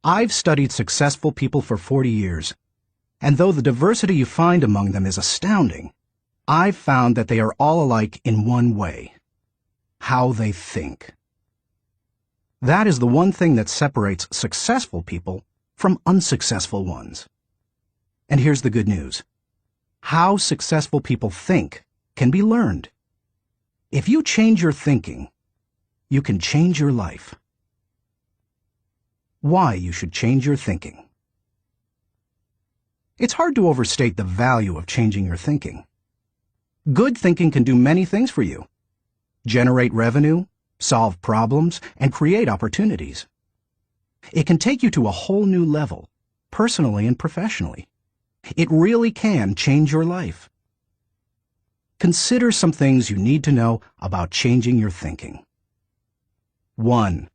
I've studied successful people for 40 years, and though the diversity you find among them is astounding, I've found that they are all alike in one way: how they think. That is the one thing that separates successful people from unsuccessful ones. And here's the good news. How successful people think can be learned. If you change your thinking, you can change your life. Why you should change your thinking. It's hard to overstate the value of changing your thinking. Good thinking can do many things for you: generate revenue, solve problems, and create opportunities. It can take you to a whole new level, personally and professionally. It really can change your life. Consider some things you need to know about changing your thinking. 1.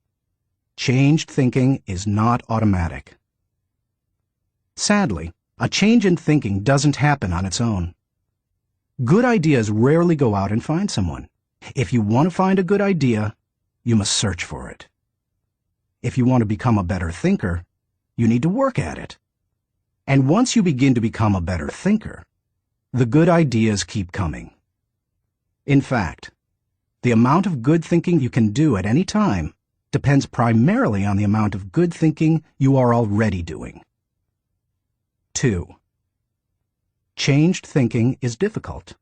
Changed thinking is not automatic. Sadly, a change in thinking doesn't happen on its own. Good ideas rarely go out and find someone. If you want to find a good idea, you must search for it. If you want to become a better thinker, you need to work at it. And once you begin to become a better thinker, the good ideas keep coming. In fact, the amount of good thinking you can do at any time depends primarily on the amount of good thinking you are already doing. 2. Changed thinking is difficult.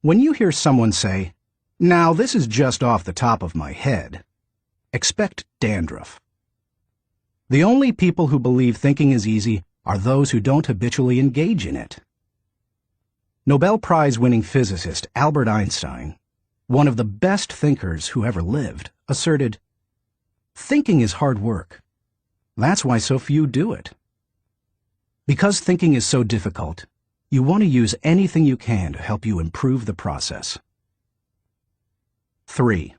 When you hear someone say, "Now this is just off the top of my head," expect dandruff. The only people who believe thinking is easy are those who don't habitually engage in it. Nobel Prize-winning physicist Albert Einstein, one of the best thinkers who ever lived, asserted, "Thinking is hard work. That's why so few do it." Because thinking is so difficult, you want to use anything you can to help you improve the process. 3.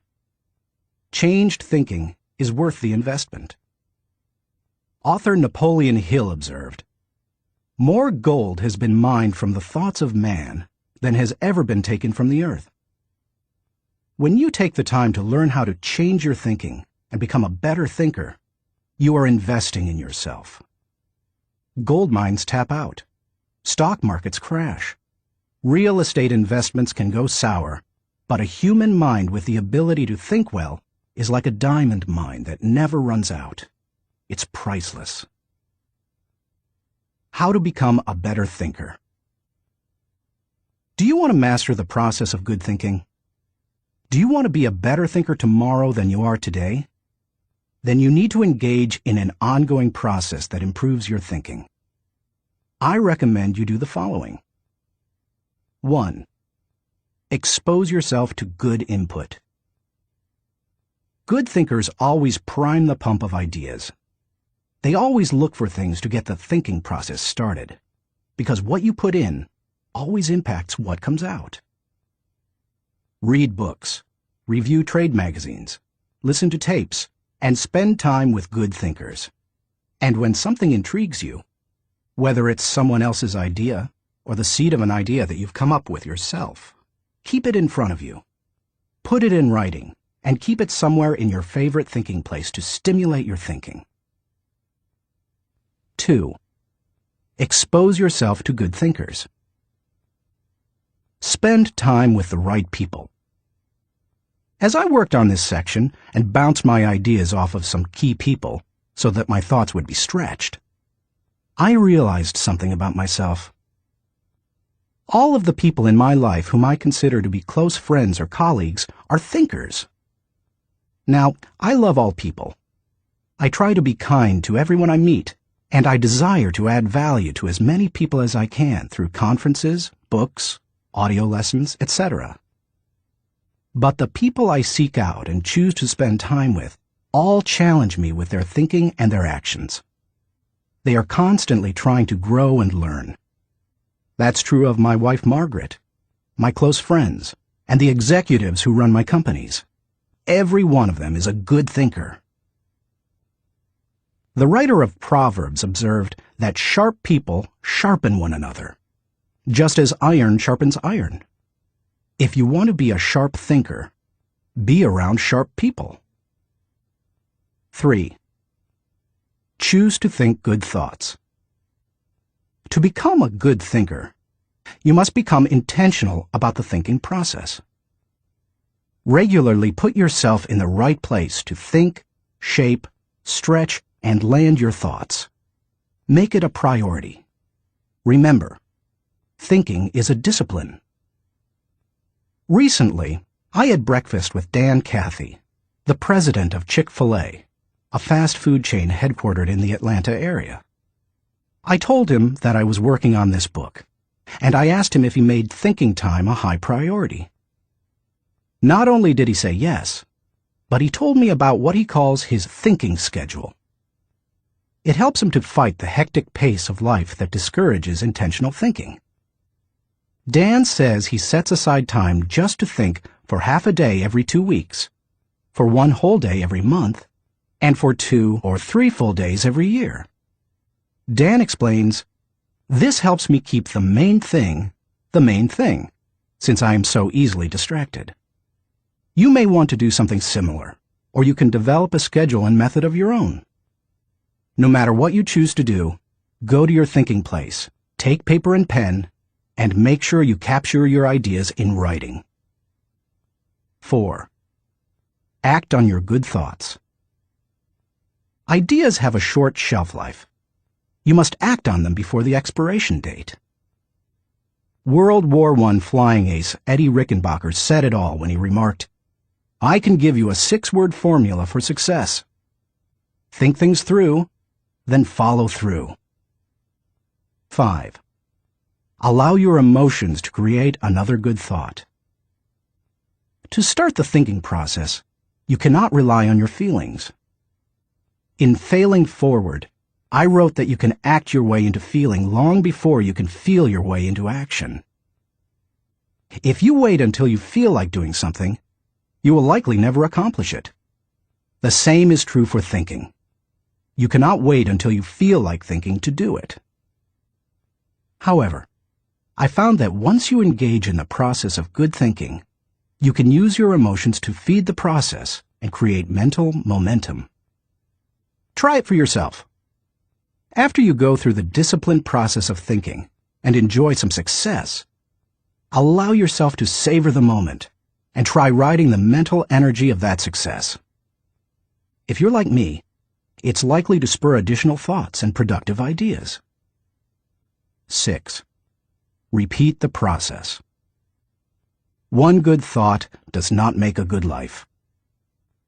Changed thinking is worth the investment. Author Napoleon Hill observed, "More gold has been mined from the thoughts of man than has ever been taken from the earth." When you take the time to learn how to change your thinking and become a better thinker, you are investing in yourself. Gold mines tap out. Stock markets crash. Real estate investments can go sour, but a human mind with the ability to think well is like a diamond mine that never runs out. It's priceless. How to become a better thinker. Do you want to master the process of good thinking? Do you want to be a better thinker tomorrow than you are today? Then you need to engage in an ongoing process that improves your thinking. I recommend you do the following. 1. Expose yourself to good input. Good thinkers always prime the pump of ideas. They always look for things to get the thinking process started, because what you put in always impacts what comes out. Read books, review trade magazines, listen to tapes, and spend time with good thinkers. And when something intrigues you, whether it's someone else's idea or the seed of an idea that you've come up with yourself, keep it in front of you. Put it in writing and keep it somewhere in your favorite thinking place to stimulate your thinking. 2. Expose yourself to good thinkers. Spend time with the right people. As I worked on this section and bounced my ideas off of some key people so that my thoughts would be stretched, I realized something about myself. All of the people in my life whom I consider to be close friends or colleagues are thinkers. Now, I love all people. I try to be kind to everyone I meet, and I desire to add value to as many people as I can through conferences, books, audio lessons, etc. But the people I seek out and choose to spend time with all challenge me with their thinking and their actions. They are constantly trying to grow and learn. That's true of my wife Margaret, my close friends, and the executives who run my companies. Every one of them is a good thinker. The writer of Proverbs observed that sharp people sharpen one another, just as iron sharpens iron. If you want to be a sharp thinker, be around sharp people. 3. choose to think good thoughts. To become a good thinker, you must become intentional about the thinking process. Regularly put yourself in the right place to think, shape, stretch, and land your thoughts. Make it a priority. Remember, thinking is a discipline. Recently, I had breakfast with Dan Cathy, the president of Chick-fil-A, a fast food chain headquartered in the Atlanta area. I told him that I was working on this book, and I asked him if he made thinking time a high priority. Not only did he say yes, but he told me about what he calls his thinking schedule. It helps him to fight the hectic pace of life that discourages intentional thinking. Dan says he sets aside time just to think for half a day every 2 weeks, for 1 whole day every month, and for 2 or 3 full days every year. Dan explains, "This helps me keep the main thing, since I am so easily distracted." You may want to do something similar, or you can develop a schedule and method of your own. No matter what you choose to do, go to your thinking place, take paper and pen, and make sure you capture your ideas in writing. 4. Act on your good thoughts. Ideas have a short shelf life. You must act on them before the expiration date. World War I flying ace Eddie Rickenbacker said it all when he remarked, "I can give you a 6-word formula for success. Think things through, then follow through." 5. Allow your emotions to create another good thought. To start the thinking process, you cannot rely on your feelings. In Failing Forward, I wrote that you can act your way into feeling long before you can feel your way into action. If you wait until you feel like doing something, you will likely never accomplish it. The same is true for thinking. You cannot wait until you feel like thinking to do it. However, I found that once you engage in the process of good thinking, you can use your emotions to feed the process and create mental momentum. Try it for yourself. After you go through the disciplined process of thinking and enjoy some success, allow yourself to savor the moment and try riding the mental energy of that success. If you're like me, it's likely to spur additional thoughts and productive ideas. 6. Repeat the process. One good thought does not make a good life.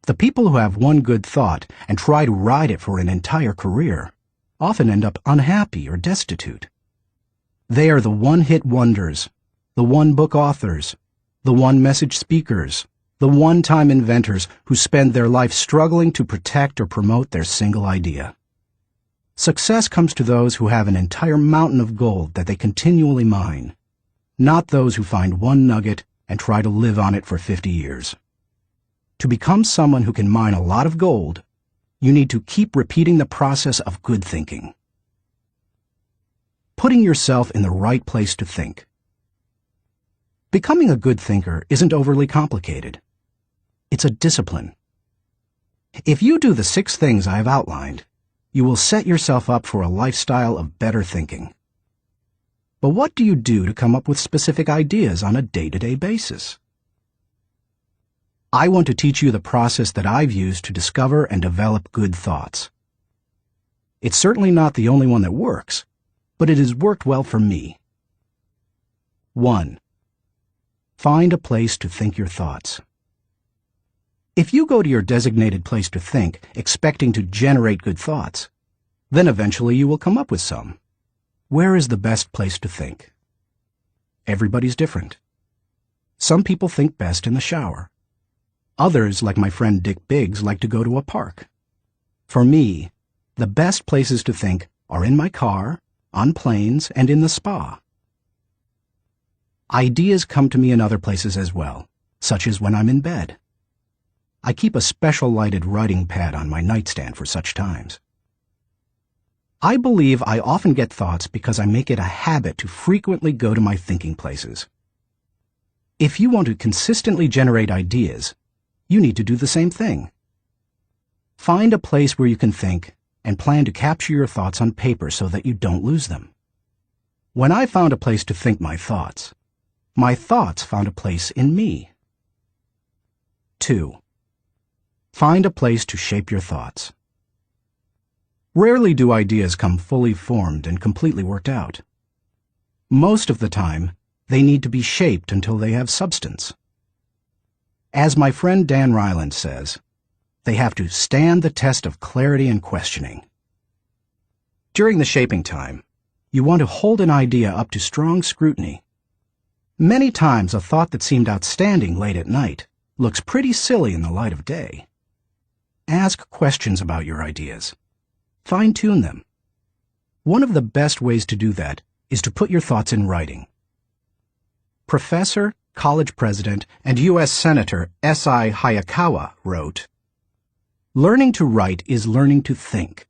The people who have one good thought and try to ride it for an entire career often end up unhappy or destitute. They are the one-hit wonders, the one-book authors, the one-message speakers, the one-time inventors who spend their life struggling to protect or promote their single idea. Success comes to those who have an entire mountain of gold that they continually mine, not those who find one nugget and try to live on it for 50 years. To become someone who can mine a lot of gold, you need to keep repeating the process of good thinking. Putting yourself in the right place to think. Becoming a good thinker isn't overly complicated. It's a discipline. If you do the 6 things I have outlined, you will set yourself up for a lifestyle of better thinking. But what do you do to come up with specific ideas on a day-to-day basis? I want to teach you the process that I've used to discover and develop good thoughts. It's certainly not the only one that works, but it has worked well for me. 1. Find a place to think your thoughts. If you go to your designated place to think, expecting to generate good thoughts, then eventually you will come up with some. Where is the best place to think? Everybody's different. Some people think best in the shower. Others, like my friend Dick Biggs, like to go to a park. For me, the best places to think are in my car, on planes, and in the spa. Ideas come to me in other places as well, such as when I'm in bed. I keep a special lighted writing pad on my nightstand for such times. I believe I often get thoughts because I make it a habit to frequently go to my thinking places. If you want to consistently generate ideas, you need to do the same thing. Find a place where you can think and plan to capture your thoughts on paper so that you don't lose them. When I found a place to think my thoughts found a place in me. 2. Find a place to shape your thoughts. Rarely do ideas come fully formed and completely worked out. Most of the time, they need to be shaped until they have substance. As my friend Dan Ryland says, they have to stand the test of clarity and questioning. During the shaping time, you want to hold an idea up to strong scrutiny. Many times a thought that seemed outstanding late at night looks pretty silly in the light of day. Ask questions about your ideas. Fine-tune them. One of the best ways to do that is to put your thoughts in writing. Professor, college president, and U.S. Senator S.I. Hayakawa wrote, "Learning to write is learning to think.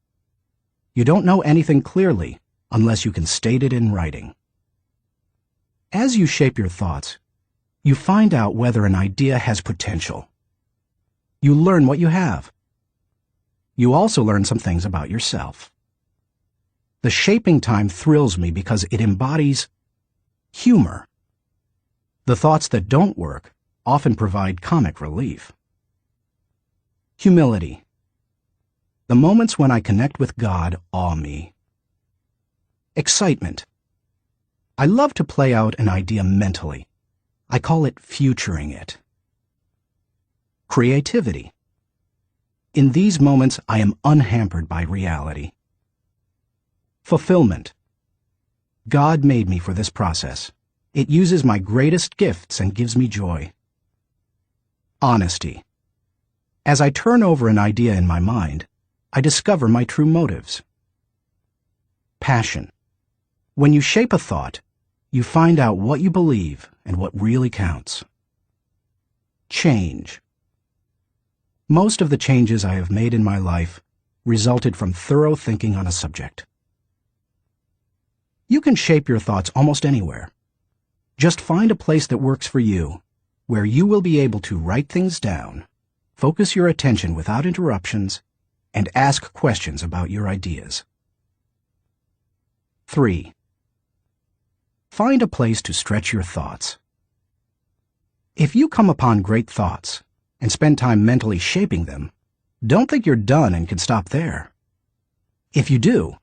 You don't know anything clearly unless you can state it in writing." As you shape your thoughts, you find out whether an idea has potential. You learn what you have. You also learn some things about yourself. The shaping time thrills me because it embodies humor. The thoughts that don't work often provide comic relief. Humility. The moments when I connect with God awe me. Excitement. I love to play out an idea mentally. I call it futuring it. Creativity. In these moments, I am unhampered by reality. Fulfillment. God made me for this process. It uses my greatest gifts and gives me joy. Honesty. As I turn over an idea in my mind, I discover my true motives. Passion. When you shape a thought, you find out what you believe and what really counts. Change. Most of the changes I have made in my life resulted from thorough thinking on a subject. You can shape your thoughts almost anywhere. Just find a place that works for you, where you will be able to write things down, focus your attention without interruptions, and ask questions about your ideas. 3. Find a place to stretch your thoughts. If you come upon great thoughts and spend time mentally shaping them, don't think you're done and can stop there. If you do,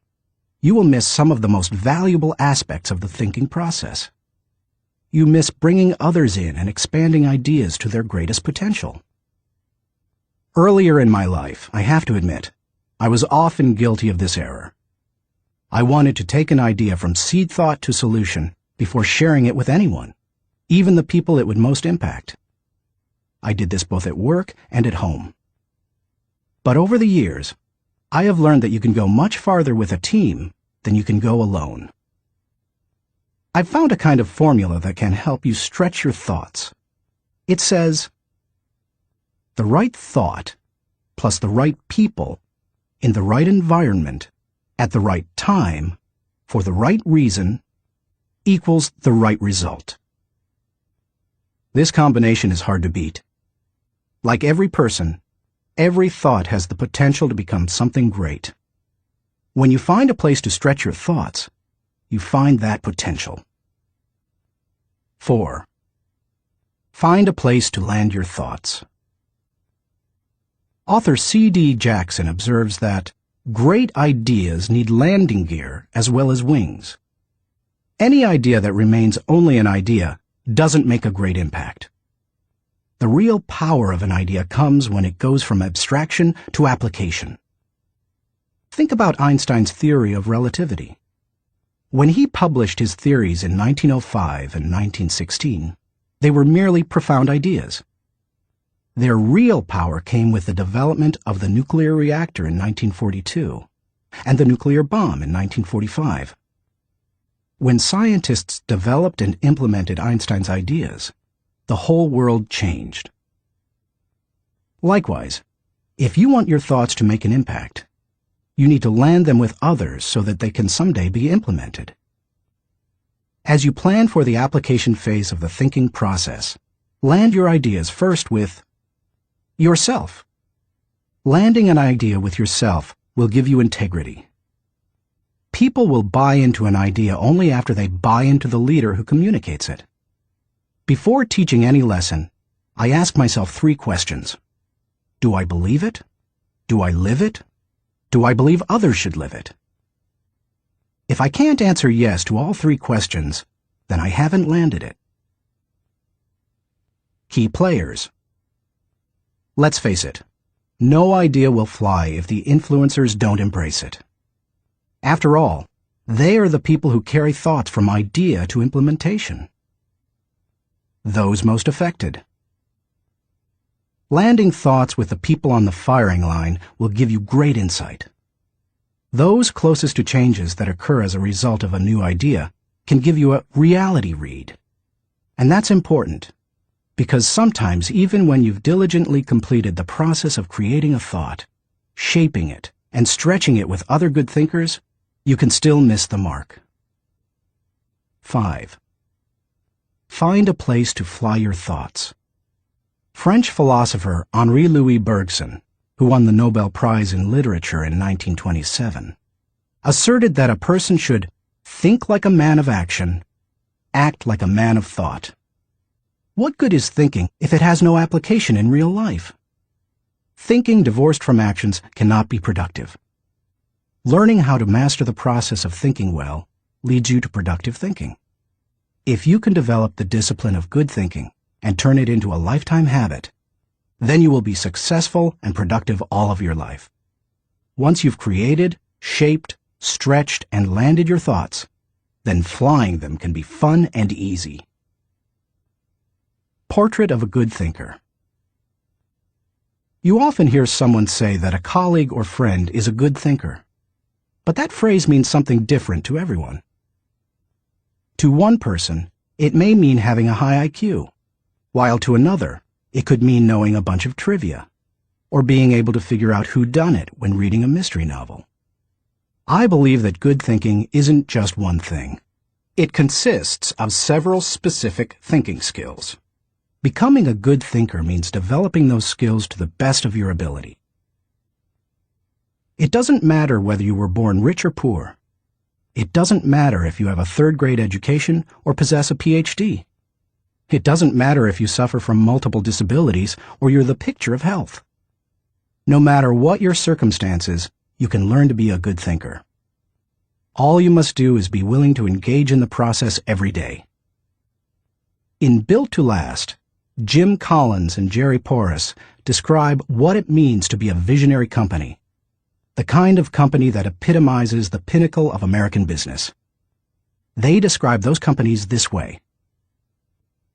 you will miss some of the most valuable aspects of the thinking process. You miss bringing others in and expanding ideas to their greatest potential. Earlier in my life, I have to admit, I was often guilty of this error. I wanted to take an idea from seed thought to solution before sharing it with anyone, even the people it would most impact. I did this both at work and at home. But over the years, I have learned that you can go much farther with a team than you can go alone. I've found a kind of formula that can help you stretch your thoughts. It says, the right thought plus the right people in the right environment at the right time for the right reason equals the right result. This combination is hard to beat. Like every person, every thought has the potential to become something great. When you find a place to stretch your thoughts, you find that potential. 4. Find a place to land your thoughts. Author C.D. Jackson observes that great ideas need landing gear as well as wings. Any idea that remains only an idea doesn't make a great impact. The real power of an idea comes when it goes from abstraction to application. Think about Einstein's theory of relativity. When he published his theories in 1905 and 1916, they were merely profound ideas. Their real power came with the development of the nuclear reactor in 1942 and the nuclear bomb in 1945. When scientists developed and implemented Einstein's ideas, the whole world changed. Likewise, if you want your thoughts to make an impact, you need to land them with others so that they can someday be implemented. As you plan for the application phase of the thinking process, land your ideas first with yourself. Landing an idea with yourself will give you integrity. People will buy into an idea only after they buy into the leader who communicates it. Before teaching any lesson, I ask myself 3 questions. Do I believe it? Do I live it? Do I believe others should live it? If I can't answer yes to all 3 questions, then I haven't landed it. Key players. Let's face it, no idea will fly if the influencers don't embrace it. After all, they are the people who carry thoughts from idea to implementation. Those most affected. Landing thoughts with the people on the firing line will give you great insight. Those closest to changes that occur as a result of a new idea can give you a reality read. And that's important, because sometimes even when you've diligently completed the process of creating a thought, shaping it, and stretching it with other good thinkers, you can still miss the mark. 5. Find a place to fly your thoughts. French philosopher Henri-Louis Bergson, who won the Nobel Prize in Literature in 1927, asserted that a person should think like a man of action, act like a man of thought. What good is thinking if it has no application in real life? Thinking divorced from actions cannot be productive. Learning how to master the process of thinking well leads you to productive thinking. If you can develop the discipline of good thinking and turn it into a lifetime habit, then you will be successful and productive all of your life. Once you've created, shaped, stretched, and landed your thoughts, then flying them can be fun and easy. Portrait of a good thinker. You often hear someone say that a colleague or friend is a good thinker, but that phrase means something different to everyone. To one person, it may mean having a high IQ, while to another, it could mean knowing a bunch of trivia, or being able to figure out whodunit when reading a mystery novel. I believe that good thinking isn't just one thing. It consists of several specific thinking skills. Becoming a good thinker means developing those skills to the best of your ability. It doesn't matter whether you were born rich or poor. It doesn't matter if you have a 3rd-grade education or possess a PhD. It doesn't matter if you suffer from multiple disabilities or you're the picture of health. No matter what your circumstances, you can learn to be a good thinker. All you must do is be willing to engage in the process every day. In Built to Last, Jim Collins and Jerry Porras describe what it means to be a visionary company, the kind of company that epitomizes the pinnacle of American business. They describe those companies this way.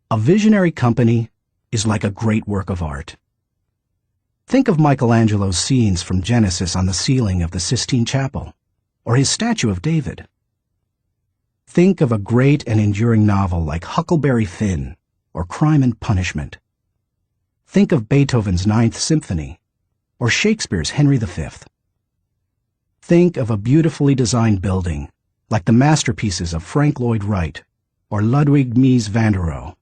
A visionary company is like a great work of art. Think of Michelangelo's scenes from Genesis on the ceiling of the Sistine Chapel, or his statue of David. Think of a great and enduring novel like Huckleberry Finn or Crime and Punishment. Think of Beethoven's Ninth Symphony or Shakespeare's Henry V. Think of a beautifully designed building like the masterpieces of Frank Lloyd Wright or Ludwig Mies van der Rohe.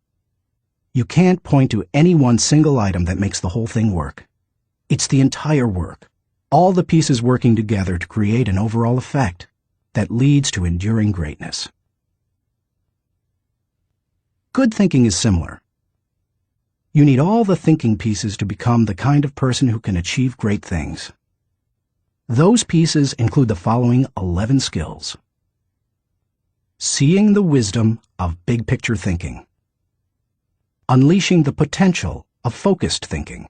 You can't point to any one single item that makes the whole thing work. It's the entire work, all the pieces working together to create an overall effect that leads to enduring greatness. Good thinking is similar. You need all the thinking pieces to become the kind of person who can achieve great things. Those pieces include the following 11 skills. Seeing the wisdom of big picture thinking. Unleashing the potential of focused thinking.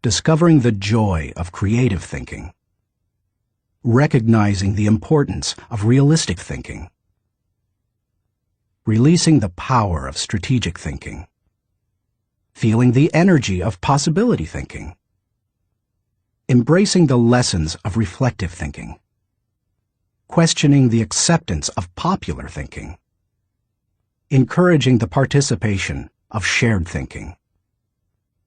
Discovering the joy of creative thinking. Recognizing the importance of realistic thinking. Releasing the power of strategic thinking. Feeling the energy of possibility thinking. Embracing the lessons of reflective thinking. Questioning the acceptance of popular thinking. Encouraging the participation of shared thinking.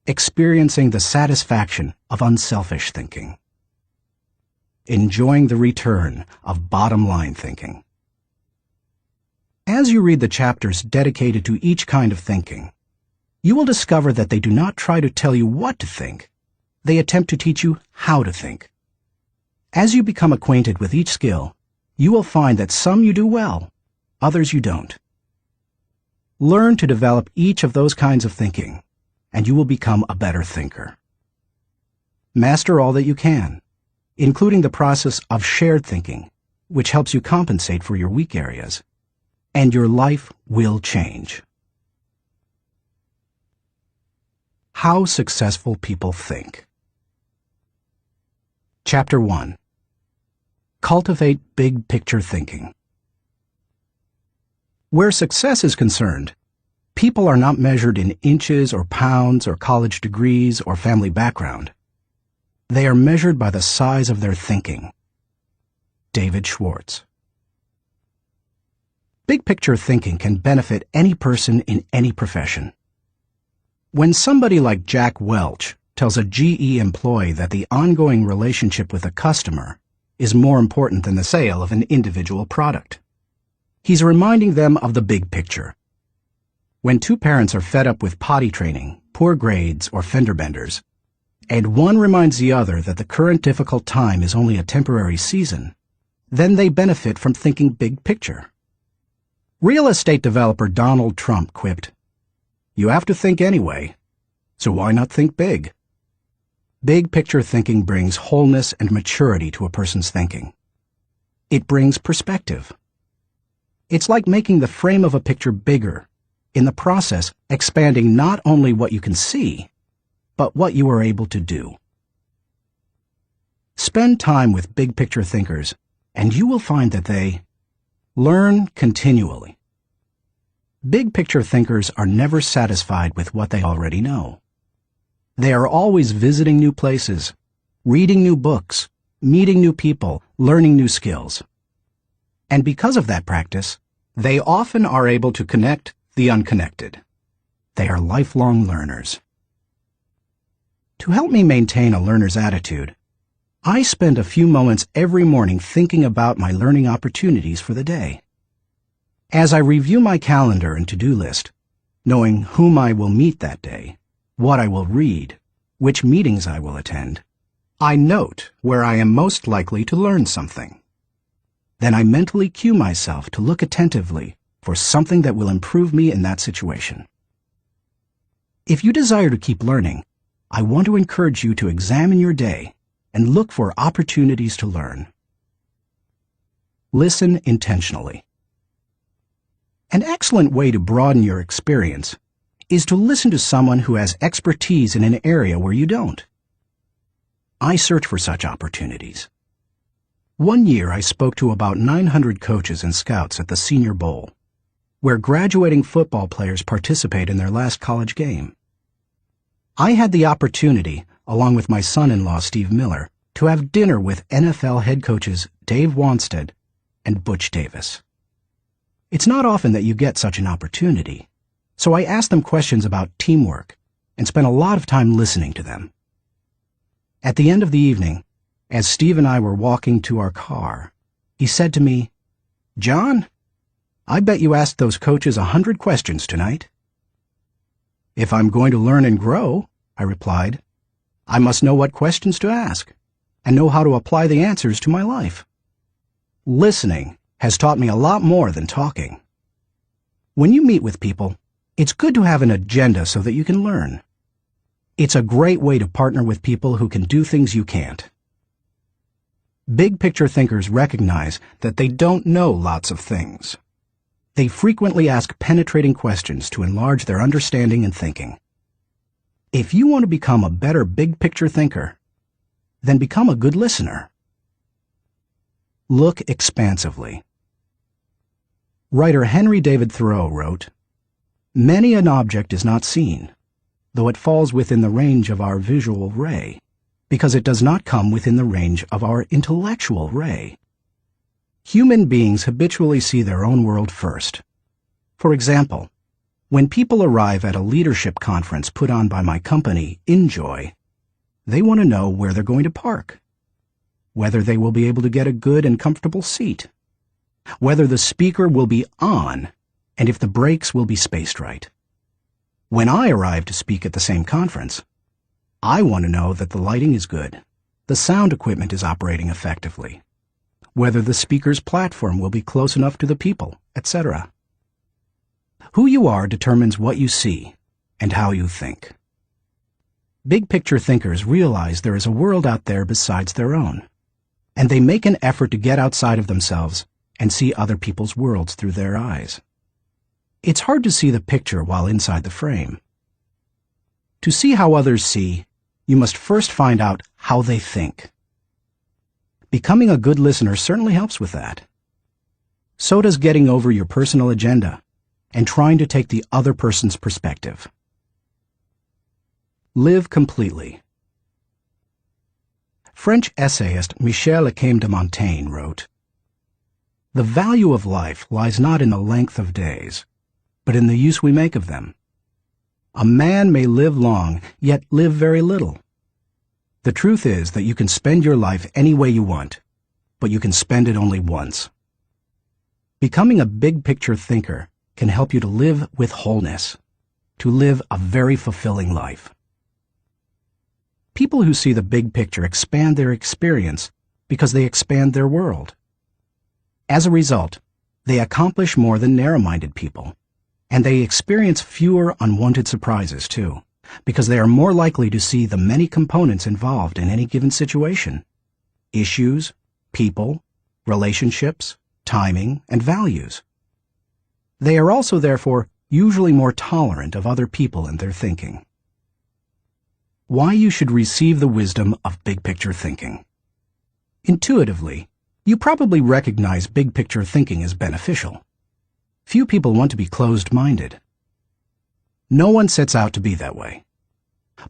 Experiencing the satisfaction of unselfish thinking. Enjoying the return of bottom-line thinking. As you read the chapters dedicated to each kind of thinking, you will discover that they do not try to tell you what to think. They attempt to teach you how to think. As you become acquainted with each skill, you will find that some you do well, others you don't. Learn to develop each of those kinds of thinking, and you will become a better thinker. Master all that you can, including the process of shared thinking, which helps you compensate for your weak areas, and your life will change. How successful people think. Chapter 1. Cultivate big picture thinking. Where success is concerned, people are not measured in inches or pounds or college degrees or family background. They are measured by the size of their thinking. David Schwartz. Big picture thinking can benefit any person in any profession. When somebody like Jack Welch tells a GE employee that the ongoing relationship with a customer is more important than the sale of an individual product, he's reminding them of the big picture. When two parents are fed up with potty training, poor grades, or fender benders, and one reminds the other that the current difficult time is only a temporary season, then they benefit from thinking big picture. Real estate developer Donald Trump quipped, "You have to think anyway, so why not think big?" Big picture thinking brings wholeness and maturity to a person's thinking. It brings perspective. It's like making the frame of a picture bigger, in the process expanding not only what you can see, but what you are able to do. Spend time with big picture thinkers, and you will find that they learn continually. Big picture thinkers are never satisfied with what they already know. They are always visiting new places, reading new books, meeting new people, learning new skills. And because of that practice, they often are able to connect the unconnected. They are lifelong learners. To help me maintain a learner's attitude, I spend a few moments every morning thinking about my learning opportunities for the day. As I review my calendar and to-do list, knowing whom I will meet that day, what I will read, which meetings I will attend, I note where I am most likely to learn something. Then I mentally cue myself to look attentively for something that will improve me in that situation. If you desire to keep learning, I want to encourage you to examine your day and look for opportunities to learn. Listen intentionally. An excellent way to broaden your experience is to listen to someone who has expertise in an area where you don't. I search for such opportunities. One year I spoke to about 900 coaches and scouts at the Senior Bowl, where graduating football players participate in their last college game. I had the opportunity, along with my son-in-law Steve Miller, to have dinner with NFL head coaches Dave Wanstead and Butch Davis. It's not often that you get such an opportunity, so I asked them questions about teamwork and spent a lot of time listening to them. At the end of the evening, as Steve and I were walking to our car, he said to me, "John, I bet you asked those coaches 100 questions tonight." "If I'm going to learn and grow," I replied, "I must know what questions to ask and know how to apply the answers to my life." Listening has taught me a lot more than talking. When you meet with people, it's good to have an agenda so that you can learn. It's a great way to partner with people who can do things you can't. Big picture thinkers recognize that they don't know lots of things. They frequently ask penetrating questions to enlarge their understanding and thinking. If you want to become a better big picture thinker, then become a good listener. Look expansively. Writer Henry David Thoreau wrote, "Many an object is not seen, though it falls within the range of our visual ray, because it does not come within the range of our intellectual ray." Human beings habitually see their own world first. For example, when people arrive at a leadership conference put on by my company, Enjoy, they want to know where they're going to park, whether they will be able to get a good and comfortable seat, whether the speaker will be on, and if the breaks will be spaced right. When I arrive to speak at the same conference, I want to know that the lighting is good, the sound equipment is operating effectively, whether the speaker's platform will be close enough to the people, etc. Who you are determines what you see and how you think. Big picture thinkers realize there is a world out there besides their own, and they make an effort to get outside of themselves and see other people's worlds through their eyes. It's hard to see the picture while inside the frame. To see how others see, you must first find out how they think. Becoming a good listener certainly helps with that. So does getting over your personal agenda and trying to take the other person's perspective. Live completely. French essayist Michel de Montaigne wrote, "The value of life lies not in the length of days, but in the use we make of them. A man may live long, yet live very little. The truth is that you can spend your life any way you want, but you can spend it only once." Becoming a big picture thinker can help you to live with wholeness, to live a very fulfilling life. People who see the big picture expand their experience because they expand their world. As a result, they accomplish more than narrow-minded people, and they experience fewer unwanted surprises too, because they are more likely to see the many components involved in any given situation: issues, people, relationships, timing, and values. They are also, therefore, usually more tolerant of other people and their thinking. Why you should receive the wisdom of big picture thinking. Intuitively, you probably recognize big picture thinking as beneficial. Few people want to be closed-minded. No one sets out to be that way.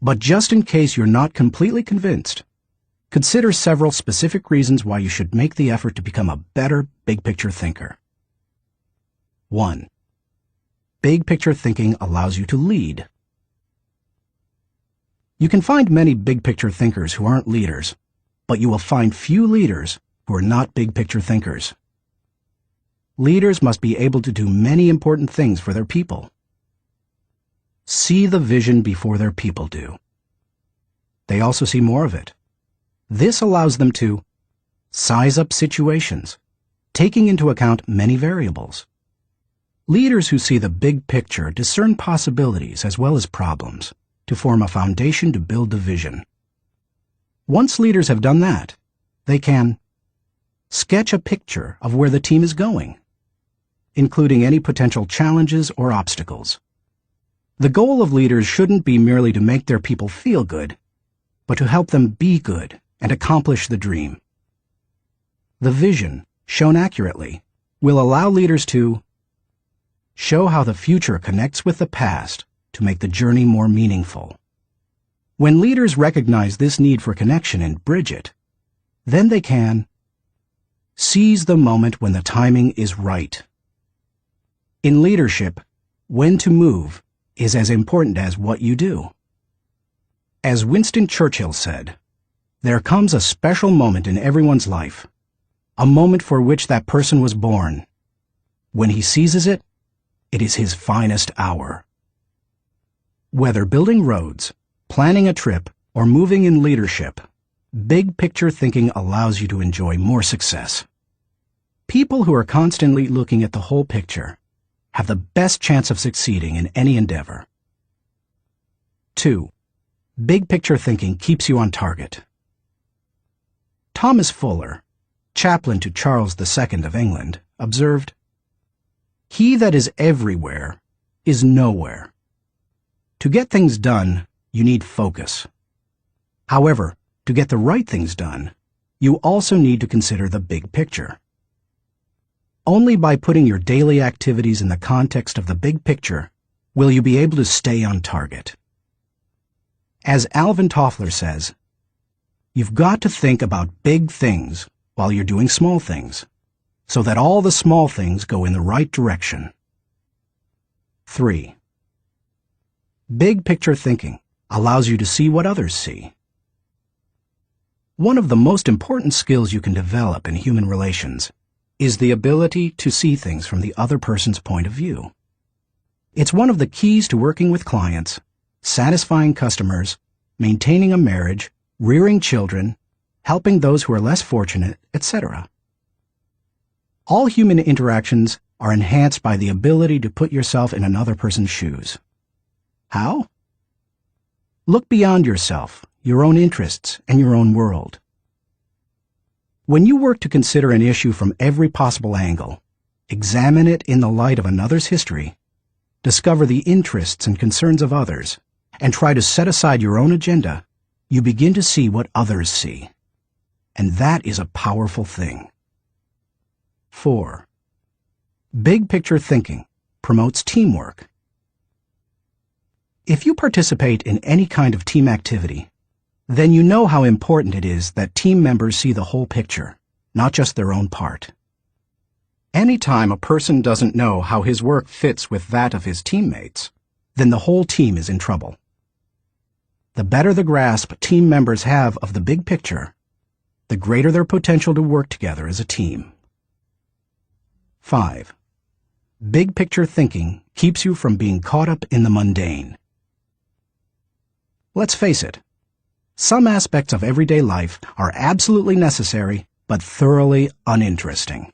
But just in case you're not completely convinced, consider several specific reasons why you should make the effort to become a better big picture thinker. 1. Big picture thinking allows you to lead. You can find many big picture thinkers who aren't leaders, but you will find few leaders who are not big picture thinkers. Leaders must be able to do many important things for their people. See the vision before their people do. They also see more of it. This allows them to size up situations, taking into account many variables. Leaders who see the big picture discern possibilities as well as problems to form a foundation to build the vision. Once leaders have done that, they can sketch a picture of where the team is going, including any potential challenges or obstacles. The goal of leaders shouldn't be merely to make their people feel good, but to help them be good and accomplish the dream. The vision, shown accurately, will allow leaders to show how the future connects with the past to make the journey more meaningful. When leaders recognize this need for connection and bridge it, then they can seize the moment when the timing is right. In leadership, when to move is as important as what you do. As Winston Churchill said, "There comes a special moment in everyone's life, a moment for which that person was born. When he seizes it, it is his finest hour." Whether building roads, planning a trip, or moving in leadership, big picture thinking allows you to enjoy more success. People who are constantly looking at the whole picture have the best chance of succeeding in any endeavor. 2. Big picture thinking keeps you on target. Thomas Fuller, chaplain to Charles II of England, observed, "He that is everywhere is nowhere. To get things done, you need focus. However, to get the right things done, you also need to consider the big picture. Only by putting your daily activities in the context of the big picture will you be able to stay on target." As Alvin Toffler says, "You've got to think about big things while you're doing small things, so that all the small things go in the right direction." 3. Big picture thinking allows you to see what others see. One of the most important skills you can develop in human relations is the ability to see things from the other person's point of view. It's one of the keys to working with clients, satisfying customers, maintaining a marriage, rearing children, helping those who are less fortunate, etc. All human interactions are enhanced by the ability to put yourself in another person's shoes. How? Look beyond yourself, your own interests, and your own world. When you work to consider an issue from every possible angle, examine it in the light of another's history, discover the interests and concerns of others, and try to set aside your own agenda, you begin to see what others see. And that is a powerful thing. 4. Big picture thinking promotes teamwork. If you participate in any kind of team activity, then you know how important it is that team members see the whole picture, not just their own part. Anytime a person doesn't know how his work fits with that of his teammates, then the whole team is in trouble. The better the grasp team members have of the big picture, the greater their potential to work together as a team. 5. Big picture thinking keeps you from being caught up in the mundane. Let's face it, some aspects of everyday life are absolutely necessary but thoroughly uninteresting.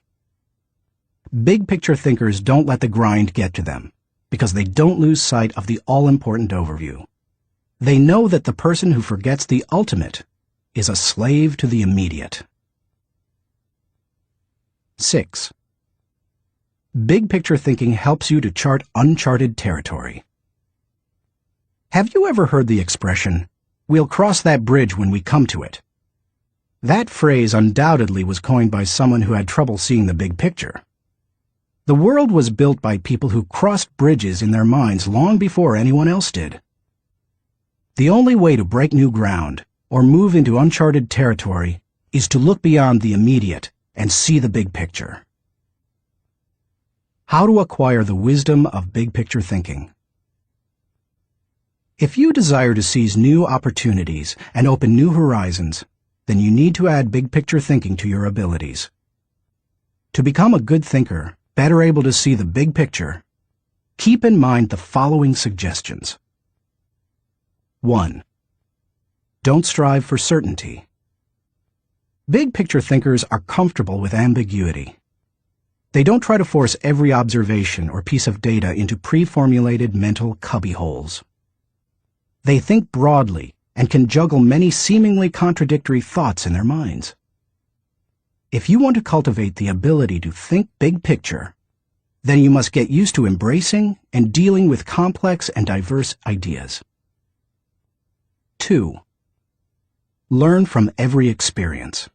Big picture thinkers don't let the grind get to them because they don't lose sight of the all-important overview. They know that the person who forgets the ultimate is a slave to the immediate. 6. Big picture thinking helps you to chart uncharted territory. Have you ever heard the expression, "We'll cross that bridge when we come to it"? That phrase undoubtedly was coined by someone who had trouble seeing the big picture. The world was built by people who crossed bridges in their minds long before anyone else did. The only way to break new ground or move into uncharted territory is to look beyond the immediate and see the big picture. How to acquire the wisdom of big picture thinking. If you desire to seize new opportunities and open new horizons, then you need to add big picture thinking to your abilities. To become a good thinker, better able to see the big picture, keep in mind the following suggestions. 1. Don't strive for certainty. Big picture thinkers are comfortable with ambiguity. They don't try to force every observation or piece of data into pre-formulated mental cubbyholes. They think broadly and can juggle many seemingly contradictory thoughts in their minds. If you want to cultivate the ability to think big picture, then you must get used to embracing and dealing with complex and diverse ideas. 2. Learn from every experience.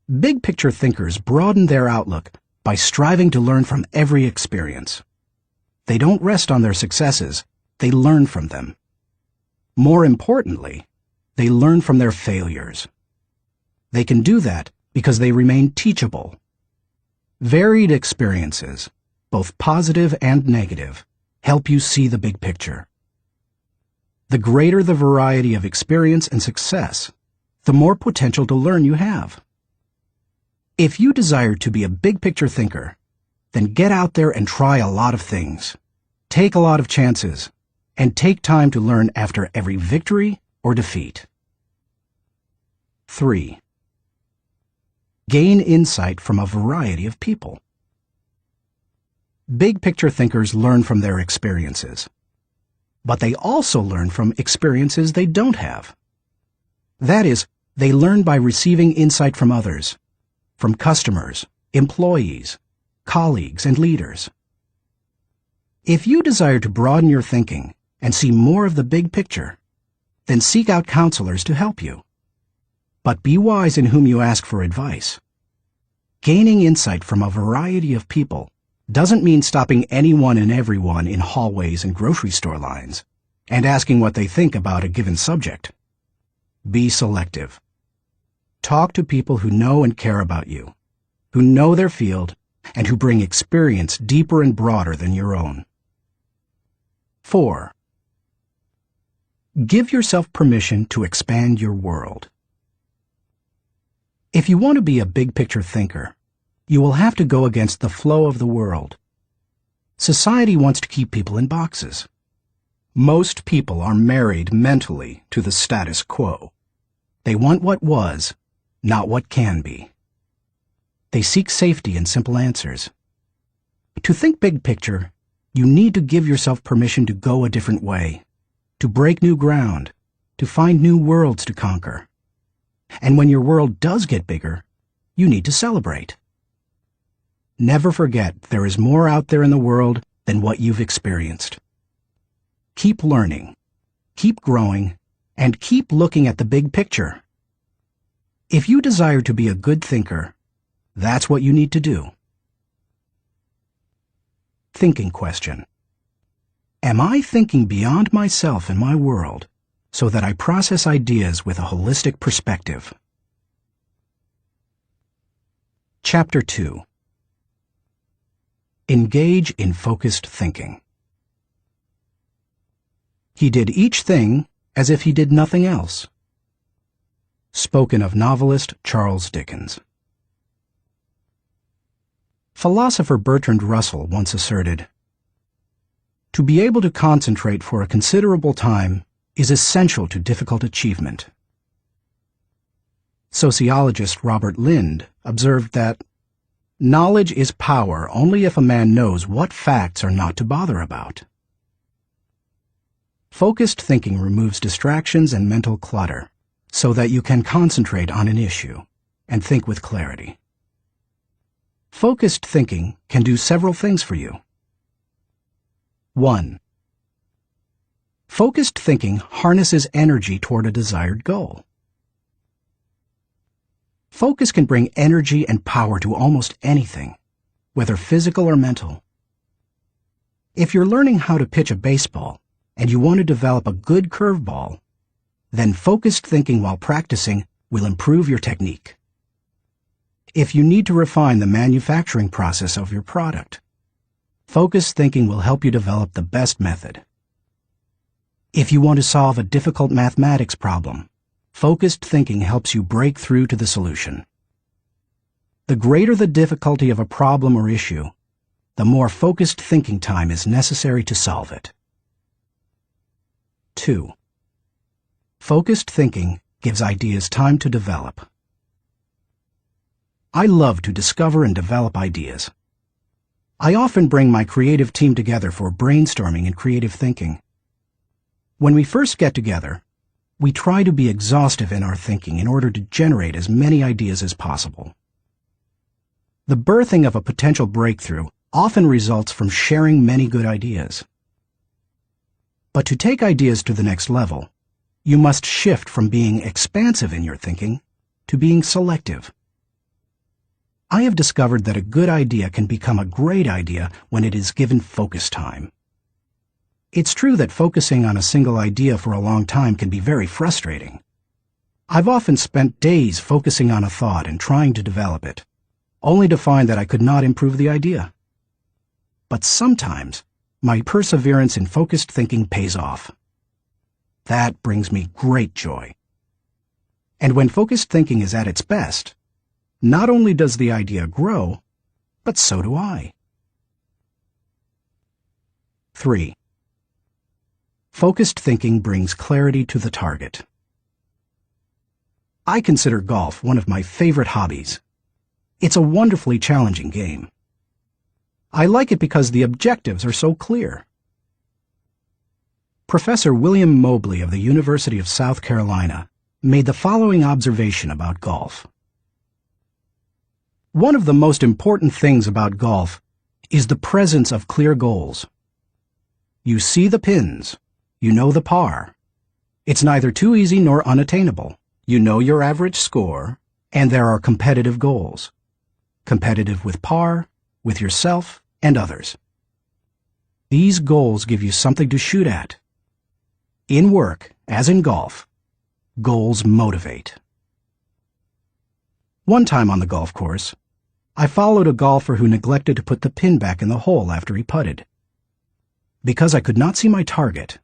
Big picture thinkers broaden their outlook by striving to learn from every experience. They don't rest on their successes, they learn from them. More importantly, they learn from their failures. They can do that because they remain teachable. Varied experiences, both positive and negative, help you see the big picture. The greater the variety of experience and success, the more potential to learn you have. If you desire to be a big picture thinker, then get out there and try a lot of things. Take a lot of chances, and take time to learn after every victory or defeat. 3. Gain insight from a variety of people. Big picture thinkers learn from their experiences, but they also learn from experiences they don't have. That is, they learn by receiving insight from others, from customers, employees, colleagues, and leaders. If you desire to broaden your thinking and see more of the big picture, then seek out counselors to help you. But be wise in whom you ask for advice. Gaining insight from a variety of people doesn't mean stopping anyone and everyone in hallways and grocery store lines and asking what they think about a given subject. Be selective. Talk to people who know and care about you, who know their field, and who bring experience deeper and broader than your own. 4. Give yourself permission to expand your world. If you want to be a big picture thinker, you will have to go against the flow of the world. Society wants to keep people in boxes. Most people are married mentally to the status quo. They want what was, not what can be. They seek safety in simple answers. To think big picture, you need to give yourself permission to go a different way, to break new ground, to find new worlds to conquer. And when your world does get bigger, you need to celebrate. Never forget there is more out there in the world than what you've experienced. Keep learning, keep growing, and keep looking at the big picture. If you desire to be a good thinker, that's what you need to do. Thinking question. Am I thinking beyond myself and my world so that I process ideas with a holistic perspective? Chapter 2. Engage in focused thinking. He did each thing as if he did nothing else. Spoken of novelist Charles Dickens. Philosopher Bertrand Russell once asserted, "To be able to concentrate for a considerable time is essential to difficult achievement." Sociologist Robert Lind observed that, "Knowledge is power only if a man knows what facts are not to bother about." Focused thinking removes distractions and mental clutter, so that you can concentrate on an issue and think with clarity. Focused thinking can do several things for you. 1. Focused thinking harnesses energy toward a desired goal. Focus can bring energy and power to almost anything, whether physical or mental. If you're learning how to pitch a baseball and you want to develop a good curveball, then focused thinking while practicing will improve your technique. If you need to refine the manufacturing process of your product, focused thinking will help you develop the best method. If you want to solve a difficult mathematics problem, focused thinking helps you break through to the solution. The greater the difficulty of a problem or issue, the more focused thinking time is necessary to solve it. 2. Focused thinking gives ideas time to develop. I love to discover and develop ideas. I often bring my creative team together for brainstorming and creative thinking. When we first get together, we try to be exhaustive in our thinking in order to generate as many ideas as possible. The birthing of a potential breakthrough often results from sharing many good ideas. But to take ideas to the next level, you must shift from being expansive in your thinking to being selective. I have discovered that a good idea can become a great idea when it is given focus time. It's true that focusing on a single idea for a long time can be very frustrating. I've often spent days focusing on a thought and trying to develop it, only to find that I could not improve the idea. But sometimes, my perseverance in focused thinking pays off. That brings me great joy. And when focused thinking is at its best, not only does the idea grow, but so do I. 3. Focused thinking brings clarity to the target. I consider golf one of my favorite hobbies. It's a wonderfully challenging game. I like it because the objectives are so clear. Professor William Mobley of the University of South Carolina made the following observation about golf. One of the most important things about golf is the presence of clear goals. You see the pins, you know the par. It's neither too easy nor unattainable. You know your average score, and there are competitive goals. Competitive with par, with yourself, and others. These goals give you something to shoot at. In work, as in golf, goals motivate. One time on the golf course, I followed a golfer who neglected to put the pin back in the hole after he putted. Because I could not see my target,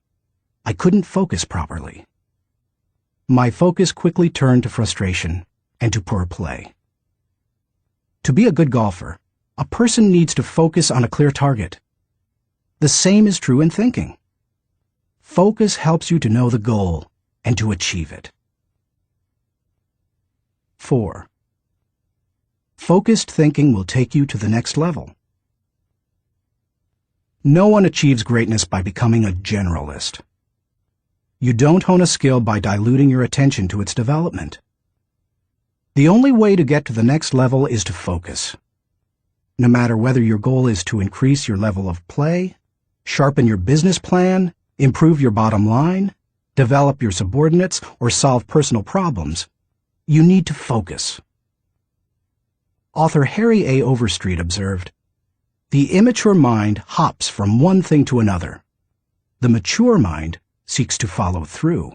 I couldn't focus properly. My focus quickly turned to frustration and to poor play. To be a good golfer, a person needs to focus on a clear target. The same is true in thinking. Focus helps you to know the goal and to achieve it. 4. Focused thinking will take you to the next level. No one achieves greatness by becoming a generalist. You don't hone a skill by diluting your attention to its development. The only way to get to the next level is to focus. No matter whether your goal is to increase your level of play, sharpen your business plan, improve your bottom line, develop your subordinates, or solve personal problems, you need to focus. Author Harry A. Overstreet observed, "The immature mind hops from one thing to another. The mature mind seeks to follow through."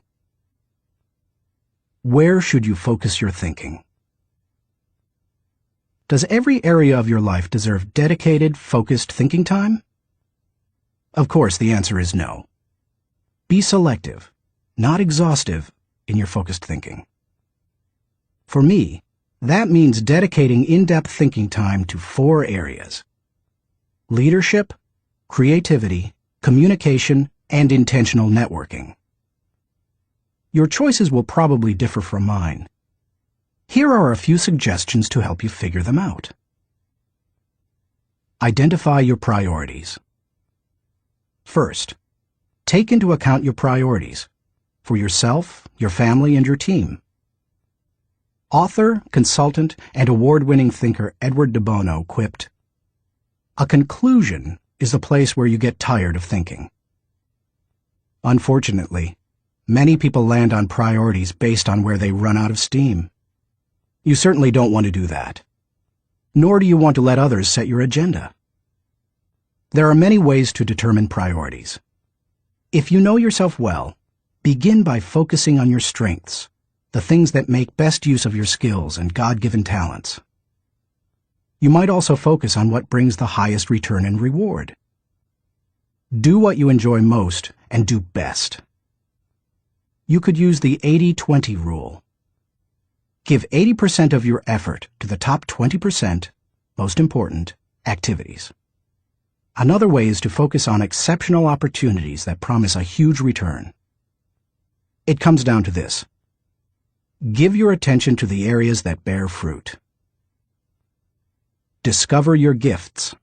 Where should you focus your thinking? Does every area of your life deserve dedicated, focused thinking time? Of course, the answer is no. Be selective, not exhaustive, in your focused thinking. For me, that means dedicating in-depth thinking time to 4 areas: leadership, creativity, communication, and intentional networking. Your choices will probably differ from mine. Here are a few suggestions to help you figure them out. Identify your priorities. First, take into account your priorities for yourself, your family, and your team. Author, consultant, and award-winning thinker Edward de Bono quipped, "A conclusion is the place where you get tired of thinking." Unfortunately, many people land on priorities based on where they run out of steam. You certainly don't want to do that. Nor do you want to let others set your agenda. There are many ways to determine priorities. If you know yourself well, begin by focusing on your strengths, the things that make best use of your skills and God-given talents. You might also focus on what brings the highest return and reward. Do what you enjoy most and do best. You could use the 80-20 rule. Give 80% of your effort to the top 20%, most important, activities. Another way is to focus on exceptional opportunities that promise a huge return. It comes down to this. Give your attention to the areas that bear fruit. Discover your gifts.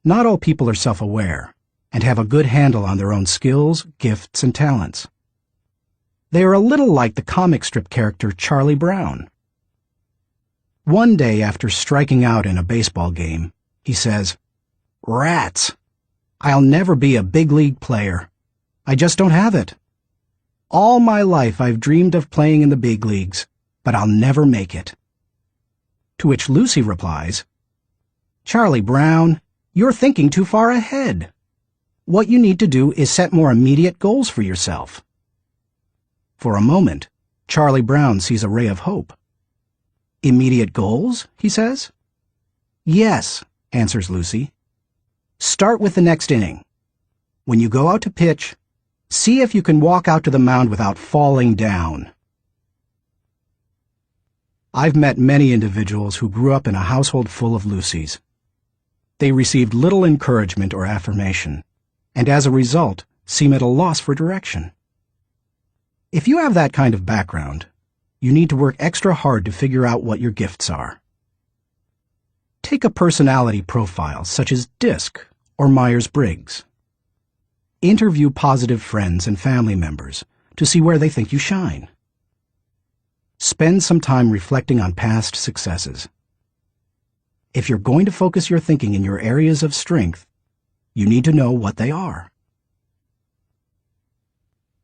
Not all people are self-aware and have a good handle on their own skills, gifts, and talents. They are a little like the comic strip character Charlie Brown. One day after striking out in a baseball game, he says, "Rats! I'll never be a big league player. I just don't have it. All my life I've dreamed of playing in the big leagues, but I'll never make it." To which Lucy replies, "Charlie Brown, you're thinking too far ahead. What you need to do is set more immediate goals for yourself." For a moment, Charlie Brown sees a ray of hope. "Immediate goals?" he says. "Yes," answers Lucy. "Start with the next inning. When you go out to pitch, see if you can walk out to the mound without falling down." I've met many individuals who grew up in a household full of Lucys. They received little encouragement or affirmation, and as a result, seem at a loss for direction. If you have that kind of background, you need to work extra hard to figure out what your gifts are. Take a personality profile such as DISC or Myers-Briggs. Interview positive friends and family members to see where they think you shine. Spend some time reflecting on past successes. If you're going to focus your thinking in your areas of strength, you need to know what they are.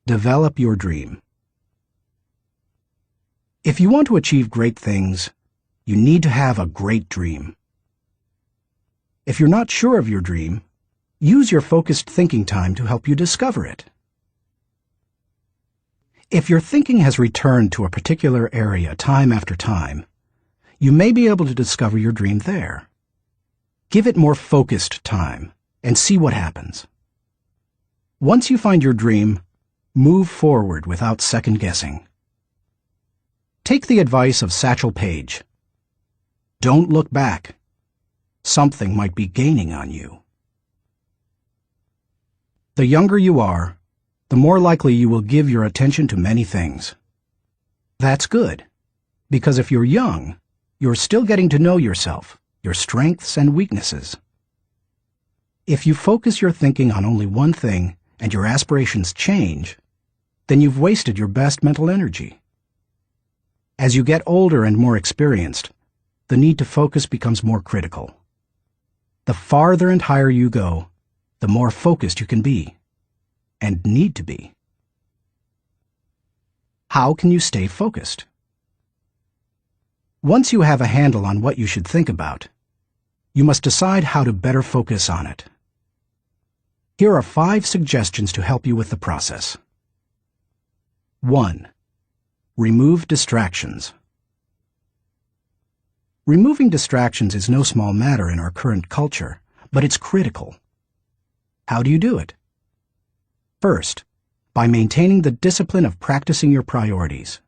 Develop your dream. If you want to achieve great things, you need to have a great dream. If you're not sure of your dream, use your focused thinking time to help you discover it. If your thinking has returned to a particular area time after time, you may be able to discover your dream there. Give it more focused time and see what happens. Once you find your dream, move forward without second-guessing. Take the advice of Satchel Paige. Don't look back. Something might be gaining on you. The younger you are, the more likely you will give your attention to many things. That's good. Because if you're young, you're still getting to know yourself, your strengths and weaknesses. If you focus your thinking on only one thing and your aspirations change, then you've wasted your best mental energy. As you get older and more experienced, the need to focus becomes more critical. The farther and higher you go, the more focused you can be, and need to be. How can you stay focused? Once you have a handle on what you should think about, you must decide how to better focus on it. Here are 5 suggestions to help you with the process. 1. Remove distractions. Removing distractions is no small matter in our current culture, but it's critical. How do you do it? First, by maintaining the discipline of practicing your priorities.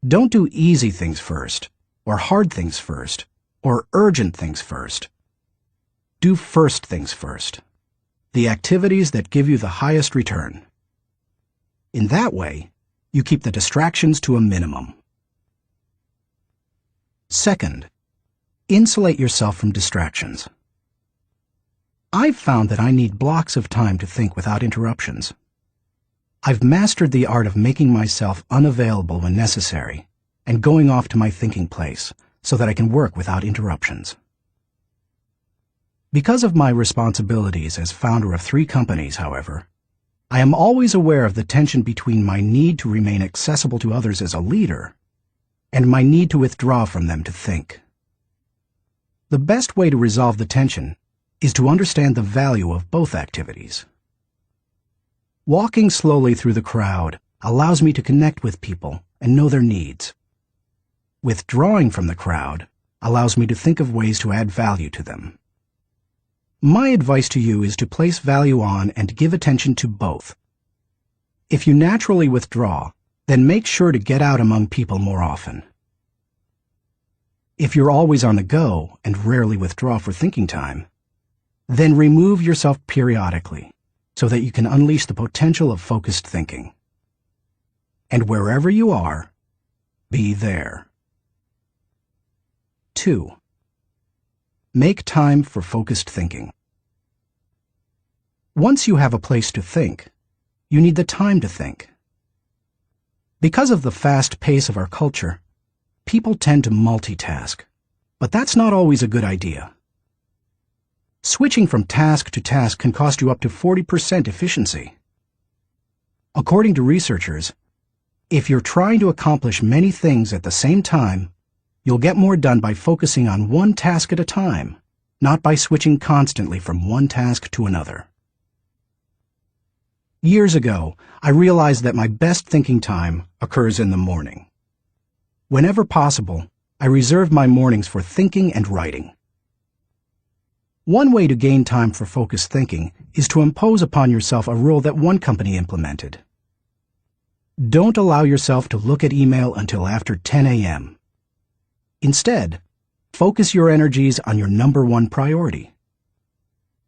Don't do easy things first, or hard things first, or urgent things first. Do first things first, the activities that give you the highest return. In that way, you keep the distractions to a minimum. Second, insulate yourself from distractions. I've found that I need blocks of time to think without interruptions. I've mastered the art of making myself unavailable when necessary and going off to my thinking place so that I can work without interruptions. Because of my responsibilities as founder of 3 companies, however, I am always aware of the tension between my need to remain accessible to others as a leader and my need to withdraw from them to think. The best way to resolve the tension is to understand the value of both activities. Walking slowly through the crowd allows me to connect with people and know their needs. Withdrawing from the crowd allows me to think of ways to add value to them. My advice to you is to place value on and give attention to both. If you naturally withdraw, then make sure to get out among people more often. If you're always on the go and rarely withdraw for thinking time, then remove yourself periodically so that you can unleash the potential of focused thinking. And wherever you are, be there. 2. Make time for focused thinking. Once you have a place to think, you need the time to think. Because of the fast pace of our culture, people tend to multitask, but that's not always a good idea. Switching from task to task can cost you up to 40% efficiency. According to researchers, if you're trying to accomplish many things at the same time, you'll get more done by focusing on one task at a time, not by switching constantly from one task to another. Years ago, I realized that my best thinking time occurs in the morning. Whenever possible, I reserve my mornings for thinking and writing. One way to gain time for focused thinking is to impose upon yourself a rule that one company implemented. Don't allow yourself to look at email until after 10 a.m. Instead, focus your energies on your number 1 priority.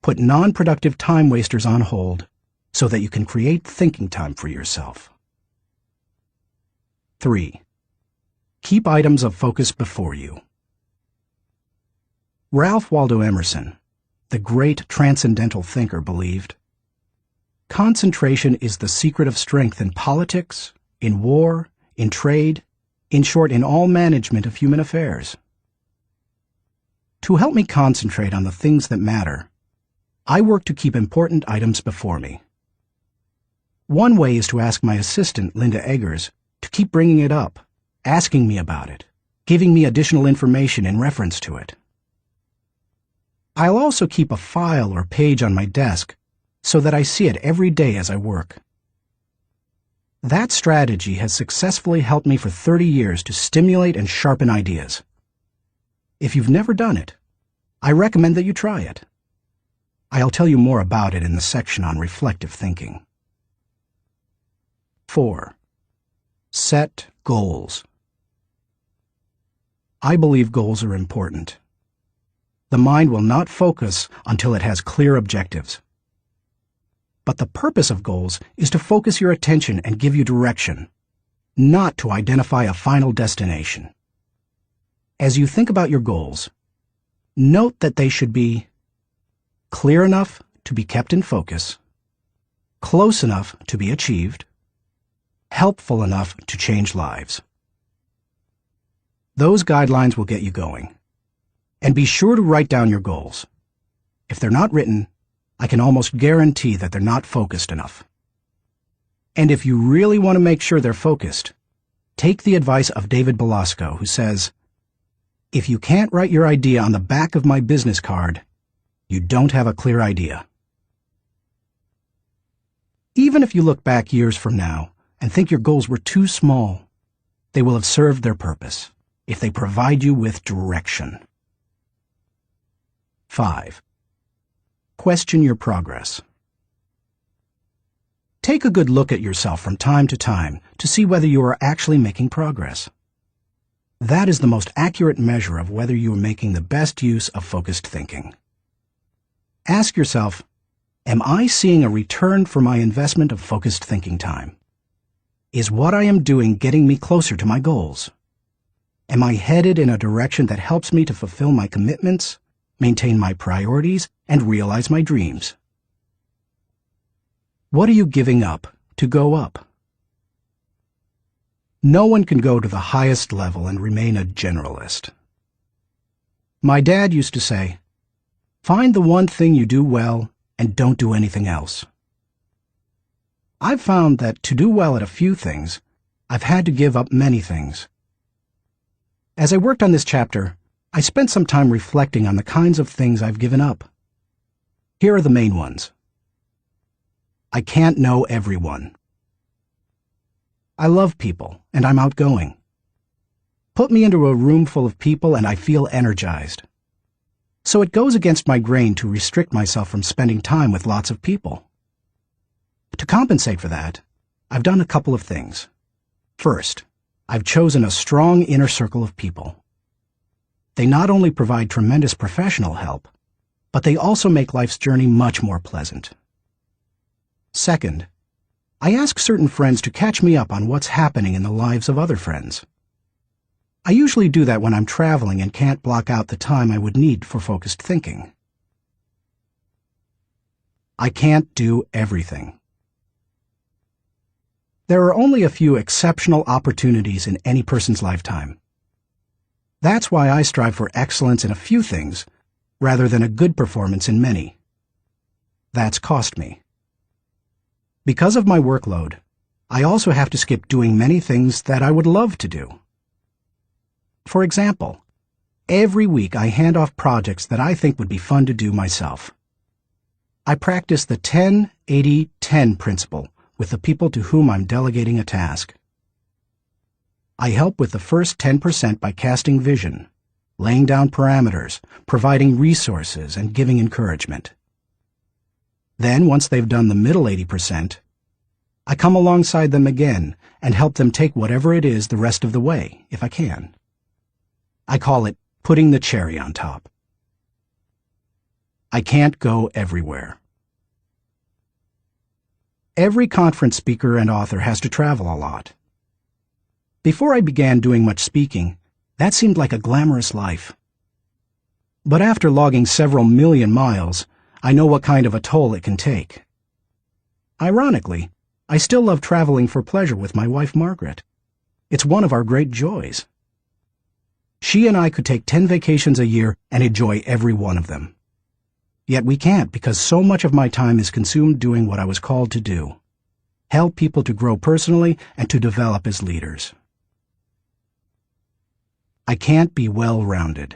Put non-productive time wasters on hold so that you can create thinking time for yourself. 3. Keep items of focus before you. Ralph Waldo Emerson, the great transcendental thinker, believed, concentration is the secret of strength in politics, in war, in trade, in short, in all management of human affairs. To help me concentrate on the things that matter, I work to keep important items before me. One way is to ask my assistant, Linda Eggers, to keep bringing it up, asking me about it, giving me additional information in reference to it. I'll also keep a file or page on my desk so that I see it every day as I work. That strategy has successfully helped me for 30 years to stimulate and sharpen ideas. If you've never done it, I recommend that you try it. I'll tell you more about it in the section on reflective thinking. 4. Set goals. I believe goals are important. The mind will not focus until it has clear objectives. But the purpose of goals is to focus your attention and give you direction, not to identify a final destination. As you think about your goals, note that they should be clear enough to be kept in focus, close enough to be achieved, helpful enough to change lives. Those guidelines will get you going. And be sure to write down your goals. If they're not written, I can almost guarantee that they're not focused enough. And if you really want to make sure they're focused, take the advice of David Belasco, who says, "If you can't write your idea on the back of my business card, you don't have a clear idea." Even if you look back years from now and think your goals were too small, they will have served their purpose if they provide you with direction. 5. Question your progress. Take a good look at yourself from time to time to see whether you are actually making progress. That is the most accurate measure of whether you are making the best use of focused thinking. Ask yourself, am I seeing a return for my investment of focused thinking time? Is what I am doing getting me closer to my goals? Am I headed in a direction that helps me to fulfill my commitments, maintain my priorities, and realize my dreams? What are you giving up to go up? No one can go to the highest level and remain a generalist. My dad used to say, "Find the one thing you do well and don't do anything else." I've found that to do well at a few things, I've had to give up many things. As I worked on this chapter, I spent some time reflecting on the kinds of things I've given up. Here are the main ones. I can't know everyone. I love people, and I'm outgoing. Put me into a room full of people and I feel energized. So it goes against my grain to restrict myself from spending time with lots of people. To compensate for that, I've done a couple of things. First, I've chosen a strong inner circle of people. They not only provide tremendous professional help, but they also make life's journey much more pleasant. Second, I ask certain friends to catch me up on what's happening in the lives of other friends. I usually do that when I'm traveling and can't block out the time I would need for focused thinking. I can't do everything. There are only a few exceptional opportunities in any person's lifetime. That's why I strive for excellence in a few things, rather than a good performance in many. That's cost me. Because of my workload, I also have to skip doing many things that I would love to do. For example, every week I hand off projects that I think would be fun to do myself. I practice the 10-80-10 principle with the people to whom I'm delegating a task. I help with the first 10% by casting vision, laying down parameters, providing resources, and giving encouragement. Then, once they've done the middle 80%, I come alongside them again and help them take whatever it is the rest of the way, if I can. I call it putting the cherry on top. I can't go everywhere. Every conference speaker and author has to travel a lot. Before I began doing much speaking, that seemed like a glamorous life. But after logging several million miles, I know what kind of a toll it can take. Ironically, I still love traveling for pleasure with my wife Margaret. It's one of our great joys. She and I could take 10 vacations a year and enjoy every one of them. Yet we can't because so much of my time is consumed doing what I was called to do: help people to grow personally and to develop as leaders. I can't be well-rounded.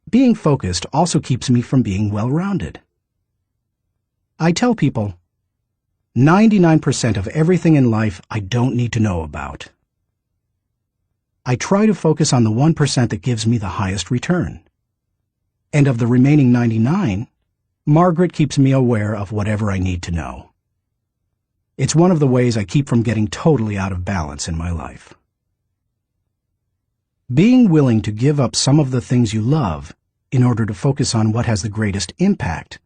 Being focused also keeps me from being well-rounded. I tell people, 99% of everything in life I don't need to know about. I try to focus on the 1% that gives me the highest return. And of the remaining 99, Margaret keeps me aware of whatever I need to know. It's one of the ways I keep from getting totally out of balance in my life. Being willing to give up some of the things you love in order to focus on what has the greatest impact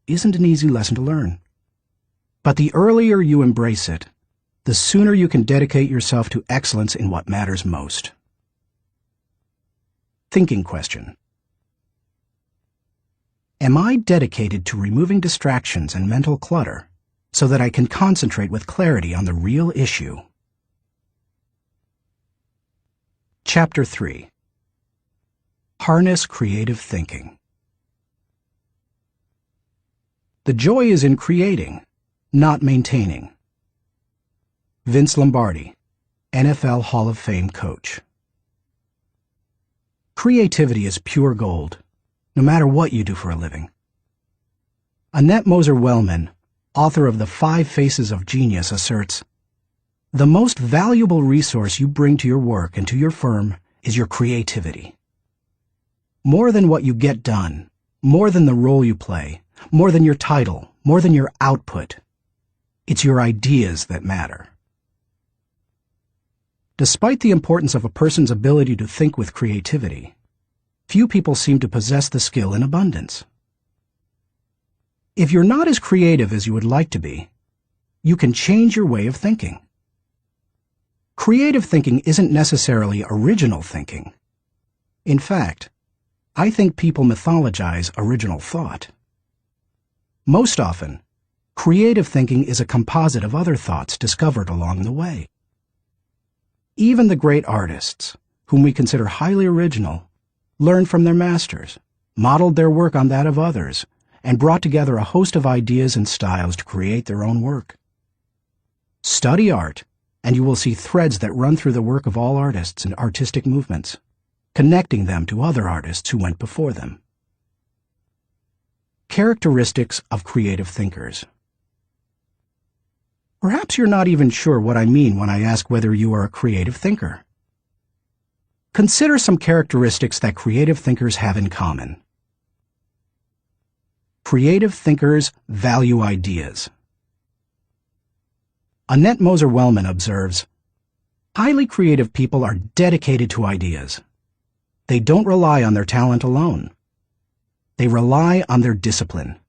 isn't an easy lesson to learn. But the earlier you embrace it, the sooner you can dedicate yourself to excellence in what matters most. Thinking question. Am I dedicated to removing distractions and mental clutter so that I can concentrate with clarity on the real issue? Chapter 3. Harness Creative Thinking. The joy is in creating, not maintaining. Vince Lombardi, NFL Hall of Fame coach. Creativity is pure gold, no matter what you do for a living. Annette Moser-Wellman, author of The 5 Faces of Genius, asserts, "The most valuable resource you bring to your work and to your firm is your creativity. More than what you get done, more than the role you play, more than your title, more than your output, it's your ideas that matter." Despite the importance of a person's ability to think with creativity, few people seem to possess the skill in abundance. If you're not as creative as you would like to be, you can change your way of thinking. Creative thinking isn't necessarily original thinking. In fact, I think people mythologize original thought. Most often, creative thinking is a composite of other thoughts discovered along the way. Even the great artists, whom we consider highly original, learned from their masters, modeled their work on that of others, and brought together a host of ideas and styles to create their own work. Study art, and you will see threads that run through the work of all artists and artistic movements, connecting them to other artists who went before them. Characteristics of creative thinkers. Perhaps you're not even sure what I mean when I ask whether you are a creative thinker. Consider some characteristics that creative thinkers have in common. Creative thinkers value ideas. Annette Moser-Wellman observes, "Highly creative people are dedicated to ideas. They don't rely on their talent alone. They rely on their discipline.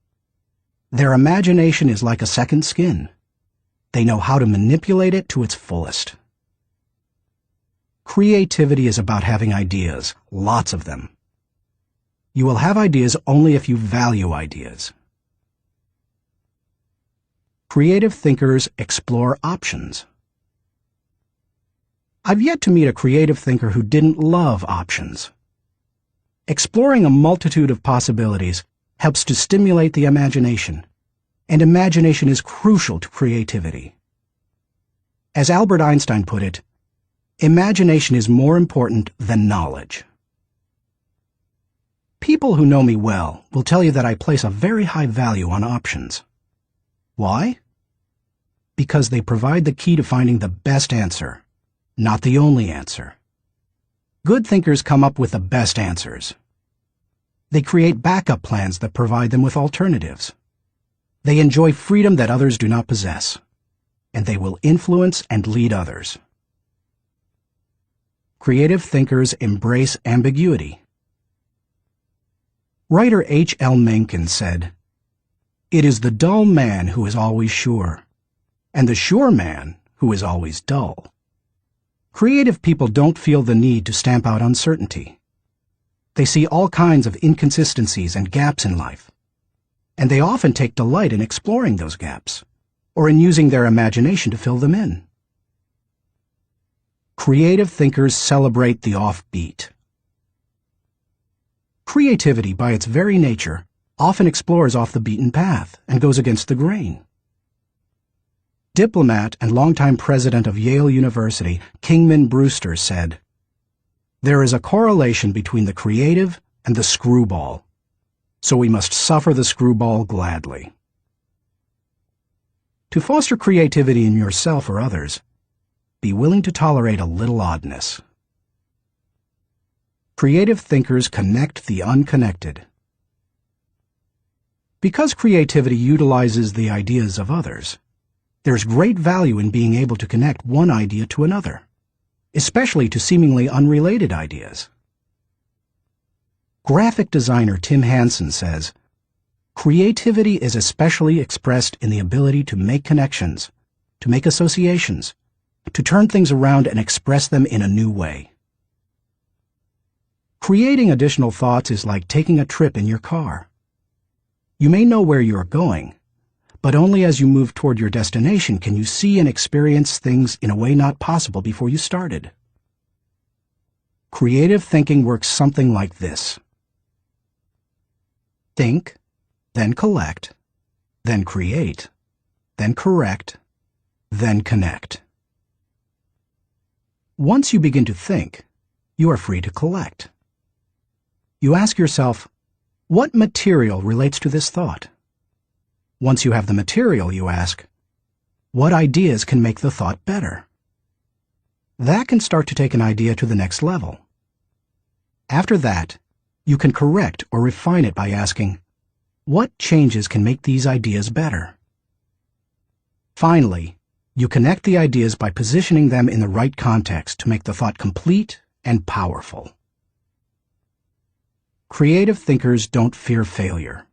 Their imagination is like a second skin. They know how to manipulate it to its fullest." Creativity is about having ideas, lots of them. You will have ideas only if you value ideas. Creative thinkers explore options. I've yet to meet a creative thinker who didn't love options. Exploring a multitude of possibilities helps to stimulate the imagination, and imagination is crucial to creativity. As Albert Einstein put it, imagination is more important than knowledge. People who know me well will tell you that I place a very high value on options. Why? Because they provide the key to finding the best answer, not the only answer. Good thinkers come up with the best answers. They create backup plans that provide them with alternatives. They enjoy freedom that others do not possess, and they will influence and lead others. Creative thinkers embrace ambiguity. Writer H.L. Mencken said, "It is the dull man who is always sure, and the sure man who is always dull." Creative people don't feel the need to stamp out uncertainty. They see all kinds of inconsistencies and gaps in life, and they often take delight in exploring those gaps, or in using their imagination to fill them in. Creative thinkers celebrate the offbeat. Creativity, by its very nature, often explores off the beaten path and goes against the grain. Diplomat and longtime president of Yale University, Kingman Brewster, said, "There is a correlation between the creative and the screwball, so we must suffer the screwball gladly." To foster creativity in yourself or others, be willing to tolerate a little oddness. Creative thinkers connect the unconnected. Because creativity utilizes the ideas of others, there's great value in being able to connect one idea to another, especially to seemingly unrelated ideas. Graphic designer Tim Hansen says, "Creativity is especially expressed in the ability to make connections, to make associations, to turn things around and express them in a new way. Creating additional thoughts is like taking a trip in your car. You may know where you are going, but only as you move toward your destination can you see and experience things in a way not possible before you started. Creative thinking works something like this. Think, then collect, then create, then correct, then connect. Once you begin to think, you are free to collect. You ask yourself, what material relates to this thought? Once you have the material, you ask, what ideas can make the thought better? That can start to take an idea to the next level. After that, you can correct or refine it by asking, what changes can make these ideas better? Finally, you connect the ideas by positioning them in the right context to make the thought complete and powerful. Creative thinkers don't fear failure.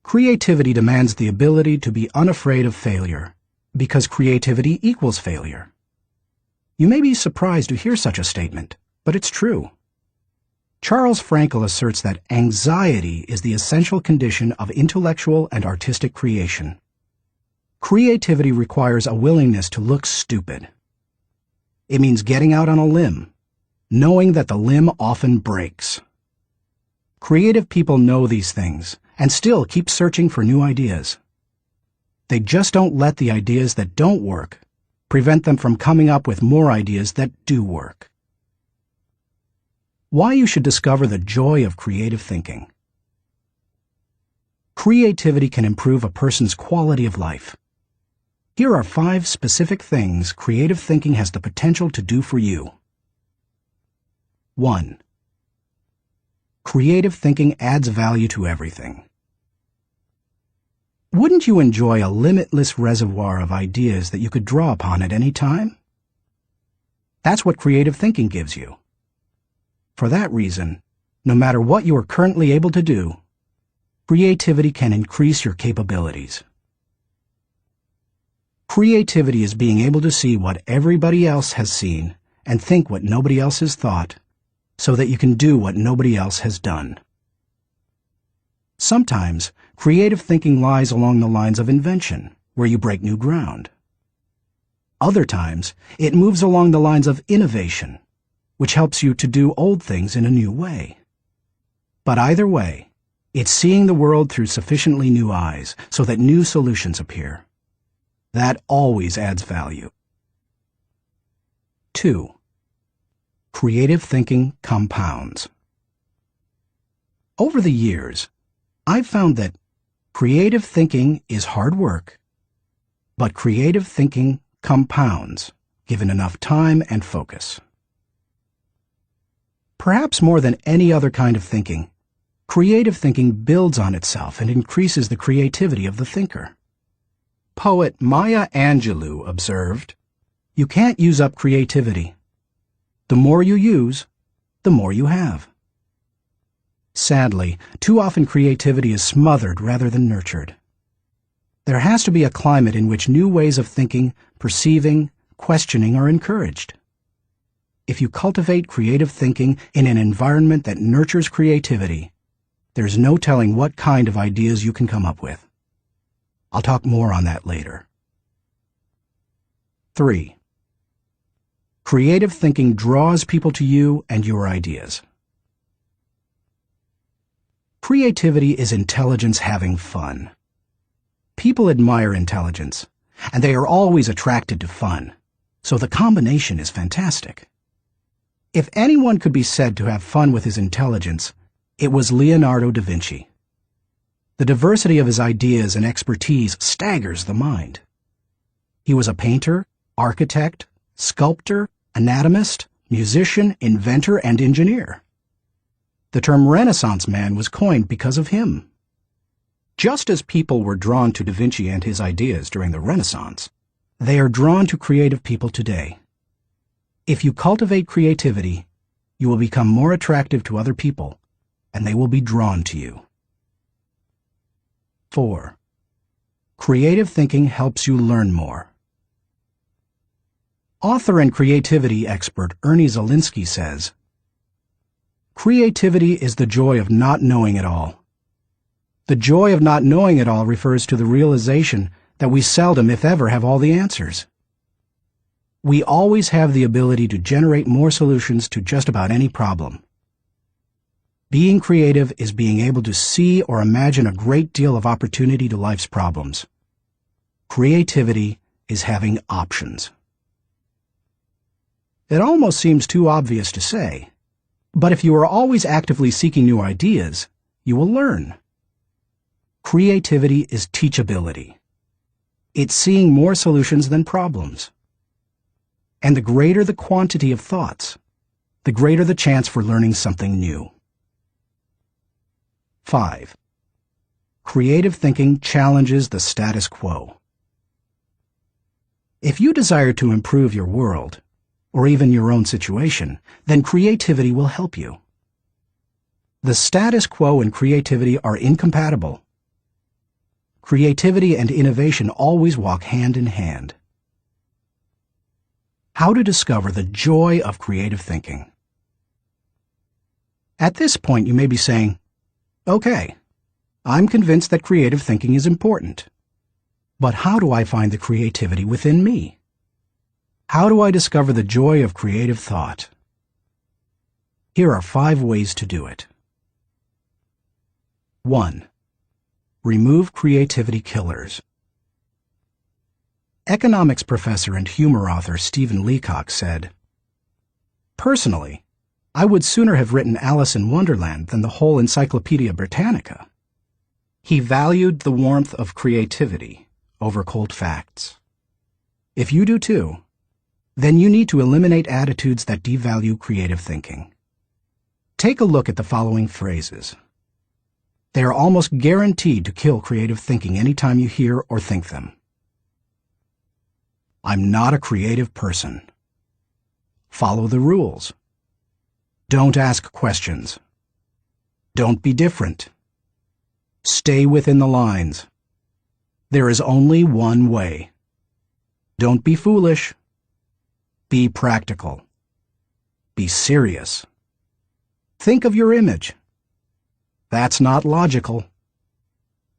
Creativity demands the ability to be unafraid of failure, because creativity equals failure. You may be surprised to hear such a statement, but it's true. Charles Frankel asserts that anxiety is the essential condition of intellectual and artistic creation. Creativity requires a willingness to look stupid. It means getting out on a limb, knowing that the limb often breaks. Creative people know these things and still keep searching for new ideas. They just don't let the ideas that don't work prevent them from coming up with more ideas that do work. Why you should discover the joy of creative thinking. Creativity can improve a person's quality of life. Here are 5 specific things creative thinking has the potential to do for you. 1. Creative thinking adds value to everything. Wouldn't you enjoy a limitless reservoir of ideas that you could draw upon at any time? That's what creative thinking gives you. For that reason, no matter what you are currently able to do, creativity can increase your capabilities. Creativity is being able to see what everybody else has seen and think what nobody else has thought, so that you can do what nobody else has done. Sometimes, creative thinking lies along the lines of invention, where you break new ground. Other times, it moves along the lines of innovation, which helps you to do old things in a new way. But either way, it's seeing the world through sufficiently new eyes so that new solutions appear. That always adds value. 2. Creative thinking compounds. Over the years, I've found that creative thinking is hard work, but creative thinking compounds, given enough time and focus. Perhaps more than any other kind of thinking, creative thinking builds on itself and increases the creativity of the thinker. Poet Maya Angelou observed, "You can't use up creativity. The more you use, the more you have." Sadly, too often creativity is smothered rather than nurtured. There has to be a climate in which new ways of thinking, perceiving, questioning are encouraged. If you cultivate creative thinking in an environment that nurtures creativity, there's no telling what kind of ideas you can come up with. I'll talk more on that later. 3. Creative thinking draws people to you and your ideas. Creativity is intelligence having fun. People admire intelligence, and they are always attracted to fun, so the combination is fantastic. If anyone could be said to have fun with his intelligence, it was Leonardo da Vinci. The diversity of his ideas and expertise staggers the mind. He was a painter, architect, sculptor, anatomist, musician, inventor, and engineer. The term Renaissance man was coined because of him. Just as people were drawn to Da Vinci and his ideas during the Renaissance, they are drawn to creative people today. If you cultivate creativity, you will become more attractive to other people, and they will be drawn to you. 4. Creative thinking helps you learn more. Author and creativity expert Ernie Zielinski says, "Creativity is the joy of not knowing it all. The joy of not knowing it all refers to the realization that we seldom, if ever, have all the answers. We always have the ability to generate more solutions to just about any problem. Being creative is being able to see or imagine a great deal of opportunity to life's problems. Creativity is having options." It almost seems too obvious to say, but if you are always actively seeking new ideas, you will learn. Creativity is teachability. It's seeing more solutions than problems. And the greater the quantity of thoughts, the greater the chance for learning something new. 5. Creative thinking challenges the status quo. If you desire to improve your world, or even your own situation, then creativity will help you. The status quo and creativity are incompatible. Creativity and innovation always walk hand in hand. How to discover the joy of creative thinking. At this point, you may be saying, "Okay, I'm convinced that creative thinking is important. But how do I find the creativity within me? How do I discover the joy of creative thought?" Here are 5 ways to do it. 1. Remove creativity killers. Economics professor and humor author Stephen Leacock said, "Personally, I would sooner have written Alice in Wonderland than the whole Encyclopedia Britannica." He valued the warmth of creativity over cold facts. If you do too, then you need to eliminate attitudes that devalue creative thinking. Take a look at the following phrases. They are almost guaranteed to kill creative thinking anytime you hear or think them. "I'm not a creative person." "Follow the rules." "Don't ask questions." "Don't be different." "Stay within the lines." "There is only one way." "Don't be foolish." "Be practical." "Be serious." "Think of your image." "That's not logical."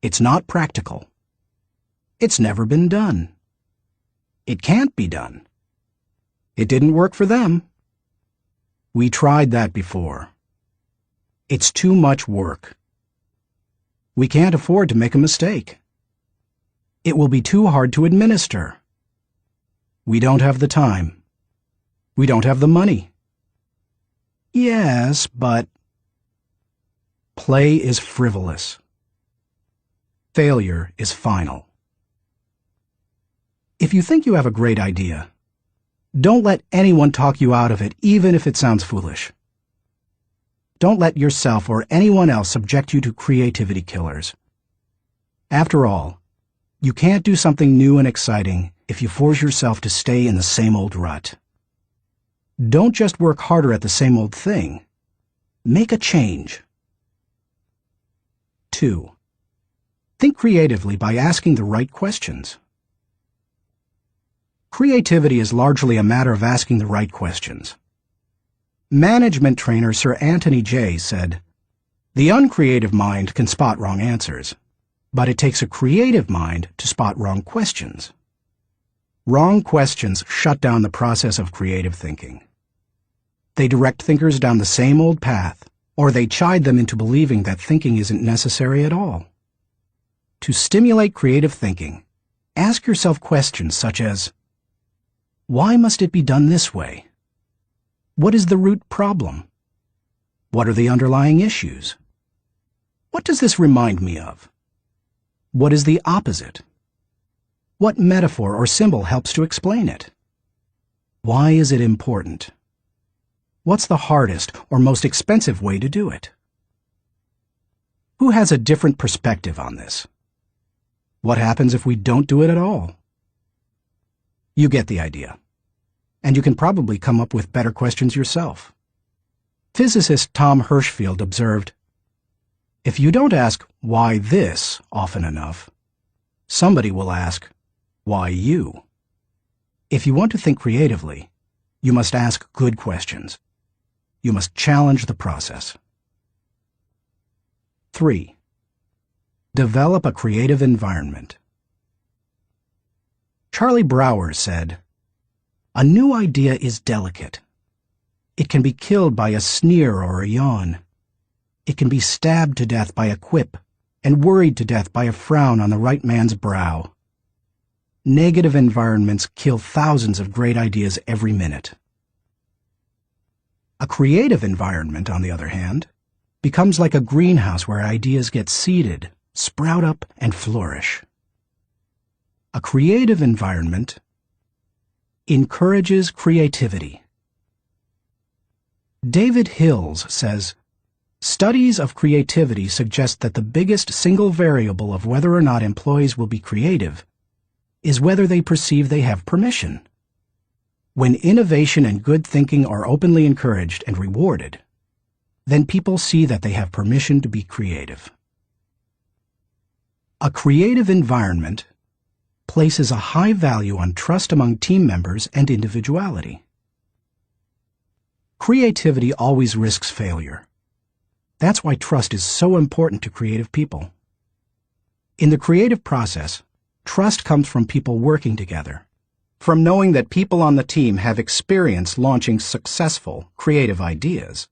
"It's not practical." "It's never been done." "It can't be done." "It didn't work for them." "We tried that before." "It's too much work." "We can't afford to make a mistake." "It will be too hard to administer." "We don't have the time." "We don't have the money." "Yes, but..." Play is frivolous. Failure is final. If you think you have a great idea, don't let anyone talk you out of it, even if it sounds foolish. Don't let yourself or anyone else subject you to creativity killers. After all, you can't do something new and exciting if you force yourself to stay in the same old rut. Don't just work harder at the same old thing. Make a change. 2. Think creatively by asking the right questions. Creativity is largely a matter of asking the right questions. Management trainer Sir Anthony Jay said, "The uncreative mind can spot wrong answers, but it takes a creative mind to spot wrong questions." Wrong questions shut down the process of creative thinking. They direct thinkers down the same old path, or they chide them into believing that thinking isn't necessary at all. To stimulate creative thinking, ask yourself questions such as, why must it be done this way? What is the root problem? What are the underlying issues? What does this remind me of? What is the opposite? What metaphor or symbol helps to explain it? Why is it important? What's the hardest or most expensive way to do it? Who has a different perspective on this? What happens if we don't do it at all? You get the idea. And you can probably come up with better questions yourself. Physicist Tom Hirschfeld observed, "If you don't ask why this often enough, somebody will ask, why you? If you want to think creatively, you must ask good questions. You must challenge the process. 3. Develop a creative environment. Charlie Brower said, "A new idea is delicate. It can be killed by a sneer or a yawn. It can be stabbed to death by a quip and worried to death by a frown on the right man's brow. Negative environments kill thousands of great ideas every minute." A creative environment, on the other hand, becomes like a greenhouse where ideas get seeded, sprout up, and flourish. A creative environment encourages creativity. David Hills says, "Studies of creativity suggest that the biggest single variable of whether or not employees will be creative is whether they perceive they have permission. When innovation and good thinking are openly encouraged and rewarded, then people see that they have permission to be creative." A creative environment places a high value on trust among team members and individuality. Creativity always risks failure. That's why trust is so important to creative people. In the creative process, trust comes from people working together, from knowing that people on the team have experience launching successful, creative ideas,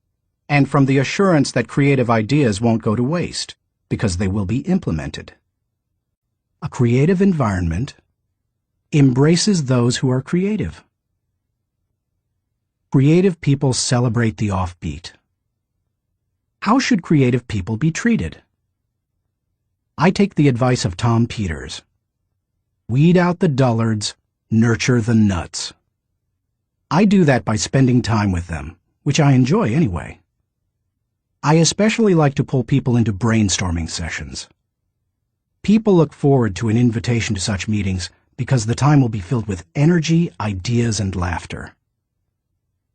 and from the assurance that creative ideas won't go to waste because they will be implemented. A creative environment embraces those who are creative. Creative people celebrate the offbeat. How should creative people be treated? I take the advice of Tom Peters. Weed out the dullards, nurture the nuts. I do that by spending time with them, which I enjoy anyway. I especially like to pull people into brainstorming sessions. People look forward to an invitation to such meetings because the time will be filled with energy, ideas, and laughter.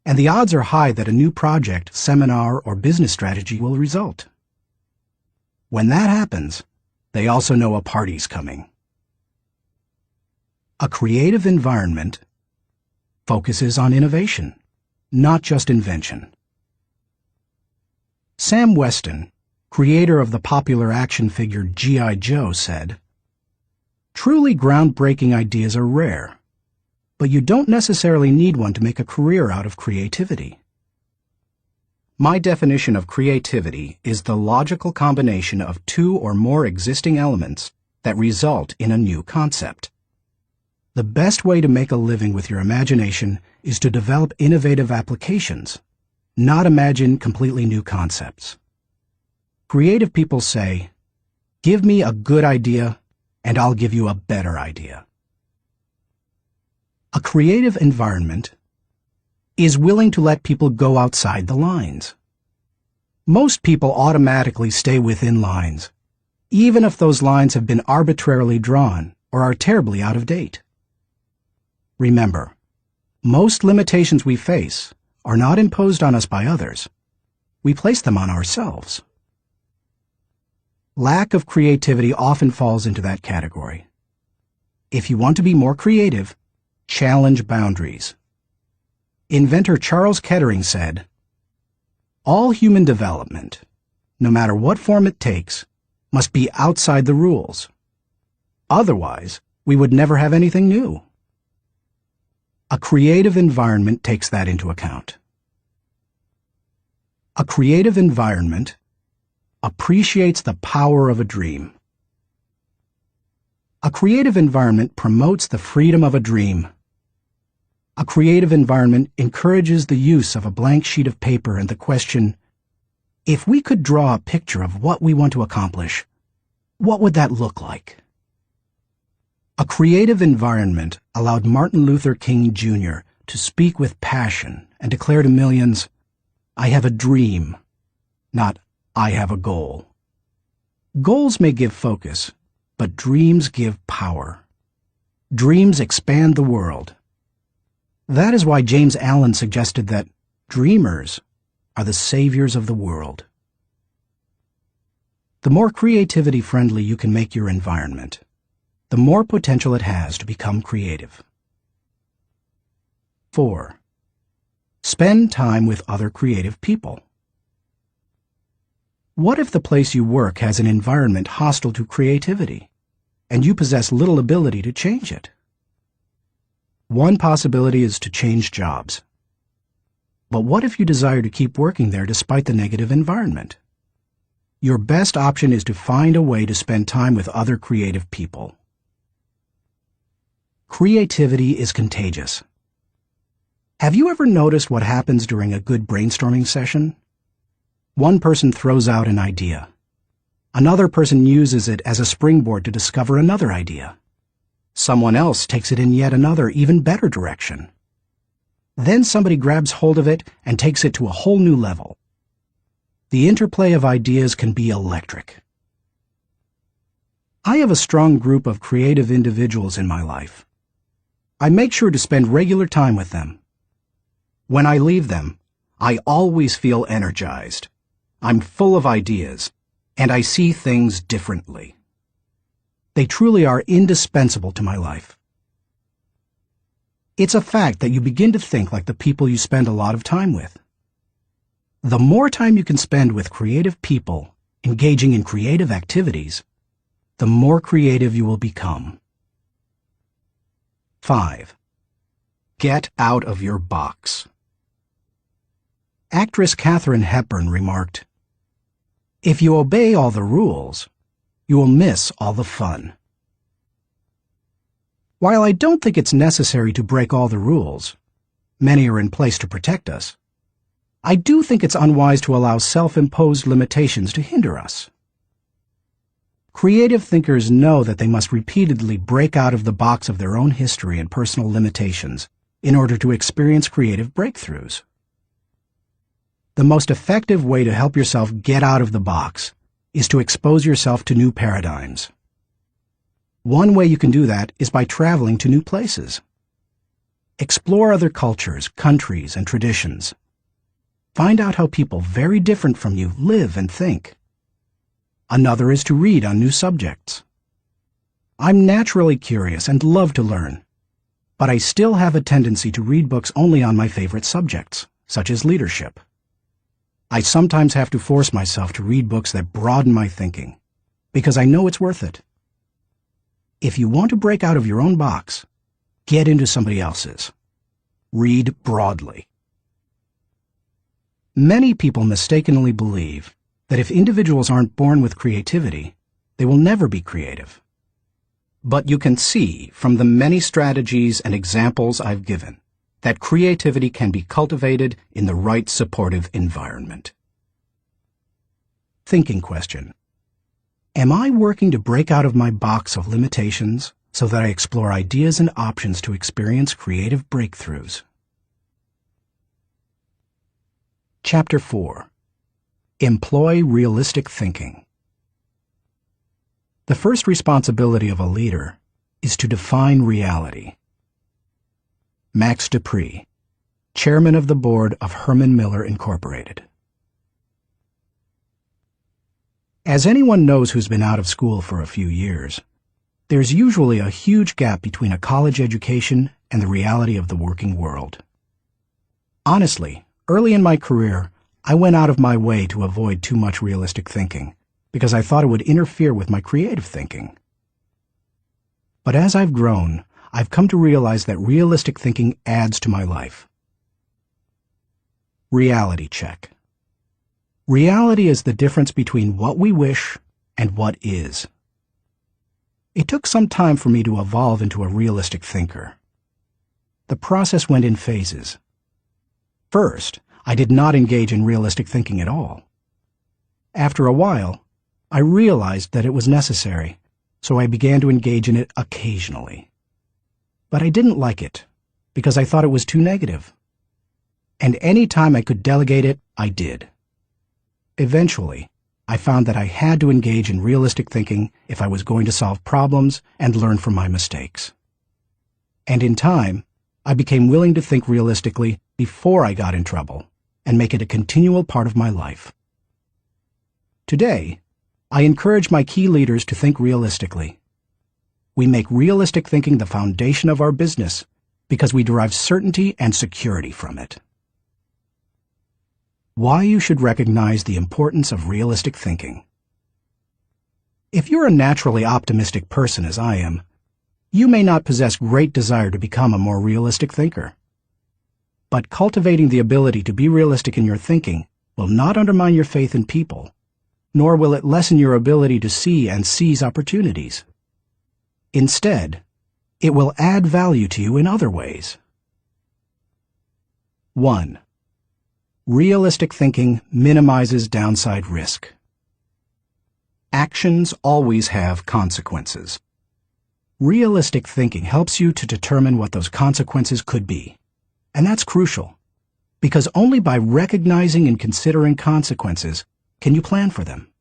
And the odds are high that a new project, seminar, or business strategy will result. When that happens, they also know a party's coming. A creative environment focuses on innovation, not just invention. Sam Weston, creator of the popular action figure G.I. Joe, said, "Truly groundbreaking ideas are rare, but you don't necessarily need one to make a career out of creativity." My definition of creativity is the logical combination of two or more existing elements that result in a new concept. The best way to make a living with your imagination is to develop innovative applications, not imagine completely new concepts. Creative people say, "Give me a good idea, and I'll give you a better idea." A creative environment is willing to let people go outside the lines. Most people automatically stay within lines, even if those lines have been arbitrarily drawn or are terribly out of date. Remember, most limitations we face are not imposed on us by others. We place them on ourselves. Lack of creativity often falls into that category. If you want to be more creative, challenge boundaries. Inventor Charles Kettering said, "All human development, no matter what form it takes, must be outside the rules. Otherwise, we would never have anything new." A creative environment takes that into account. A creative environment appreciates the power of a dream. A creative environment promotes the freedom of a dream. A creative environment encourages the use of a blank sheet of paper and the question, if we could draw a picture of what we want to accomplish, what would that look like? A creative environment allowed Martin Luther King Jr. to speak with passion and declare to millions, "I have a dream," not "I have a goal." Goals may give focus, but dreams give power. Dreams expand the world. That is why James Allen suggested that dreamers are the saviors of the world. The more creativity-friendly you can make your environment, the more potential it has to become creative. 4. Spend time with other creative people. What if the place you work has an environment hostile to creativity, and you possess little ability to change it? One possibility is to change jobs. But what if you desire to keep working there despite the negative environment? Your best option is to find a way to spend time with other creative people. Creativity is contagious. Have you ever noticed what happens during a good brainstorming session? One person throws out an idea. Another person uses it as a springboard to discover another idea. Someone else takes it in yet another, even better direction. Then somebody grabs hold of it and takes it to a whole new level. The interplay of ideas can be electric. I have a strong group of creative individuals in my life. I make sure to spend regular time with them. When I leave them, I always feel energized. I'm full of ideas, and I see things differently. They truly are indispensable to my life. It's a fact that you begin to think like the people you spend a lot of time with. The more time you can spend with creative people, engaging in creative activities, the more creative you will become. 5. Get out of your box. Actress Katharine Hepburn remarked, "If you obey all the rules, you will miss all the fun." While I don't think it's necessary to break all the rules, many are in place to protect us, I do think it's unwise to allow self-imposed limitations to hinder us. Creative thinkers know that they must repeatedly break out of the box of their own history and personal limitations in order to experience creative breakthroughs. The most effective way to help yourself get out of the box is to expose yourself to new paradigms. One way you can do that is by traveling to new places. Explore other cultures, countries, and traditions. Find out how people very different from you live and think. Another is to read on new subjects. I'm naturally curious and love to learn, but I still have a tendency to read books only on my favorite subjects, such as leadership. I sometimes have to force myself to read books that broaden my thinking, because I know it's worth it. If you want to break out of your own box, get into somebody else's. Read broadly. Many people mistakenly believe that if individuals aren't born with creativity, they will never be creative. But you can see from the many strategies and examples I've given that creativity can be cultivated in the right supportive environment. Thinking question. Am I working to break out of my box of limitations so that I explore ideas and options to experience creative breakthroughs? Chapter 4. Employ realistic thinking. The first responsibility of a leader is to define reality. Max Dupree, Chairman of the Board of Herman Miller Incorporated. As anyone knows who's been out of school for a few years, there's usually a huge gap between a college education and the reality of the working world. Honestly, early in my career, I went out of my way to avoid too much realistic thinking because I thought it would interfere with my creative thinking. But as I've grown, I've come to realize that realistic thinking adds to my life. Reality check. Reality is the difference between what we wish and what is. It took some time for me to evolve into a realistic thinker. The process went in phases. First, I did not engage in realistic thinking at all. After a while, I realized that it was necessary, so I began to engage in it occasionally. But I didn't like it, because I thought it was too negative. And any time I could delegate it, I did. Eventually, I found that I had to engage in realistic thinking if I was going to solve problems and learn from my mistakes. And in time, I became willing to think realistically before I got in trouble and make it a continual part of my life. Today, I encourage my key leaders to think realistically. we make realistic thinking the foundation of our business because we derive certainty and security from it. Why you should recognize the importance of realistic thinking. If you're a naturally optimistic person as I am, you may not possess great desire to become a more realistic thinker. But cultivating the ability to be realistic in your thinking will not undermine your faith in people, nor will it lessen your ability to see and seize opportunities. Instead, it will add value to you in other ways. 1. Realistic thinking minimizes downside risk. Actions always have consequences. Realistic thinking helps you to determine what those consequences could be. And that's crucial, because only by recognizing and considering consequences can you plan for them.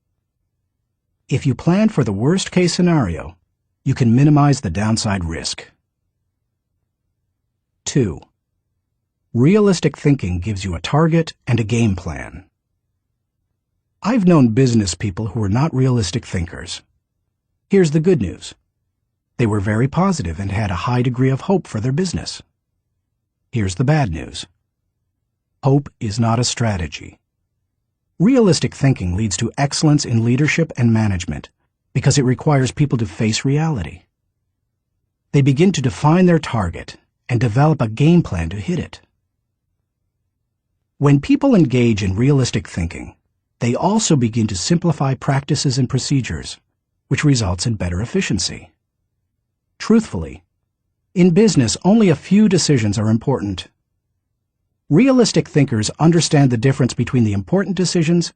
If you plan for the worst-case scenario, you can minimize the downside risk. 2. Realistic thinking gives you a target and a game plan. I've known business people who were not realistic thinkers. Here's the good news. They were very positive and had a high degree of hope for their business. Here's the bad news. Hope is not a strategy. Realistic thinking leads to excellence in leadership and management because it requires people to face reality. They begin to define their target and develop a game plan to hit it. When people engage in realistic thinking, they also begin to simplify practices and procedures, which results in better efficiency. Truthfully, in business, only a few decisions are important. Realistic thinkers understand the difference between the important decisions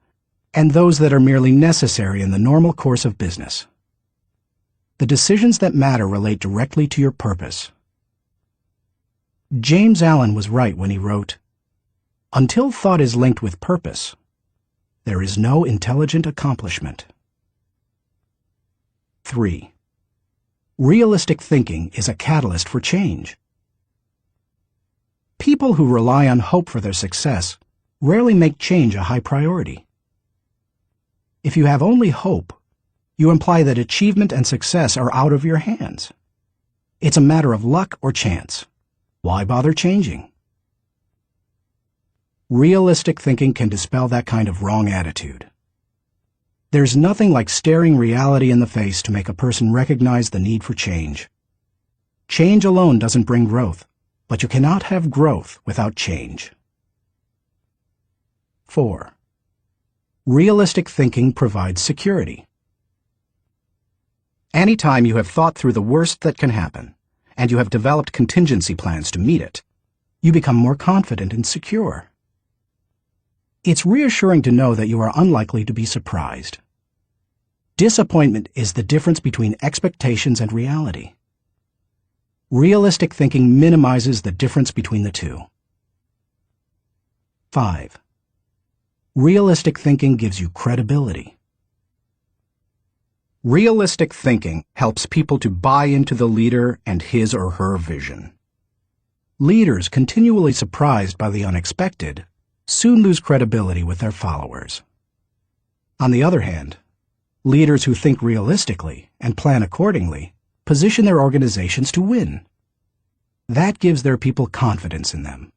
and those that are merely necessary in the normal course of business. The decisions that matter relate directly to your purpose. James Allen was right when he wrote, "Until thought is linked with purpose, there is no intelligent accomplishment." 3. Realistic thinking is a catalyst for change. People who rely on hope for their success rarely make change a high priority. If you have only hope, you imply that achievement and success are out of your hands. It's a matter of luck or chance. Why bother changing? Realistic thinking can dispel that kind of wrong attitude. There's nothing like staring reality in the face to make a person recognize the need for change. Change alone doesn't bring growth, but you cannot have growth without change. 4. Realistic thinking provides security. Anytime you have thought through the worst that can happen, and you have developed contingency plans to meet it, you become more confident and secure. It's reassuring to know that you are unlikely to be surprised. Disappointment is the difference between expectations and reality. Realistic thinking minimizes the difference between the two. 5. Realistic thinking gives you credibility. Realistic thinking helps people to buy into the leader and his or her vision. Leaders continually surprised by the unexpected soon lose credibility with their followers. On the other hand, leaders who think realistically and plan accordingly position their organizations to win. That gives their people confidence in them.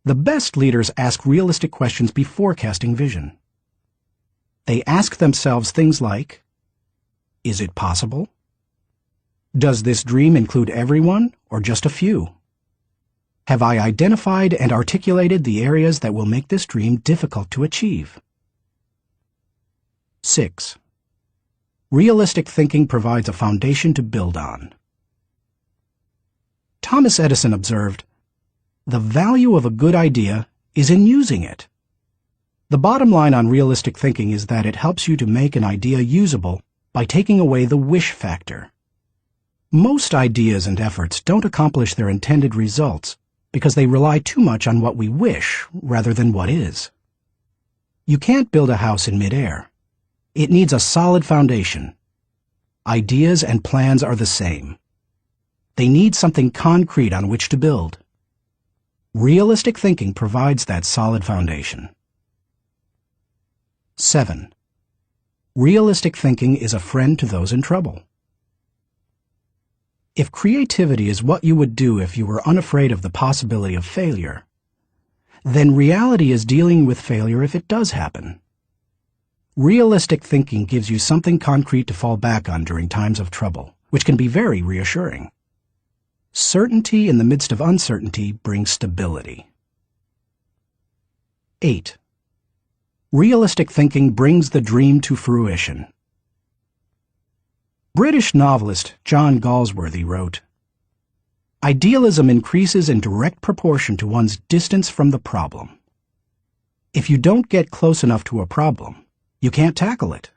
The best leaders ask realistic questions before casting vision. They ask themselves things like, is it possible? Does this dream include everyone or just a few? Have I identified and articulated the areas that will make this dream difficult to achieve? 6. Realistic thinking provides a foundation to build on. Thomas Edison observed, "The value of a good idea is in using it." The bottom line on realistic thinking is that it helps you to make an idea usable by taking away the wish factor. Most ideas and efforts don't accomplish their intended results because they rely too much on what we wish rather than what is. You can't build a house in midair. It needs a solid foundation. Ideas and plans are the same. They need something concrete on which to build. Realistic thinking provides that solid foundation. 7. Realistic thinking is a friend to those in trouble. If creativity is what you would do if you were unafraid of the possibility of failure, then reality is dealing with failure if it does happen. Realistic thinking gives you something concrete to fall back on during times of trouble, which can be very reassuring. Certainty in the midst of uncertainty brings stability. 8. Realistic thinking brings the dream to fruition. British novelist John Galsworthy wrote, "Idealism increases in direct proportion to one's distance from the problem. If you don't get close enough to a problem, you can't tackle it.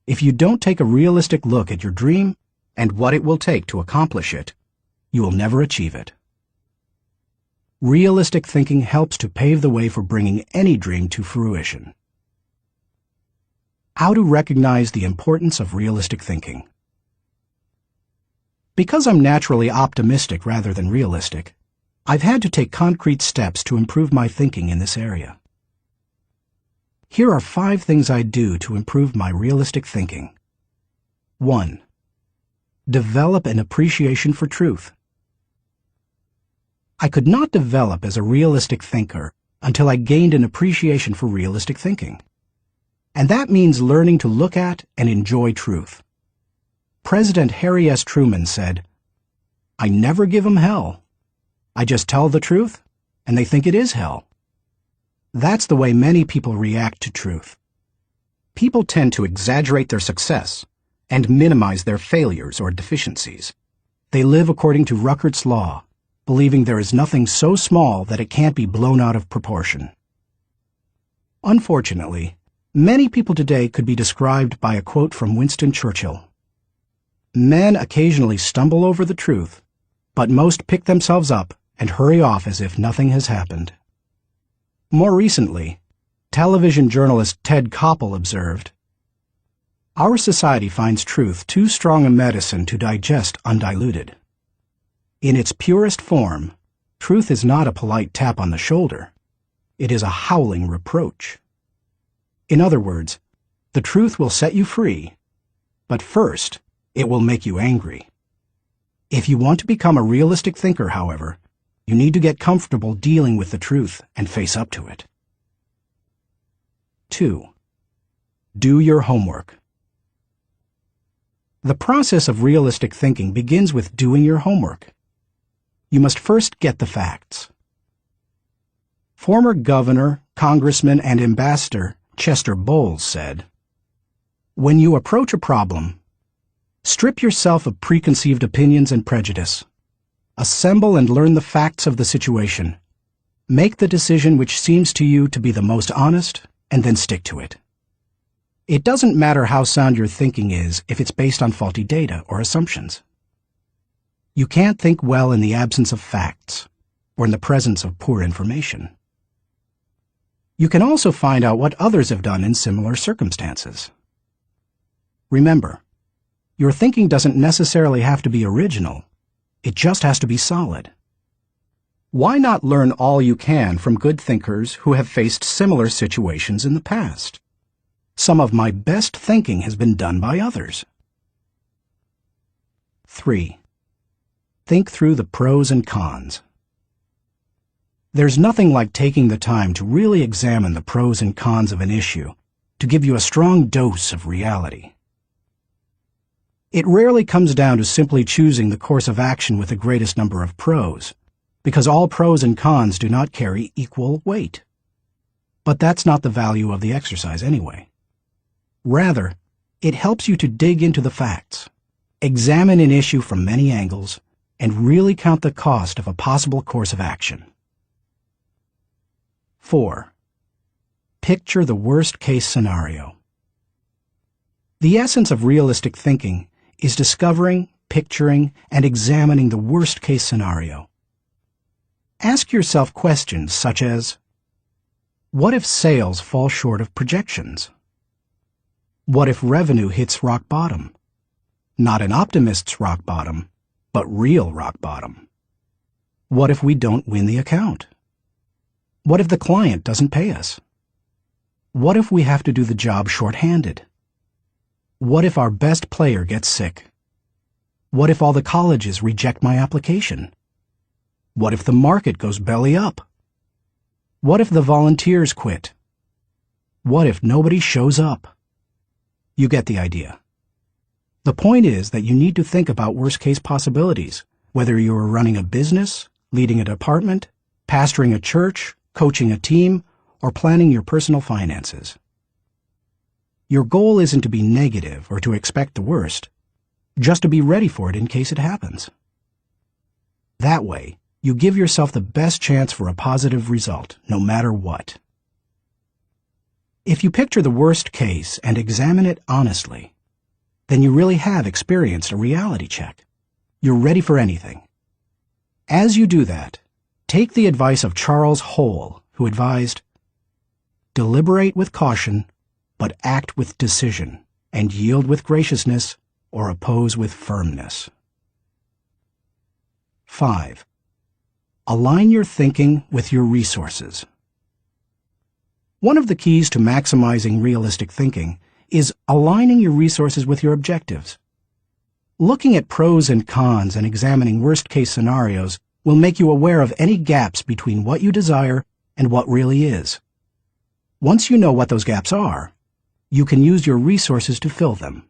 If you don't take a realistic look at your dream and what it will take to accomplish it, you will never achieve it." Realistic thinking helps to pave the way for bringing any dream to fruition. How to recognize the importance of realistic thinking. Because I'm naturally optimistic rather than realistic, I've had to take concrete steps to improve my thinking in this area. Here are 5 things I do to improve my realistic thinking. 1. Develop an appreciation for truth. I could not develop as a realistic thinker until I gained an appreciation for realistic thinking. And that means learning to look at and enjoy truth. President Harry S. Truman said, "I never give 'em hell. I just tell the truth, and they think it is hell." That's the way many people react to truth. People tend to exaggerate their success and minimize their failures or deficiencies. They live according to Ruckert's law, believing there is nothing so small that it can't be blown out of proportion. Unfortunately, many people today could be described by a quote from Winston Churchill. "Men occasionally stumble over the truth, but most pick themselves up and hurry off as if nothing has happened." More recently, television journalist Ted Koppel observed, "Our society finds truth too strong a medicine to digest undiluted. In its purest form, truth is not a polite tap on the shoulder. It is a howling reproach." In other words, the truth will set you free, but first, it will make you angry. If you want to become a realistic thinker, however, you need to get comfortable dealing with the truth and face up to it. 2. Do your homework. The process of realistic thinking begins with doing your homework. You must first get the facts. Former governor, congressman, and ambassador Chester Bowles said, "When you approach a problem, strip yourself of preconceived opinions and prejudice. Assemble and learn the facts of the situation. Make the decision which seems to you to be the most honest, and then stick to it. It doesn't matter how sound your thinking is if it's based on faulty data or assumptions. You can't think well in the absence of facts, or in the presence of poor information. You can also find out what others have done in similar circumstances. Remember, your thinking doesn't necessarily have to be original. It just has to be solid. Why not learn all you can from good thinkers who have faced similar situations in the past? Some of my best thinking has been done by others. 3. Think through the pros and cons. There's nothing like taking the time to really examine the pros and cons of an issue to give you a strong dose of reality. It rarely comes down to simply choosing the course of action with the greatest number of pros, because all pros and cons do not carry equal weight. But that's not the value of the exercise anyway. Rather, it helps you to dig into the facts, examine an issue from many angles, and really count the cost of a possible course of action. 4. Picture the worst-case scenario. The essence of realistic thinking is discovering, picturing, and examining the worst-case scenario. Ask yourself questions such as, what if sales fall short of projections? What if revenue hits rock bottom? Not an optimist's rock bottom, but real rock bottom. What if we don't win the account? What if the client doesn't pay us? What if we have to do the job short-handed? What if our best player gets sick? What if all the colleges reject my application? What if the market goes belly up? What if the volunteers quit? What if nobody shows up? You get the idea. The point is that you need to think about worst-case possibilities, whether you are running a business, leading a department, pastoring a church, coaching a team, or planning your personal finances. Your goal isn't to be negative or to expect the worst, just to be ready for it in case it happens. That way, you give yourself the best chance for a positive result, no matter what. If you picture the worst case and examine it honestly, then you really have experienced a reality check. You're ready for anything. As you do that, take the advice of Charles Hole, who advised, "Deliberate with caution, but act with decision, and yield with graciousness, or oppose with firmness." 5. Align your thinking with your resources. One of the keys to maximizing realistic thinking is aligning your resources with your objectives. Looking at pros and cons and examining worst-case scenarios will make you aware of any gaps between what you desire and what really is. Once you know what those gaps are, you can use your resources to fill them.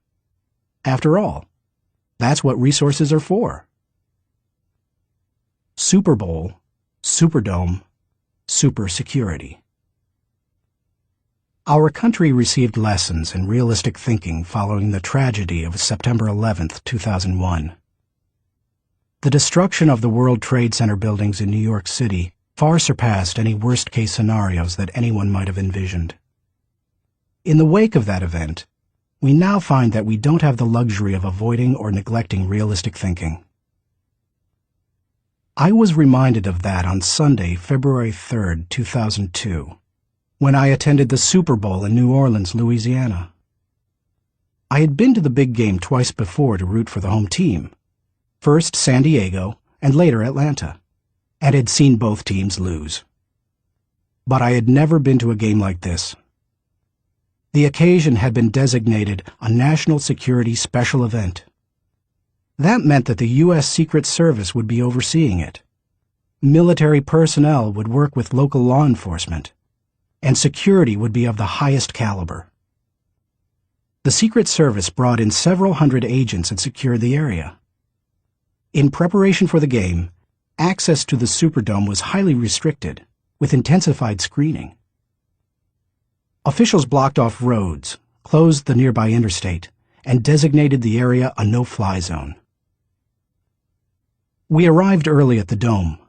After all, that's what resources are for. Super Bowl, Superdome, Super Security. Our country received lessons in realistic thinking following the tragedy of September 11, 2001. The destruction of the World Trade Center buildings in New York City far surpassed any worst-case scenarios that anyone might have envisioned. In the wake of that event, we now find that we don't have the luxury of avoiding or neglecting realistic thinking. I was reminded of that on Sunday, February 3, 2002, when I attended the Super Bowl in New Orleans, Louisiana. I had been to the big game twice before to root for the home team, first San Diego and later Atlanta, and had seen both teams lose. But I had never been to a game like this. The occasion had been designated a national security special event. That meant that the U.S. Secret Service would be overseeing it. Military personnel would work with local law enforcement, and security would be of the highest caliber. The Secret Service brought in several hundred agents and secured the area. In preparation for the game, access to the Superdome was highly restricted, with intensified screening. Officials blocked off roads, closed the nearby interstate, and designated the area a no-fly zone. We arrived early at the Dome.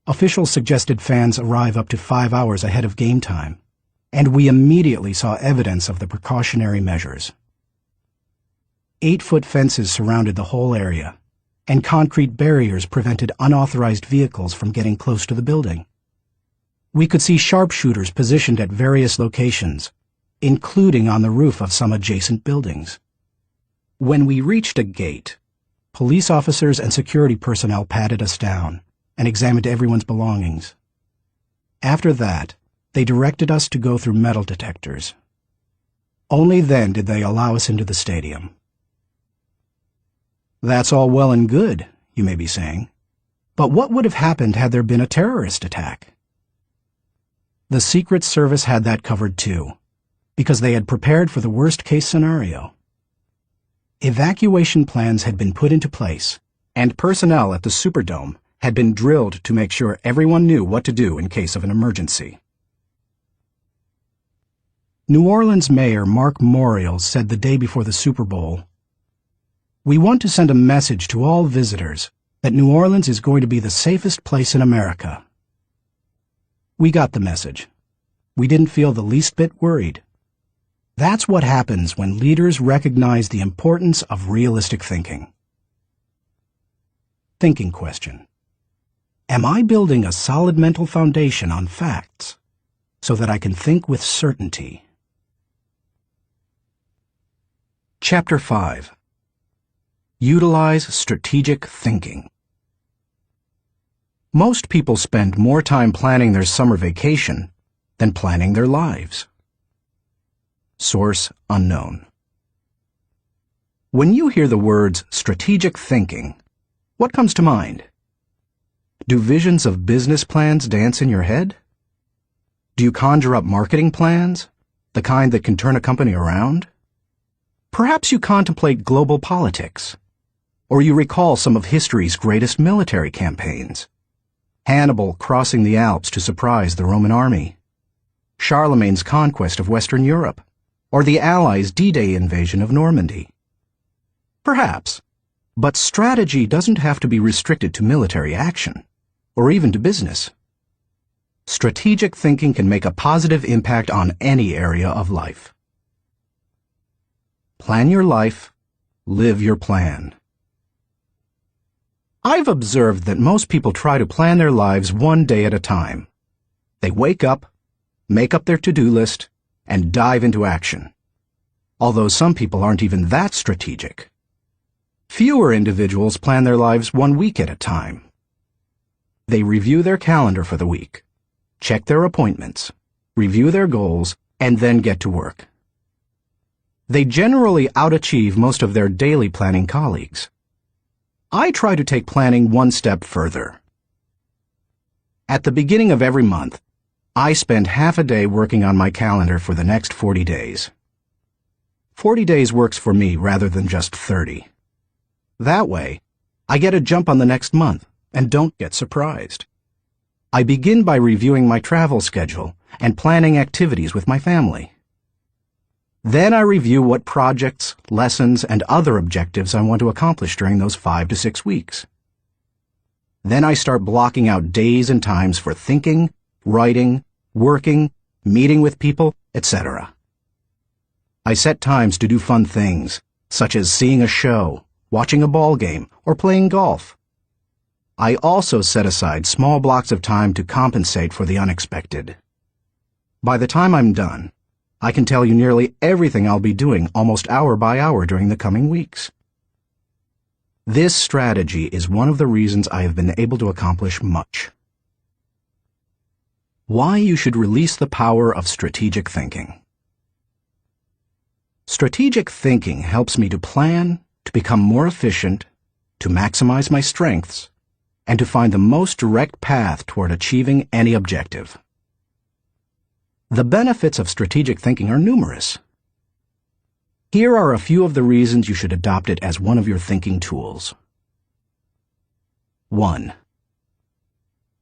Officials suggested fans arrive up to 5 hours ahead of game time, and we immediately saw evidence of the precautionary measures. 8-foot fences surrounded the whole area, and concrete barriers prevented unauthorized vehicles from getting close to the building. We could see sharpshooters positioned at various locations, including on the roof of some adjacent buildings. When we reached a gate, police officers and security personnel patted us down and examined everyone's belongings. After that, they directed us to go through metal detectors. Only then did they allow us into the stadium. That's all well and good, you may be saying, but what would have happened had there been a terrorist attack? The Secret Service had that covered too, because they had prepared for the worst-case scenario. Evacuation plans had been put into place, and personnel at the Superdome had been drilled to make sure everyone knew what to do in case of an emergency. New Orleans Mayor Mark Morial said the day before the Super Bowl, "We want to send a message to all visitors that New Orleans is going to be the safest place in America." We got the message. We didn't feel the least bit worried. That's what happens when leaders recognize the importance of realistic thinking. Thinking question. Am I building a solid mental foundation on facts so that I can think with certainty? Chapter 5. Utilize strategic thinking. Most people spend more time planning their summer vacation than planning their lives. Source unknown. When you hear the words strategic thinking, what comes to mind? Do visions of business plans dance in your head? Do you conjure up marketing plans, the kind that can turn a company around? Perhaps you contemplate global politics, or you recall some of history's greatest military campaigns. Hannibal crossing the Alps to surprise the Roman army, Charlemagne's conquest of Western Europe, or the Allies' D-Day invasion of Normandy. Perhaps, but strategy doesn't have to be restricted to military action, or even to business. Strategic thinking can make a positive impact on any area of life. Plan your life, live your plan. I've observed that most people try to plan their lives one day at a time. They wake up, make up their to-do list, and dive into action. Although some people aren't even that strategic. Fewer individuals plan their lives 1 week at a time. They review their calendar for the week, check their appointments, review their goals, and then get to work. They generally outachieve most of their daily planning colleagues. I try to take planning one step further. At the beginning of every month, I spend half a day working on my calendar for the next 40 days. 40 days works for me rather than just 30. That way, I get a jump on the next month and don't get surprised. I begin by reviewing my travel schedule and planning activities with my family. Then I review what projects, lessons, and other objectives I want to accomplish during those 5 to 6 weeks. Then I start blocking out days and times for thinking, writing, working, meeting with people, etc. I set times to do fun things, such as seeing a show, watching a ball game, or playing golf. I also set aside small blocks of time to compensate for the unexpected. By the time I'm done, I can tell you nearly everything I'll be doing almost hour by hour during the coming weeks. This strategy is one of the reasons I have been able to accomplish much. Why you should release the power of strategic thinking. Strategic thinking helps me to plan, to become more efficient, to maximize my strengths, and to find the most direct path toward achieving any objective. The benefits of strategic thinking are numerous. Here are a few of the reasons you should adopt it as one of your thinking tools. 1.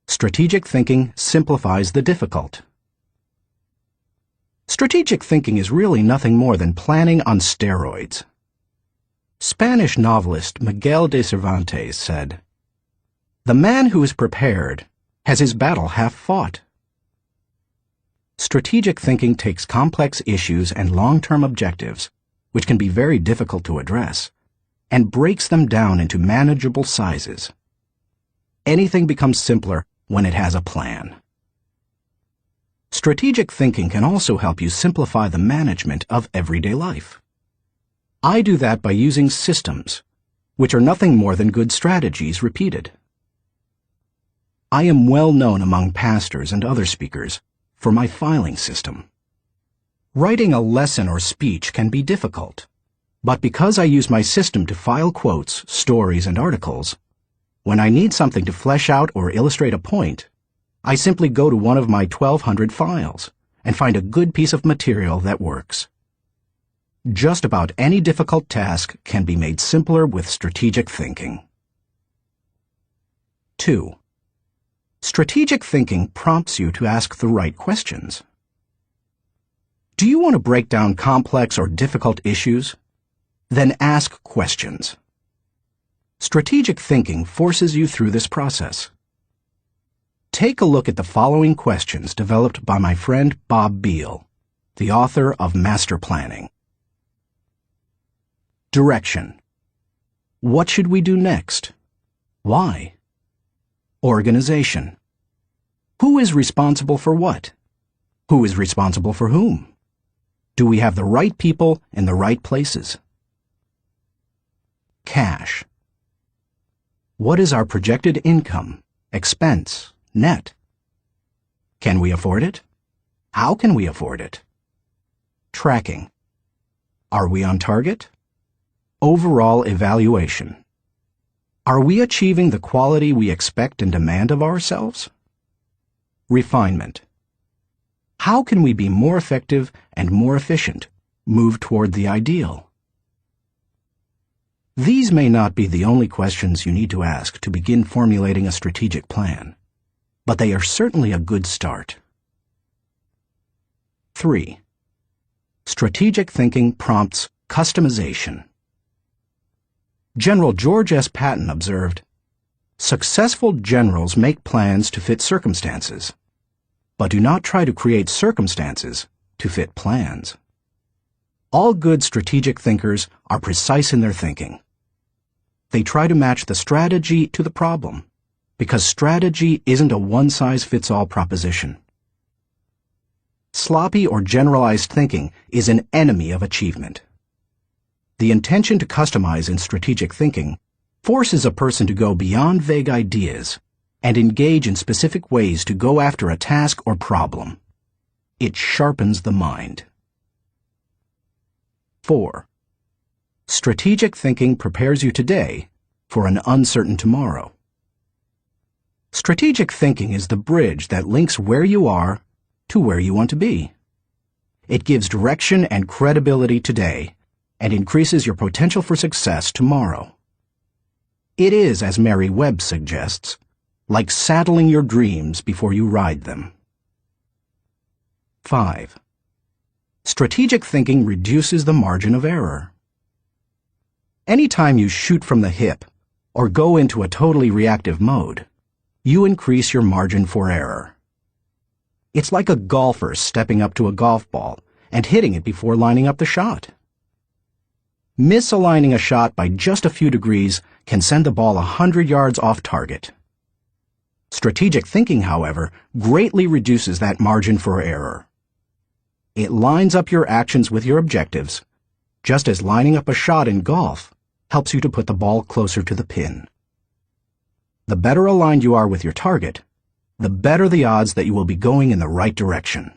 Strategic thinking simplifies the difficult. Strategic thinking is really nothing more than planning on steroids. Spanish novelist Miguel de Cervantes said, "The man who is prepared has his battle half fought." Strategic thinking takes complex issues and long-term objectives, which can be very difficult to address, and breaks them down into manageable sizes. Anything becomes simpler when it has a plan. Strategic thinking can also help you simplify the management of everyday life. I do that by using systems, which are nothing more than good strategies repeated. I am well known among pastors and other speakers for my filing system. Writing a lesson or speech can be difficult, but because I use my system to file quotes, stories, and articles, when I need something to flesh out or illustrate a point, I simply go to one of my 1,200 files and find a good piece of material that works. Just about any difficult task can be made simpler with strategic thinking. 2. Strategic thinking prompts you to ask the right questions. Do you want to break down complex or difficult issues? Then ask questions. Strategic thinking forces you through this process. Take a look at the following questions developed by my friend Bob Beal, the author of Master Planning. Direction. What should we do next? Why? Organization. Who is responsible for what? Who is responsible for whom? Do we have the right people in the right places? Cash. What is our projected income, expense, net? Can we afford it? How can we afford it? Tracking. Are we on target? Overall evaluation. Are we achieving the quality we expect and demand of ourselves? Refinement. How can we be more effective and more efficient, move toward the ideal? These may not be the only questions you need to ask to begin formulating a strategic plan, but they are certainly a good start. 3. Strategic thinking prompts customization. General George S. Patton observed, "Successful generals make plans to fit circumstances, but do not try to create circumstances to fit plans." All good strategic thinkers are precise in their thinking. They try to match the strategy to the problem, because strategy isn't a one-size-fits-all proposition. Sloppy or generalized thinking is an enemy of achievement. The intention to customize in strategic thinking forces a person to go beyond vague ideas and engage in specific ways to go after a task or problem. It sharpens the mind. 4. Strategic thinking prepares you today for an uncertain tomorrow. Strategic thinking is the bridge that links where you are to where you want to be. It gives direction and credibility today and increases your potential for success tomorrow. It is, as Mary Webb suggests, like saddling your dreams before you ride them. 5. Strategic thinking reduces the margin of error. Anytime you shoot from the hip or go into a totally reactive mode, you increase your margin for error. It's like a golfer stepping up to a golf ball and hitting it before lining up the shot. Misaligning a shot by just a few degrees can send the ball 100 yards off target. Strategic thinking, however, greatly reduces that margin for error. It lines up your actions with your objectives, just as lining up a shot in golf helps you to put the ball closer to the pin. The better aligned you are with your target, the better the odds that you will be going in the right direction.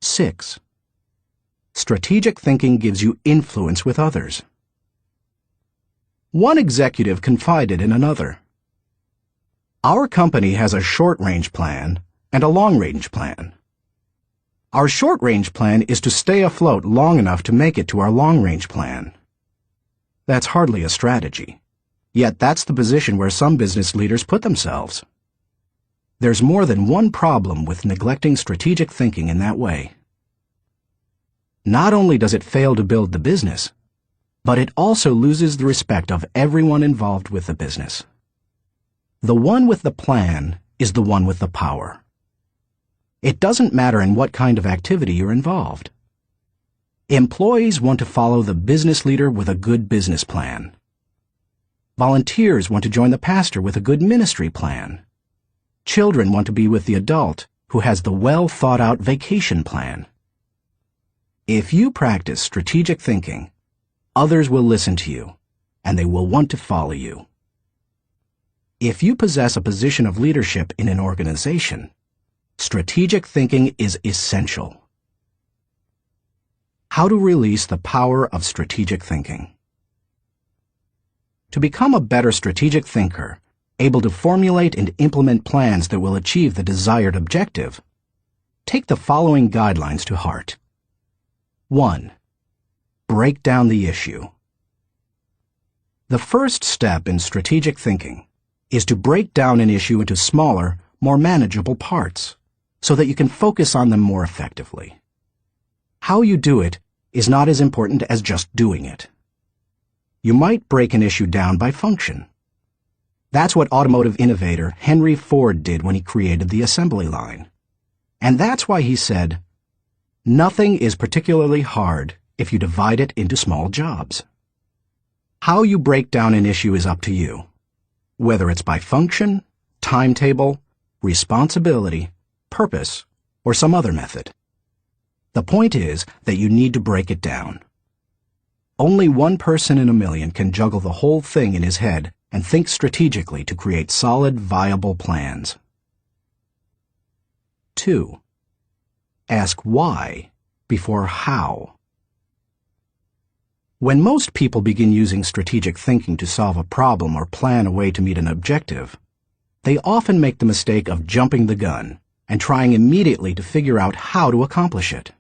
6. Strategic thinking gives you influence with others. One executive confided in another, "Our company has a short-range plan and a long-range plan. Our short-range plan is to stay afloat long enough to make it to our long-range plan." That's hardly a strategy, yet that's the position where some business leaders put themselves. There's more than one problem with neglecting strategic thinking in that way. Not only does it fail to build the business, but it also loses the respect of everyone involved with the business. The one with the plan is the one with the power. It doesn't matter in what kind of activity you're involved. Employees want to follow the business leader with a good business plan. Volunteers want to join the pastor with a good ministry plan. Children want to be with the adult who has the well-thought-out vacation plan. If you practice strategic thinking, others will listen to you, and they will want to follow you. If you possess a position of leadership in an organization, strategic thinking is essential. How to release the power of strategic thinking. To become a better strategic thinker, able to formulate and implement plans that will achieve the desired objective, take the following guidelines to heart. 1. Break down the issue. The first step in strategic thinking is to break down an issue into smaller, more manageable parts, so that you can focus on them more effectively. How you do it is not as important as just doing it. You might break an issue down by function. That's what automotive innovator Henry Ford did when he created the assembly line. And that's why he said, "Nothing is particularly hard if you divide it into small jobs." How you break down an issue is up to you, whether it's by function, timetable, responsibility, purpose, or some other method. The point is that you need to break it down. Only one person in a million can juggle the whole thing in his head and think strategically to create solid, viable plans. 2. Ask why before how. When most people begin using strategic thinking to solve a problem or plan a way to meet an objective, they often make the mistake of jumping the gun and trying immediately to figure out how to accomplish it.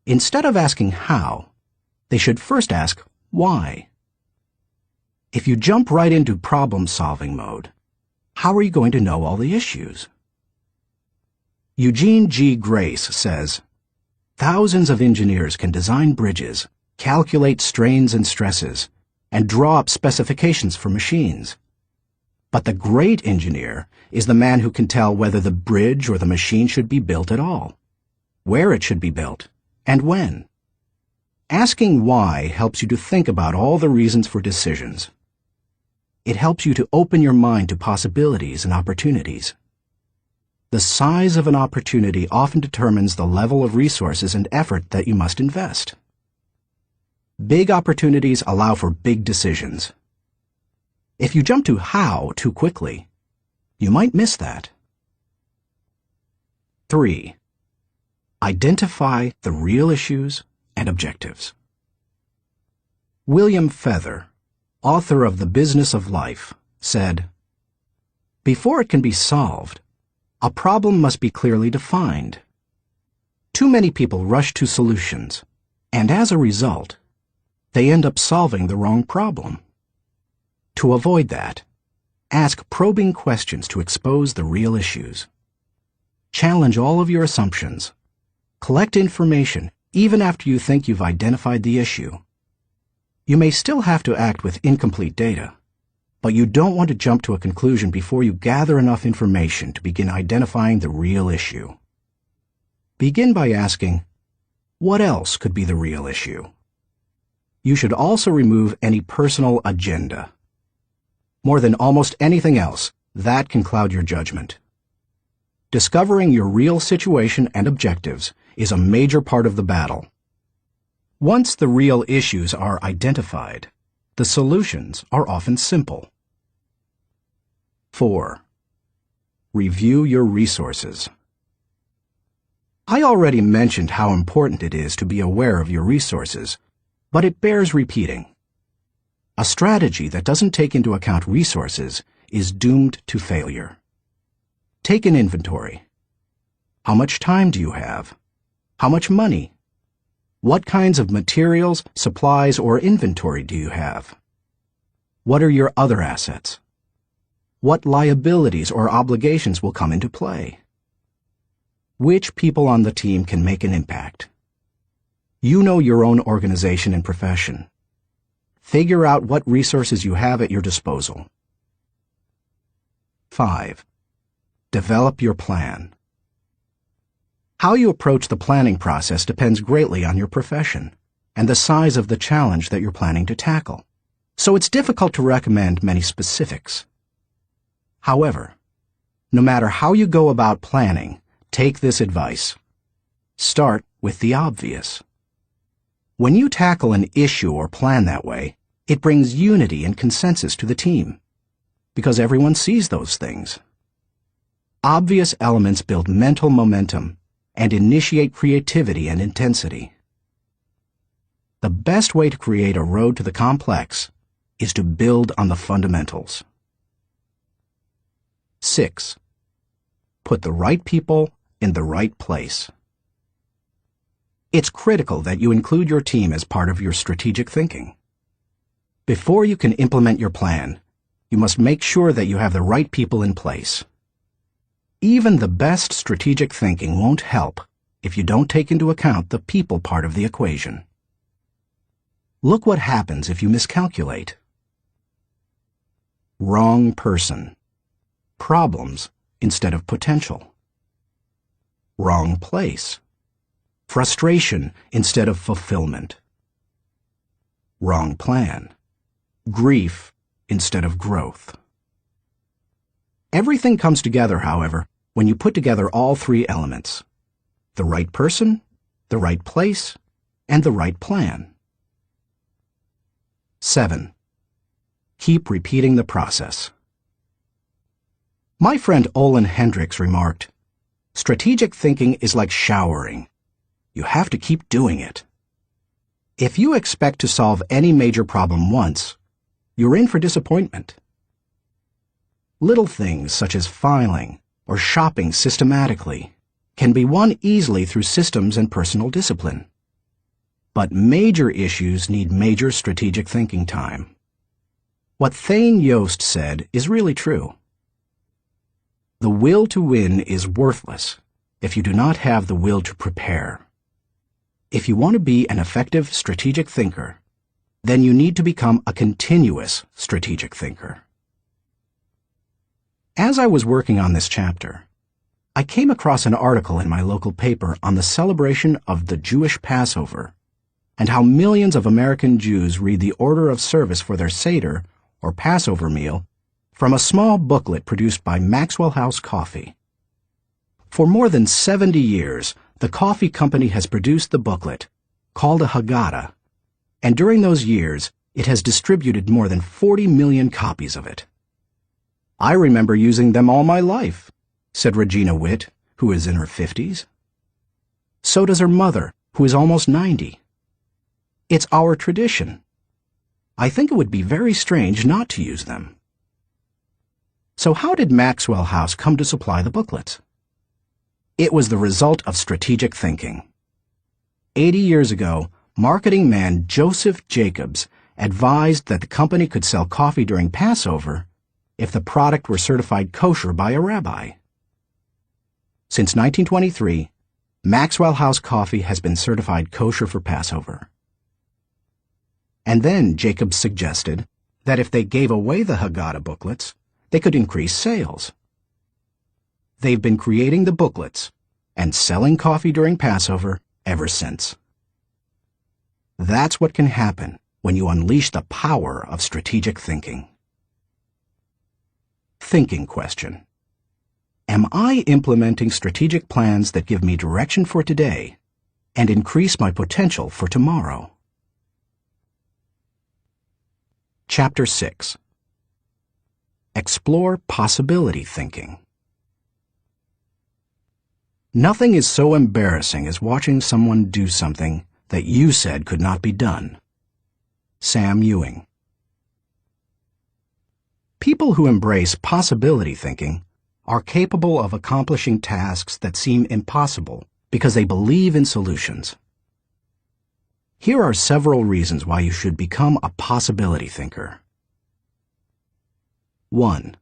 Instead of asking how, they should first ask why. If you jump right into problem-solving mode, how are you going to know all the issues? Eugene G. Grace says, "Thousands of engineers can design bridges, calculate strains and stresses, and draw up specifications for machines. But the great engineer is the man who can tell whether the bridge or the machine should be built at all, where it should be built, and when." Asking why helps you to think about all the reasons for decisions. It helps you to open your mind to possibilities and opportunities. The size of an opportunity often determines the level of resources and effort that you must invest. Big opportunities allow for big decisions. If you jump to how too quickly, you might miss that. 3. Identify the real issues and objectives. William Feather, author of The Business of Life, said, "Before it can be solved, a problem must be clearly defined. Too many people rush to solutions, and as a result, they end up solving the wrong problem. To avoid that, ask probing questions to expose the real issues. Challenge all of your assumptions. Collect information even after you think you've identified the issue. You may still have to act with incomplete data, but you don't want to jump to a conclusion before you gather enough information to begin identifying the real issue. Begin by asking, what else could be the real issue? You should also remove any personal agenda. More than almost anything else, that can cloud your judgment. Discovering your real situation and objectives is a major part of the battle. Once the real issues are identified, the solutions are often simple. 4. Review your resources. I already mentioned how important it is to be aware of your resources, but it bears repeating. A strategy that doesn't take into account resources is doomed to failure. Take an inventory. How much time do you have? How much money? What kinds of materials, supplies, or inventory do you have? What are your other assets? What liabilities or obligations will come into play? Which people on the team can make an impact? You know your own organization and profession. Figure out what resources you have at your disposal. 5. Develop your plan. How you approach the planning process depends greatly on your profession and the size of the challenge that you're planning to tackle, so it's difficult to recommend many specifics. However, no matter how you go about planning, take this advice. Start with the obvious. When you tackle an issue or plan that way, it brings unity and consensus to the team, because everyone sees those things. Obvious elements build mental momentum and initiate creativity and intensity. The best way to create a road to the complex is to build on the fundamentals. 6. Put the right people in the right place. It's critical that you include your team as part of your strategic thinking. Before you can implement your plan, you must make sure that you have the right people in place. Even the best strategic thinking won't help if you don't take into account the people part of the equation. Look what happens if you miscalculate. Wrong person. Problems instead of potential. Wrong place. Frustration instead of fulfillment. Wrong plan. Grief instead of growth. Everything comes together, however, when you put together all three elements: the right person, the right place, and the right plan. 7. Keep repeating the process. My friend Olin Hendricks remarked, "Strategic thinking is like showering. You have to keep doing it." If you expect to solve any major problem once, you're in for disappointment. Little things such as filing or shopping systematically can be won easily through systems and personal discipline. But major issues need major strategic thinking time. What Thane Yost said is really true. The will to win is worthless if you do not have the will to prepare. If you want to be an effective strategic thinker, then you need to become a continuous strategic thinker. As I was working on this chapter, I came across an article in my local paper on the celebration of the Jewish Passover and how millions of American Jews read the order of service for their Seder, or Passover meal, from a small booklet produced by Maxwell House Coffee. For more than 70 years, the coffee company has produced the booklet, called a Haggadah, and during those years, it has distributed more than 40 million copies of it. I remember using them all my life, said Regina Witt, who is in her 50s. So does her mother, who is almost 90. It's our tradition. I think it would be very strange not to use them. So how did Maxwell House come to supply the booklets? It was the result of strategic thinking. 80 years ago, marketing man Joseph Jacobs advised that the company could sell coffee during Passover if the product were certified kosher by a rabbi. Since 1923, Maxwell House Coffee has been certified kosher for Passover. And then Jacobs suggested that if they gave away the Haggadah booklets, they could increase sales. They've been creating the booklets and selling coffee during Passover ever since. That's what can happen when you unleash the power of strategic thinking. Thinking question. Am I implementing strategic plans that give me direction for today and increase my potential for tomorrow? Chapter 6. Explore possibility thinking. Nothing is so embarrassing as watching someone do something that you said could not be done. Sam Ewing. People who embrace possibility thinking are capable of accomplishing tasks that seem impossible because they believe in solutions. Here are several reasons why you should become a possibility thinker. 1.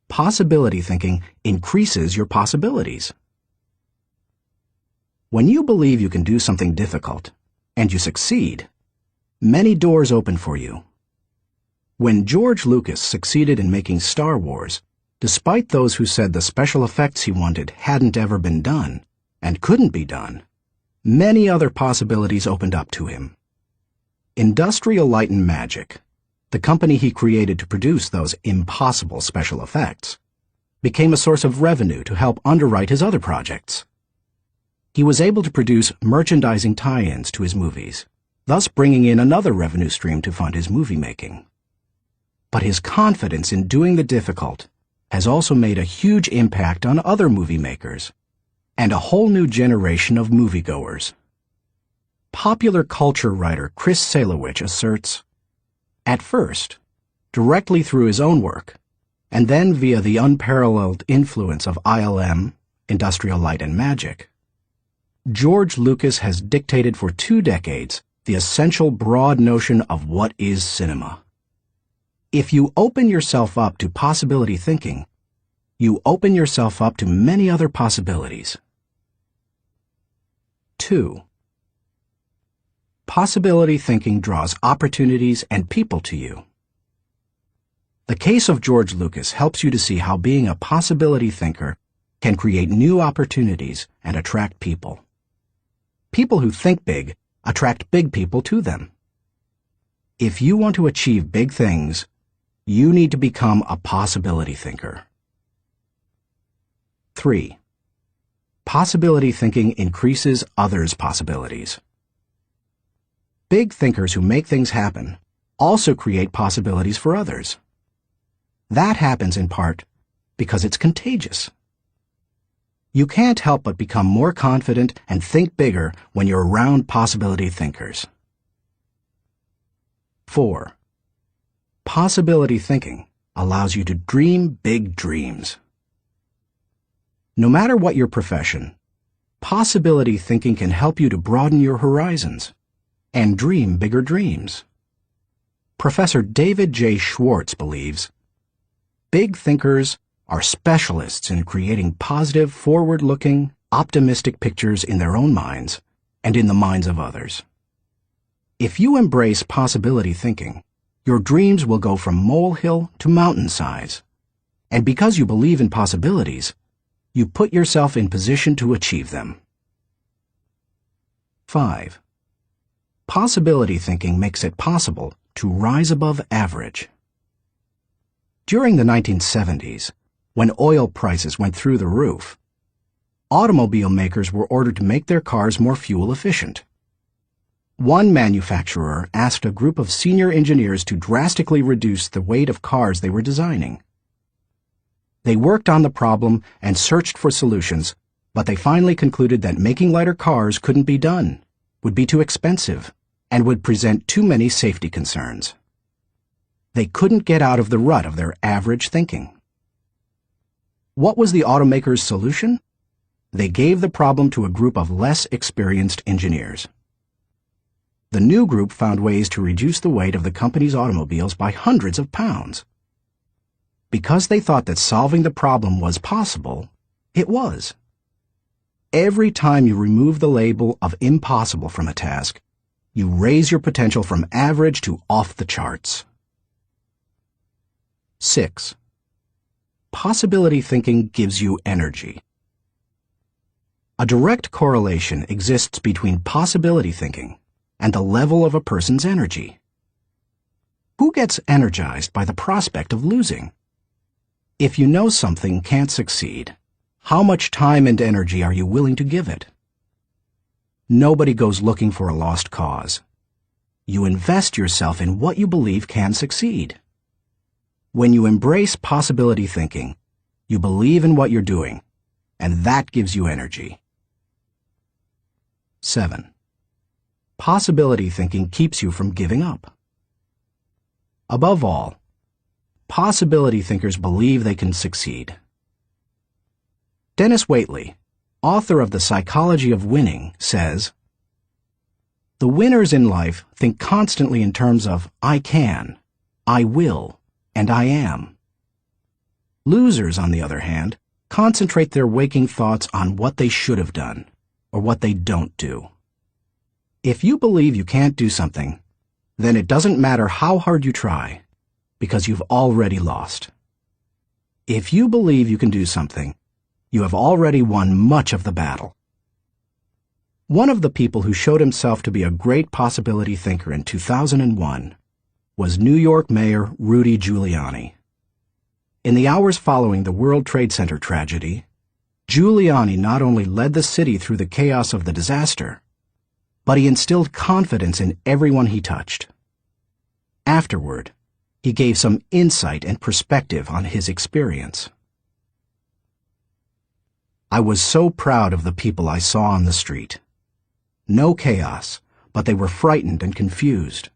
Possibility thinking increases your possibilities. When you believe you can do something difficult, and you succeed, many doors open for you. When George Lucas succeeded in making Star Wars, despite those who said the special effects he wanted hadn't ever been done, and couldn't be done, many other possibilities opened up to him. Industrial Light and Magic, the company he created to produce those impossible special effects, became a source of revenue to help underwrite his other projects. He was able to produce merchandising tie-ins to his movies, thus bringing in another revenue stream to fund his movie making. But his confidence in doing the difficult has also made a huge impact on other movie makers and a whole new generation of moviegoers. Popular culture writer Chris Salewicz asserts, at first, directly through his own work, and then via the unparalleled influence of ILM, Industrial Light and Magic, George Lucas has dictated for 2 decades the essential broad notion of what is cinema. If you open yourself up to possibility thinking, you open yourself up to many other possibilities. 2. Possibility thinking draws opportunities and people to you. The case of George Lucas helps you to see how being a possibility thinker can create new opportunities and attract people. People who think big attract big people to them. If you want to achieve big things, you need to become a possibility thinker. 3. Possibility thinking increases others' possibilities. Big thinkers who make things happen also create possibilities for others. That happens in part because it's contagious. You can't help but become more confident and think bigger when you're around possibility thinkers. 4. Possibility thinking allows you to dream big dreams. No matter what your profession, possibility thinking can help you to broaden your horizons and dream bigger dreams. Professor David J. Schwartz believes, big thinkers are specialists in creating positive, forward-looking, optimistic pictures in their own minds and in the minds of others. If you embrace possibility thinking, your dreams will go from molehill to mountain size. And because you believe in possibilities, you put yourself in position to achieve them. 5. Possibility thinking makes it possible to rise above average. During the 1970s, when oil prices went through the roof, automobile makers were ordered to make their cars more fuel efficient. One manufacturer asked a group of senior engineers to drastically reduce the weight of cars they were designing. They worked on the problem and searched for solutions, but they finally concluded that making lighter cars couldn't be done, would be too expensive, and would present too many safety concerns. They couldn't get out of the rut of their average thinking. What was the automaker's solution? They gave the problem to a group of less experienced engineers. The new group found ways to reduce the weight of the company's automobiles by hundreds of pounds. Because they thought that solving the problem was possible, it was. Every time you remove the label of impossible from a task, you raise your potential from average to off the charts. 6. Possibility thinking gives you energy. A direct correlation exists between possibility thinking and the level of a person's energy. Who gets energized by the prospect of losing? If you know something can't succeed, how much time and energy are you willing to give it? Nobody goes looking for a lost cause. You invest yourself in what you believe can succeed. When you embrace possibility thinking, you believe in what you're doing, and that gives you energy. 7. Possibility thinking keeps you from giving up. Above all, possibility thinkers believe they can succeed. Dennis Waitley, author of The Psychology of Winning, says, "The winners in life think constantly in terms of I can, I will, and I am. Losers, on the other hand, concentrate their waking thoughts on what they should have done, or what they don't do. If you believe you can't do something, then it doesn't matter how hard you try, because you've already lost. If you believe you can do something, you have already won much of the battle." One of the people who showed himself to be a great possibility thinker in 2001 was New York Mayor Rudy Giuliani. In the hours following the World Trade Center tragedy, Giuliani not only led the city through the chaos of the disaster, but he instilled confidence in everyone he touched. Afterward, he gave some insight and perspective on his experience. "I was so proud of the people I saw on the street. No chaos, but they were frightened and confused.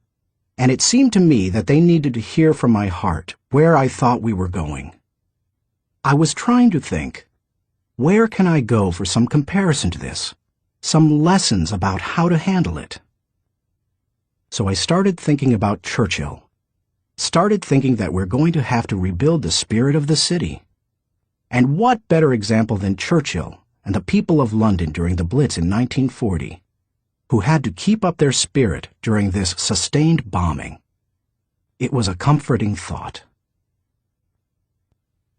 And it seemed to me that they needed to hear from my heart where I thought we were going. I was trying to think, where can I go for some comparison to this, some lessons about how to handle it? So I started thinking about Churchill, started thinking that we're going to have to rebuild the spirit of the city. And what better example than Churchill and the people of London during the Blitz in 1940, who had to keep up their spirit during this sustained bombing. It was a comforting thought.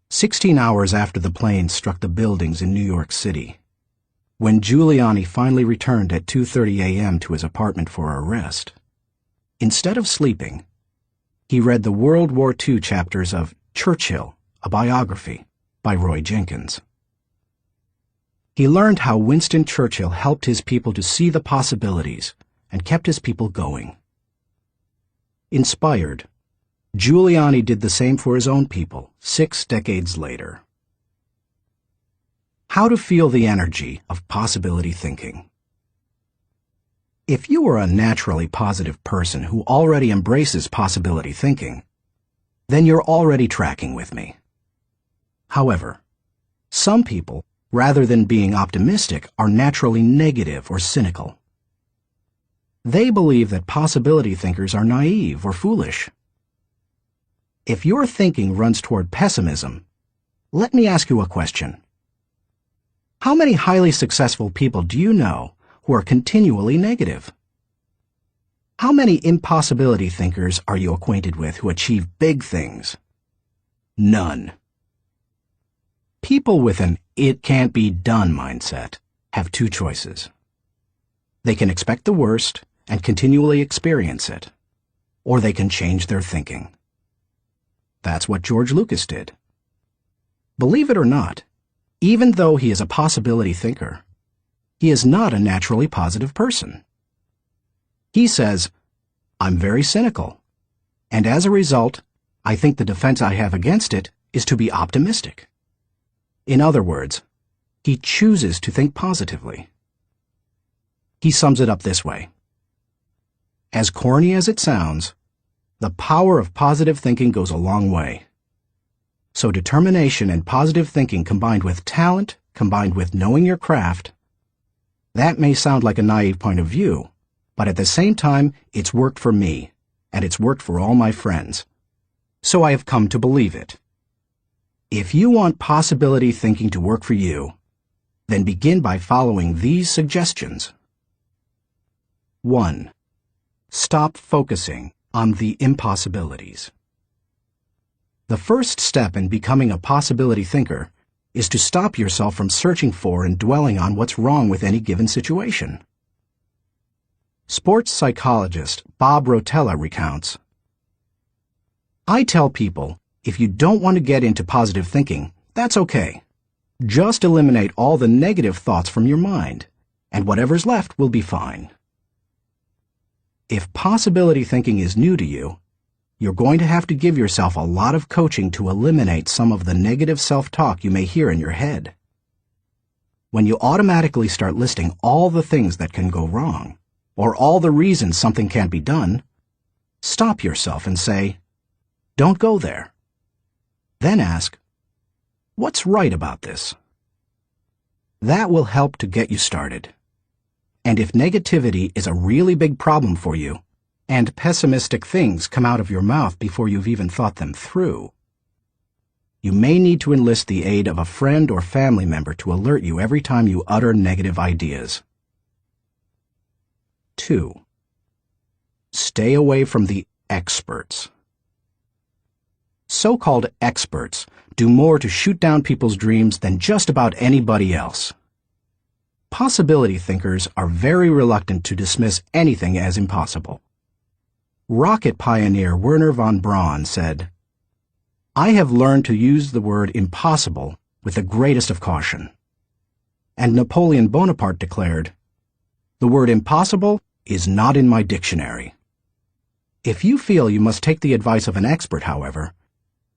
16 hours after the plane struck the buildings in New York City, when Giuliani finally returned at 2:30 a.m. to his apartment for a rest, instead of sleeping, he read the World War II chapters of Churchill, a Biography by Roy Jenkins. He learned how Winston Churchill helped his people to see the possibilities and kept his people going. Inspired, Giuliani did the same for his own people 6 decades later. How to feel the energy of possibility thinking. If you are a naturally positive person who already embraces possibility thinking, then you're already tracking with me. However, some people, rather than being optimistic, are naturally negative or cynical. They believe that possibility thinkers are naive or foolish. If your thinking runs toward pessimism, let me ask you a question. How many highly successful people do you know who are continually negative? How many impossibility thinkers are you acquainted with who achieve big things? None. People with an "it can't be done" mindset have two choices. They can expect the worst and continually experience it, or they can change their thinking. That's what George Lucas did. Believe it or not, even though he is a possibility thinker, he is not a naturally positive person. He says, "I'm very cynical, and as a result, I think the defense I have against it is to be optimistic." In other words, he chooses to think positively. He sums it up this way. As corny as it sounds, the power of positive thinking goes a long way. So determination and positive thinking combined with talent, combined with knowing your craft, that may sound like a naive point of view, but at the same time, it's worked for me, and it's worked for all my friends. So I have come to believe it. If you want possibility thinking to work for you, then begin by following these suggestions. 1. Stop focusing on the impossibilities. The first step in becoming a possibility thinker is to stop yourself from searching for and dwelling on what's wrong with any given situation. Sports psychologist Bob Rotella recounts, "I tell people, if you don't want to get into positive thinking, that's okay. Just eliminate all the negative thoughts from your mind, and whatever's left will be fine." If possibility thinking is new to you, you're going to have to give yourself a lot of coaching to eliminate some of the negative self-talk you may hear in your head. When you automatically start listing all the things that can go wrong, or all the reasons something can't be done, stop yourself and say, "Don't go there." Then ask, "What's right about this?" That will help to get you started. And if negativity is a really big problem for you, and pessimistic things come out of your mouth before you've even thought them through, you may need to enlist the aid of a friend or family member to alert you every time you utter negative ideas. 2. Stay away from the experts. So-called experts do more to shoot down people's dreams than just about anybody else. Possibility thinkers are very reluctant to dismiss anything as impossible. Rocket pioneer Wernher von Braun said, "I have learned to use the word impossible with the greatest of caution." And Napoleon Bonaparte declared, "The word impossible is not in my dictionary." If you feel you must take the advice of an expert, however,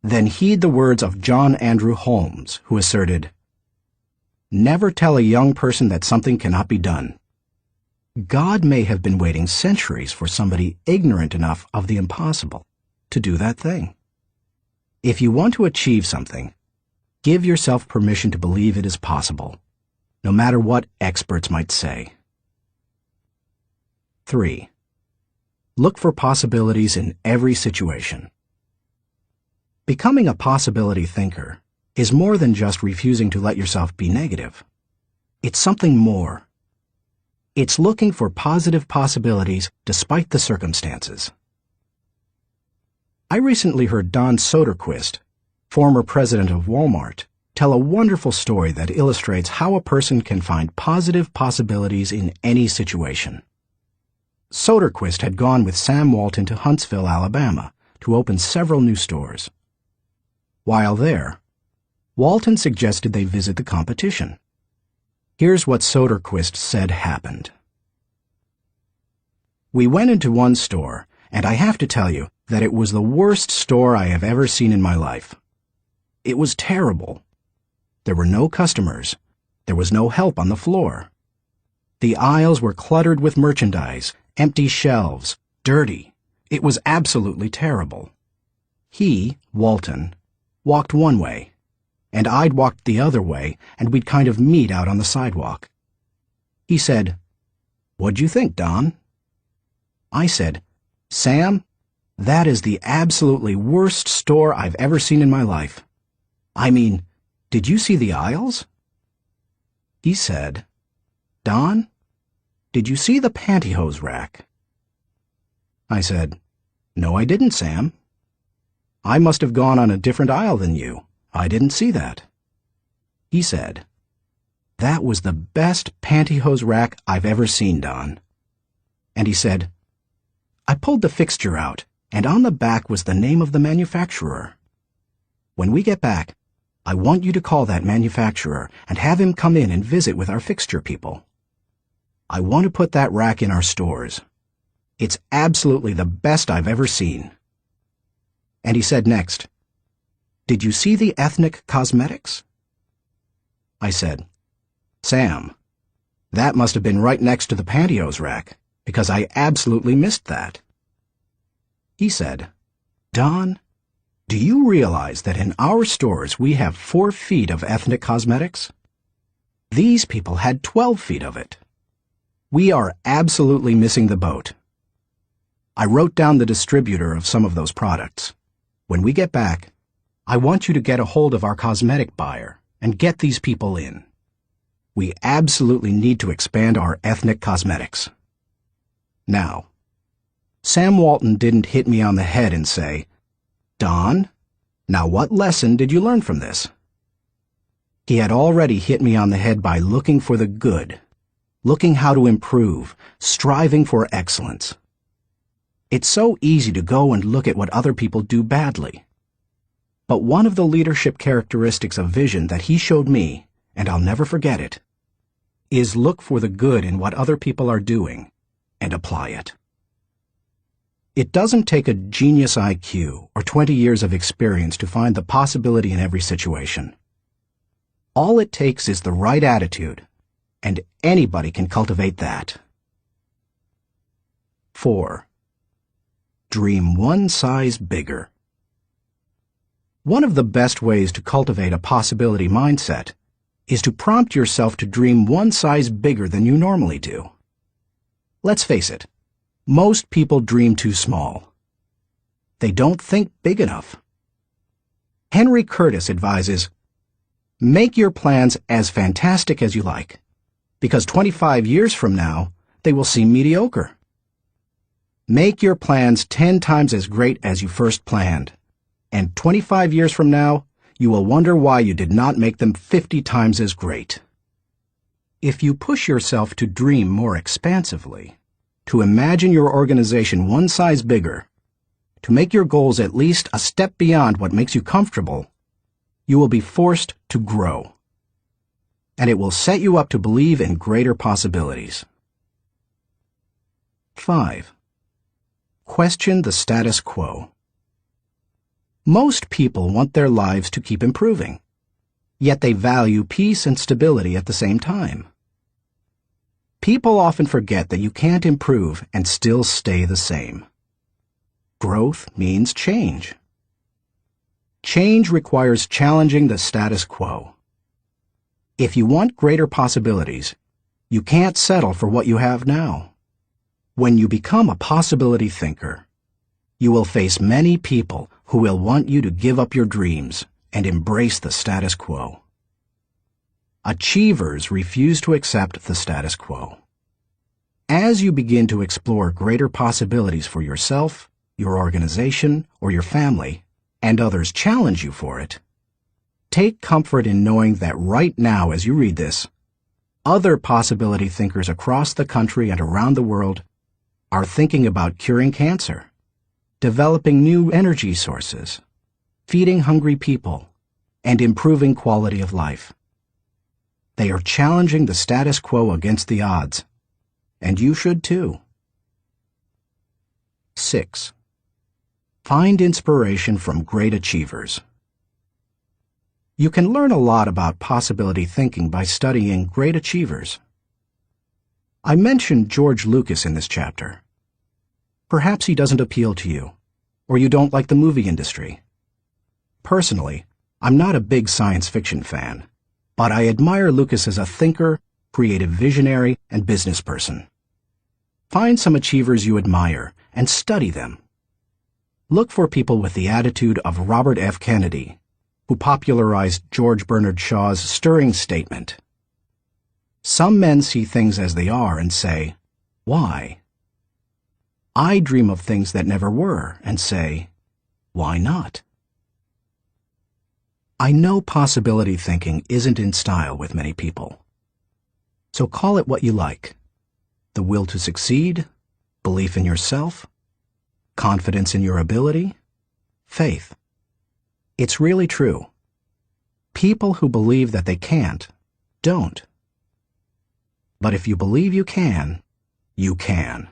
then heed the words of John Andrew Holmes, who asserted, "Never tell a young person that something cannot be done." God may have been waiting centuries for somebody ignorant enough of the impossible to do that thing. If you want to achieve something, give yourself permission to believe it is possible, no matter what experts might say. 3. Look for possibilities in every situation. Becoming a possibility thinker is more than just refusing to let yourself be negative. It's something more. It's looking for positive possibilities despite the circumstances. I recently heard Don Soderquist, former president of Walmart, tell a wonderful story that illustrates how a person can find positive possibilities in any situation. Soderquist had gone with Sam Walton to Huntsville, Alabama, to open several new stores. While there, Walton suggested they visit the competition. Here's what Soderquist said happened. "We went into one store, and I have to tell you that it was the worst store I have ever seen in my life. It was terrible. There were no customers, There was no help on the floor. The aisles were cluttered with merchandise, empty shelves, dirty. It was absolutely terrible. He, Walton, walked one way, and I'd walked the other way, and we'd kind of meet out on the sidewalk. He said, "What'd you think, Don?" I said, "Sam, that is the absolutely worst store I've ever seen in my life. I mean, did you see the aisles?" He said, "Don, did you see the pantyhose rack?" I said, "No, I didn't, Sam." "I must have gone on a different aisle than you. I didn't see that." He said, "That was the best pantyhose rack I've ever seen, Don." And he said, "I pulled the fixture out, and on the back was the name of the manufacturer. When we get back, I want you to call that manufacturer and have him come in and visit with our fixture people. I want to put that rack in our stores. It's absolutely the best I've ever seen." And he said next, "Did you see the ethnic cosmetics?" I said, "Sam, that must have been right next to the pantyhose rack, because I absolutely missed that." He said, "Don, do you realize that in our stores we have 4 feet of ethnic cosmetics? These people had 12 feet of it. We are absolutely missing the boat. I wrote down the distributor of some of those products. When we get back, I want you to get a hold of our cosmetic buyer and get these people in. We absolutely need to expand our ethnic cosmetics." Now, Sam Walton didn't hit me on the head and say, "Don, now what lesson did you learn from this?" He had already hit me on the head by looking for the good, looking how to improve, striving for excellence. It's so easy to go and look at what other people do badly. But one of the leadership characteristics of vision that he showed me, and I'll never forget it, is look for the good in what other people are doing and apply it. It doesn't take a genius IQ or 20 years of experience to find the possibility in every situation. All it takes is the right attitude, and anybody can cultivate that. 4. Dream one size bigger. One of the best ways to cultivate a possibility mindset is to prompt yourself to dream one size bigger than you normally do. Let's face it, most people dream too small. They don't think big enough. Henry Curtis advises, "Make your plans as fantastic as you like, because 25 years from now, they will seem mediocre. Make your plans 10 times as great as you first planned, and 25 years from now, you will wonder why you did not make them 50 times as great." If you push yourself to dream more expansively, to imagine your organization one size bigger, to make your goals at least a step beyond what makes you comfortable, you will be forced to grow. And it will set you up to believe in greater possibilities. 5. Question the status quo. Most people want their lives to keep improving, yet they value peace and stability at the same time. People often forget that you can't improve and still stay the same. Growth means change. Change requires challenging the status quo. If you want greater possibilities, you can't settle for what you have now. When you become a possibility thinker, you will face many people who will want you to give up your dreams and embrace the status quo. Achievers refuse to accept the status quo. As you begin to explore greater possibilities for yourself, your organization, or your family, and others challenge you for it, take comfort in knowing that right now as you read this, other possibility thinkers across the country and around the world are thinking about curing cancer, developing new energy sources, feeding hungry people, and improving quality of life. They are challenging the status quo against the odds, and you should too. 6. Find inspiration from great achievers. You can learn a lot about possibility thinking by studying great achievers. I mentioned George Lucas in this chapter. Perhaps he doesn't appeal to you, or you don't like the movie industry. Personally, I'm not a big science fiction fan, but I admire Lucas as a thinker, creative visionary, and business person. Find some achievers you admire and study them. Look for people with the attitude of Robert F. Kennedy, who popularized George Bernard Shaw's stirring statement. Some men see things as they are and say, why? I dream of things that never were and say, why not? I know possibility thinking isn't in style with many people. So call it what you like. The will to succeed, belief in yourself, confidence in your ability, faith. It's really true. People who believe that they can't, don't. But if you believe you can, you can.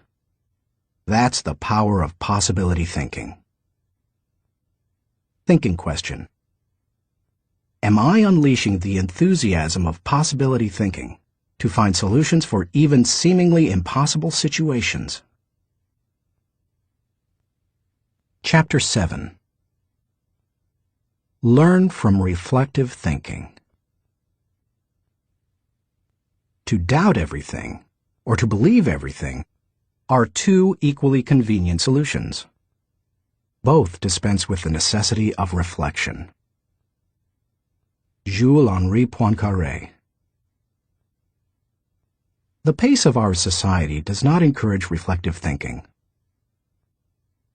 That's the power of possibility thinking. Thinking question. Am I unleashing the enthusiasm of possibility thinking to find solutions for even seemingly impossible situations? Chapter 7. Learn from reflective thinking. To doubt everything, or to believe everything, are two equally convenient solutions. Both dispense with the necessity of reflection. Jules-Henri Poincaré. The pace of our society does not encourage reflective thinking.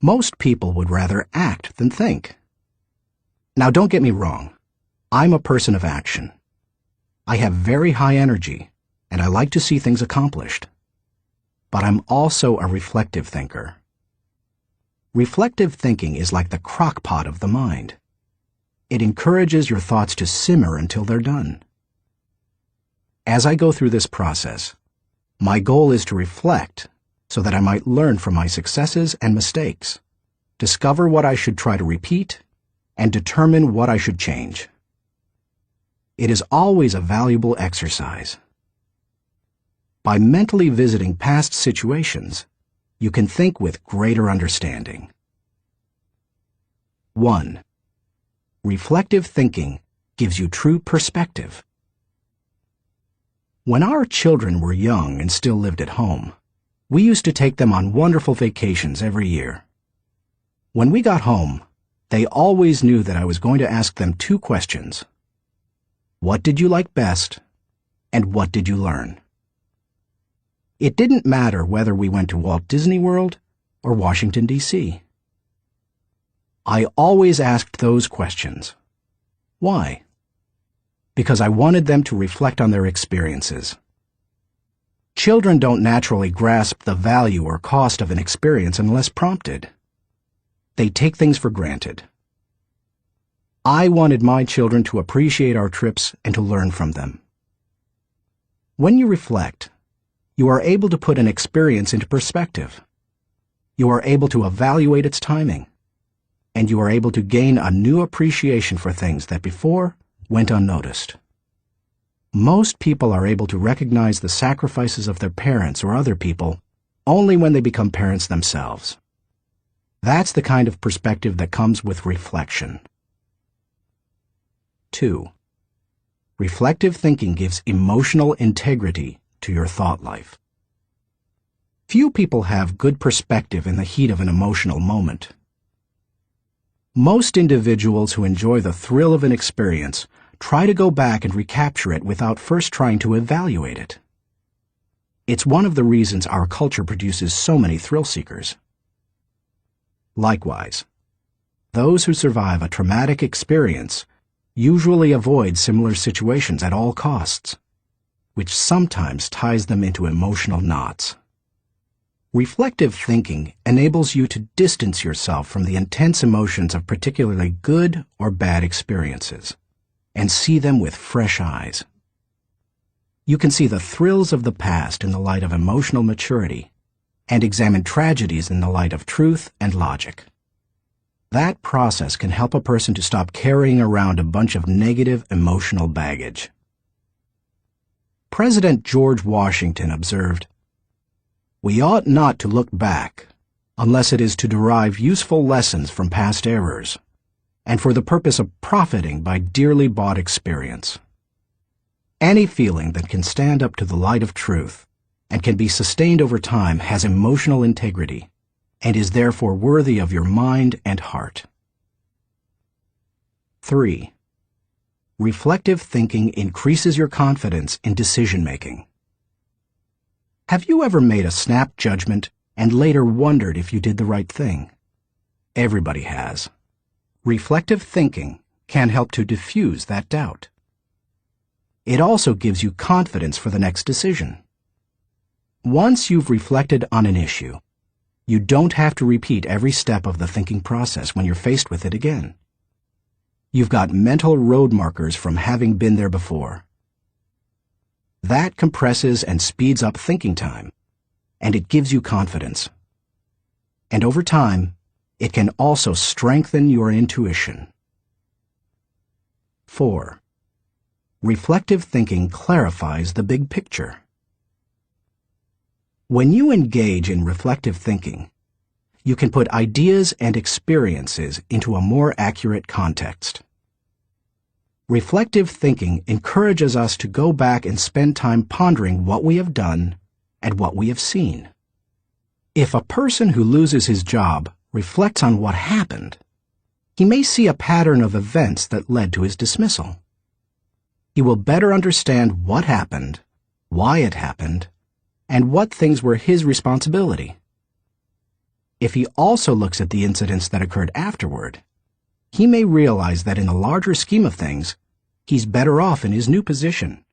Most people would rather act than think. Now, don't get me wrong. I'm a person of action. I have very high energy, and I like to see things accomplished. But I'm also a reflective thinker. Reflective thinking is like the crock pot of the mind. It encourages your thoughts to simmer until they're done. As I go through this process, my goal is to reflect so that I might learn from my successes and mistakes, discover what I should try to repeat, and determine what I should change. It is always a valuable exercise. By mentally visiting past situations, you can think with greater understanding. 1. Reflective thinking gives you true perspective. When our children were young and still lived at home, we used to take them on wonderful vacations every year. When we got home, they always knew that I was going to ask them two questions. What did you like best, and what did you learn? It didn't matter whether we went to Walt Disney World or Washington, D.C. I always asked those questions. Why? Because I wanted them to reflect on their experiences. Children don't naturally grasp the value or cost of an experience unless prompted. They take things for granted. I wanted my children to appreciate our trips and to learn from them. When you reflect, you are able to put an experience into perspective. You are able to evaluate its timing, and you are able to gain a new appreciation for things that before went unnoticed. Most people are able to recognize the sacrifices of their parents or other people only when they become parents themselves. That's the kind of perspective that comes with reflection. 2. Reflective thinking gives emotional integrity to your thought life. Few people have good perspective in the heat of an emotional moment. Most individuals who enjoy the thrill of an experience try to go back and recapture it without first trying to evaluate it. It's one of the reasons our culture produces so many thrill seekers. Likewise, those who survive a traumatic experience usually avoid similar situations at all costs, which sometimes ties them into emotional knots. Reflective thinking enables you to distance yourself from the intense emotions of particularly good or bad experiences and see them with fresh eyes. You can see the thrills of the past in the light of emotional maturity and examine tragedies in the light of truth and logic. That process can help a person to stop carrying around a bunch of negative emotional baggage. President George Washington observed, "We ought not to look back unless it is to derive useful lessons from past errors, and for the purpose of profiting by dearly bought experience." Any feeling that can stand up to the light of truth and can be sustained over time has emotional integrity and is therefore worthy of your mind and heart. 3. Reflective thinking increases your confidence in decision-making. Have you ever made a snap judgment and later wondered if you did the right thing? Everybody has. Reflective thinking can help to diffuse that doubt. It also gives you confidence for the next decision. Once you've reflected on an issue, you don't have to repeat every step of the thinking process when you're faced with it again. You've got mental road markers from having been there before. That compresses and speeds up thinking time, and it gives you confidence. And over time, it can also strengthen your intuition. 4. Reflective thinking clarifies the big picture. When you engage in reflective thinking, you can put ideas and experiences into a more accurate context. Reflective thinking encourages us to go back and spend time pondering what we have done and what we have seen. If a person who loses his job reflects on what happened, he may see a pattern of events that led to his dismissal. He will better understand what happened, why it happened, and what things were his responsibility. If he also looks at the incidents that occurred afterward, he may realize that in the larger scheme of things, he's better off in his new position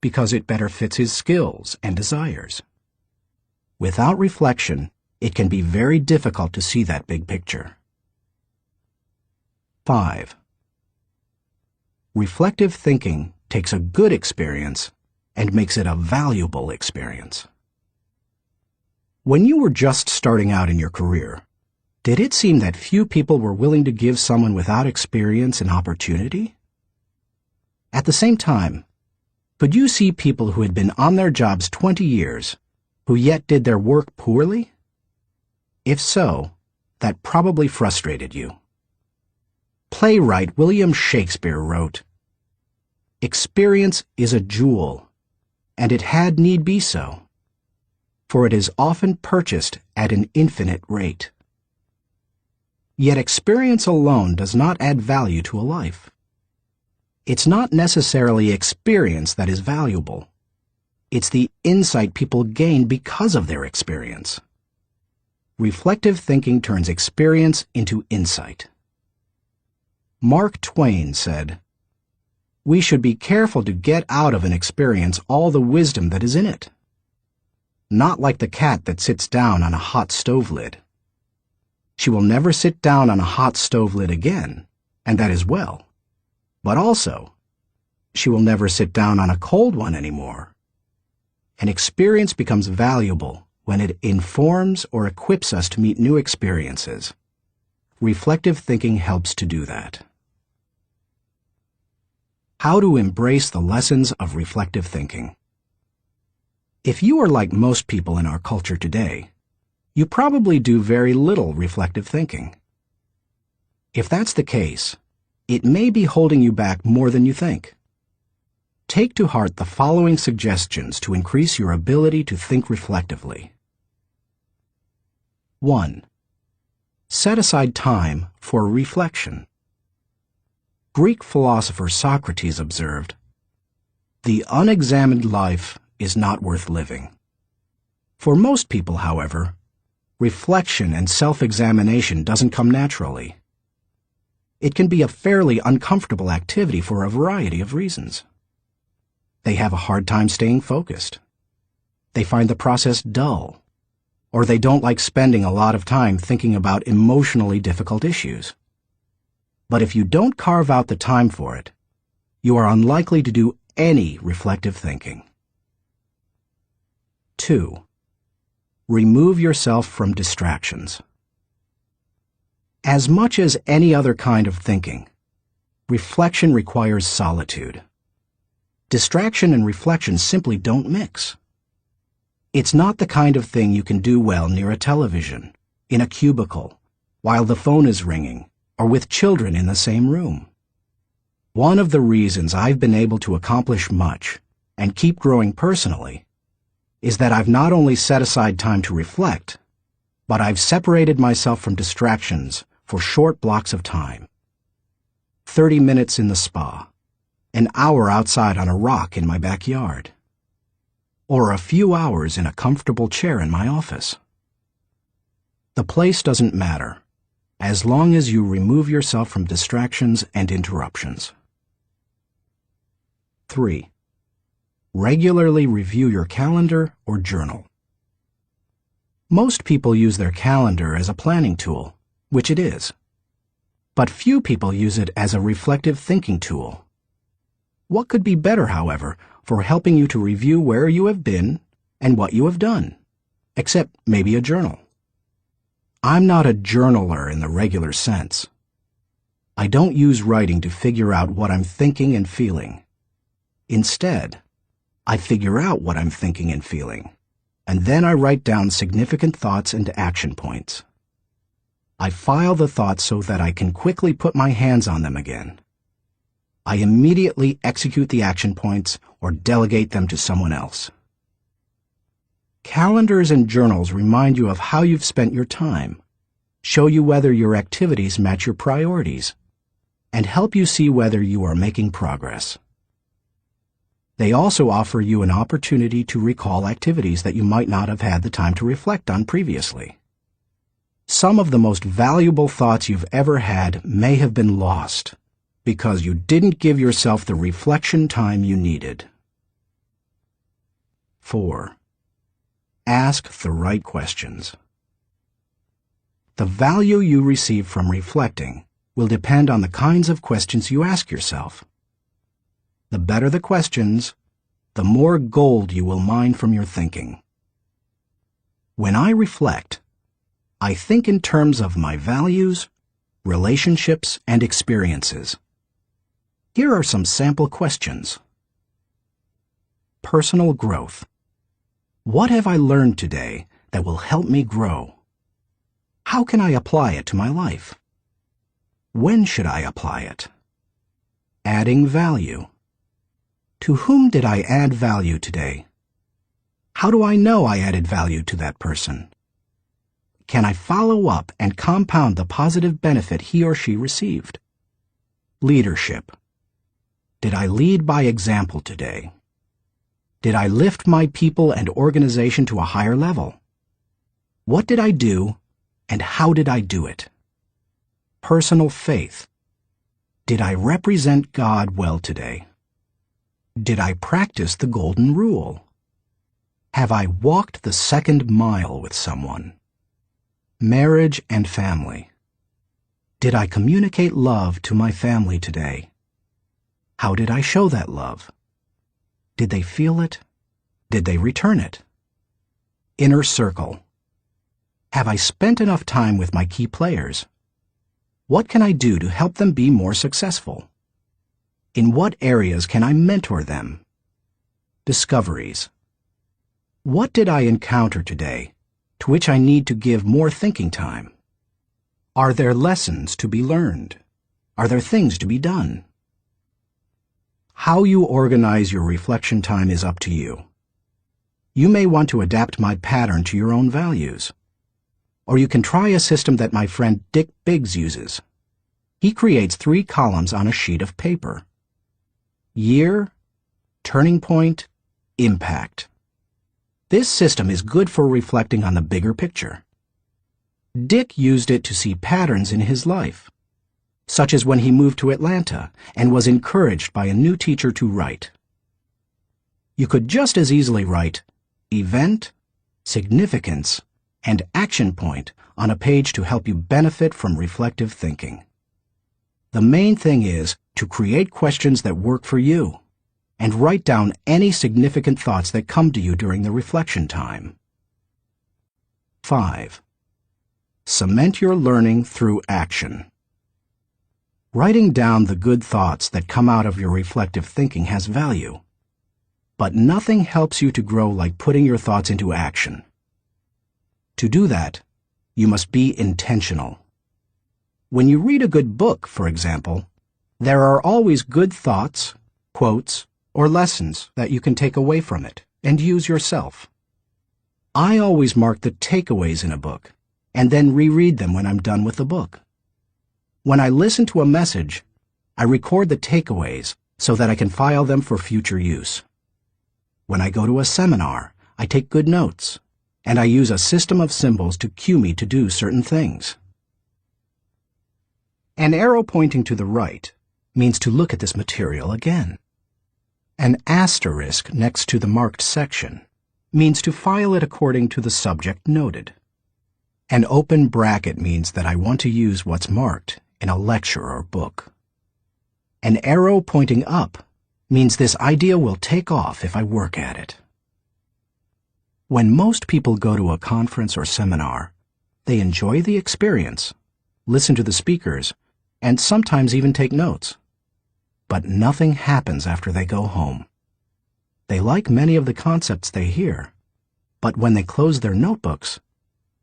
because it better fits his skills and desires. Without reflection, it can be very difficult to see that big picture. 5. Reflective thinking takes a good experience and makes it a valuable experience. When you were just starting out in your career, did it seem that few people were willing to give someone without experience an opportunity? At the same time, could you see people who had been on their jobs 20 years, who yet did their work poorly? If so, that probably frustrated you. Playwright William Shakespeare wrote, "Experience is a jewel, and it had need be so, for it is often purchased at an infinite rate." Yet experience alone does not add value to a life. It's not necessarily experience that is valuable. It's the insight people gain because of their experience. Reflective thinking turns experience into insight. Mark Twain said, "We should be careful to get out of an experience all the wisdom that is in it. Not like the cat that sits down on a hot stove lid. She will never sit down on a hot stove lid again, and that is well. But also, she will never sit down on a cold one anymore." An experience becomes valuable when it informs or equips us to meet new experiences. Reflective thinking helps to do that. How to embrace the lessons of reflective thinking. If you are like most people in our culture today, you probably do very little reflective thinking. If that's the case, it may be holding you back more than you think. Take to heart the following suggestions to increase your ability to think reflectively. 1. Set aside time for reflection. Greek philosopher Socrates observed, "The unexamined life is not worth living." For most people, however, reflection and self-examination doesn't come naturally. It can be a fairly uncomfortable activity for a variety of reasons. They have a hard time staying focused. They find the process dull, or they don't like spending a lot of time thinking about emotionally difficult issues. But if you don't carve out the time for it, you are unlikely to do any reflective thinking. 2. Remove yourself from distractions. As much as any other kind of thinking, reflection requires solitude. Distraction and reflection simply don't mix. It's not the kind of thing you can do well near a television, in a cubicle, while the phone is ringing, or with children in the same room. One of the reasons I've been able to accomplish much and keep growing personally is that I've not only set aside time to reflect, but I've separated myself from distractions for short blocks of time. 30 minutes in the spa, an hour outside on a rock in my backyard, or a few hours in a comfortable chair in my office. The place doesn't matter, as long as you remove yourself from distractions and interruptions. 3. Regularly review your calendar or journal. Most people use their calendar as a planning tool, which it is. But few people use it as a reflective thinking tool. What could be better, however, for helping you to review where you have been and what you have done, except maybe a journal? I'm not a journaler in the regular sense. I don't use writing to figure out what I'm thinking and feeling. Instead, I figure out what I'm thinking and feeling, and then I write down significant thoughts and action points. I file the thoughts so that I can quickly put my hands on them again. I immediately execute the action points or delegate them to someone else. Calendars and journals remind you of how you've spent your time, show you whether your activities match your priorities, and help you see whether you are making progress. They also offer you an opportunity to recall activities that you might not have had the time to reflect on previously. Some of the most valuable thoughts you've ever had may have been lost because you didn't give yourself the reflection time you needed. 4. Ask the right questions. The value you receive from reflecting will depend on the kinds of questions you ask yourself. The better the questions, the more gold you will mine from your thinking. When I reflect, I think in terms of my values, relationships, and experiences. Here are some sample questions. Personal growth. What have I learned today that will help me grow? How can I apply it to my life? When should I apply it? Adding value. To whom did I add value today? How do I know I added value to that person? Can I follow up and compound the positive benefit he or she received? Leadership. Did I lead by example today? Did I lift my people and organization to a higher level? What did I do, and how did I do it? Personal faith. Did I represent God well today? Did I practice the golden rule? Have I walked the second mile with someone? Marriage and family. Did I communicate love to my family today? How did I show that love? Did they feel it? Did they return it? Inner circle. Have I spent enough time with my key players? What can I do to help them be more successful? In what areas can I mentor them? Discoveries. What did I encounter today to which I need to give more thinking time? Are there lessons to be learned? Are there things to be done? How you organize your reflection time is up to you. You may want to adapt my pattern to your own values. Or you can try a system that my friend Dick Biggs uses. He creates 3 columns on a sheet of paper. Year, turning point, impact. This system is good for reflecting on the bigger picture. Dick used it to see patterns in his life, such as when he moved to Atlanta and was encouraged by a new teacher to write. You could just as easily write event, significance, and action point on a page to help you benefit from reflective thinking. The main thing is to create questions that work for you, and write down any significant thoughts that come to you during the reflection time. 5. Cement your learning through action. Writing down the good thoughts that come out of your reflective thinking has value. But nothing helps you to grow like putting your thoughts into action. To do that, you must be intentional. When you read a good book, for example, there are always good thoughts, quotes, or lessons that you can take away from it and use yourself. I always mark the takeaways in a book and then reread them when I'm done with the book. When I listen to a message, I record the takeaways so that I can file them for future use. When I go to a seminar, I take good notes, and I use a system of symbols to cue me to do certain things. An arrow pointing to the right means to look at this material again. An asterisk next to the marked section means to file it according to the subject noted. An open bracket means that I want to use what's marked in a lecture or book. An arrow pointing up means this idea will take off if I work at it. When most people go to a conference or seminar, they enjoy the experience, listen to the speakers, and sometimes even take notes. But nothing happens after they go home. They like many of the concepts they hear, but when they close their notebooks,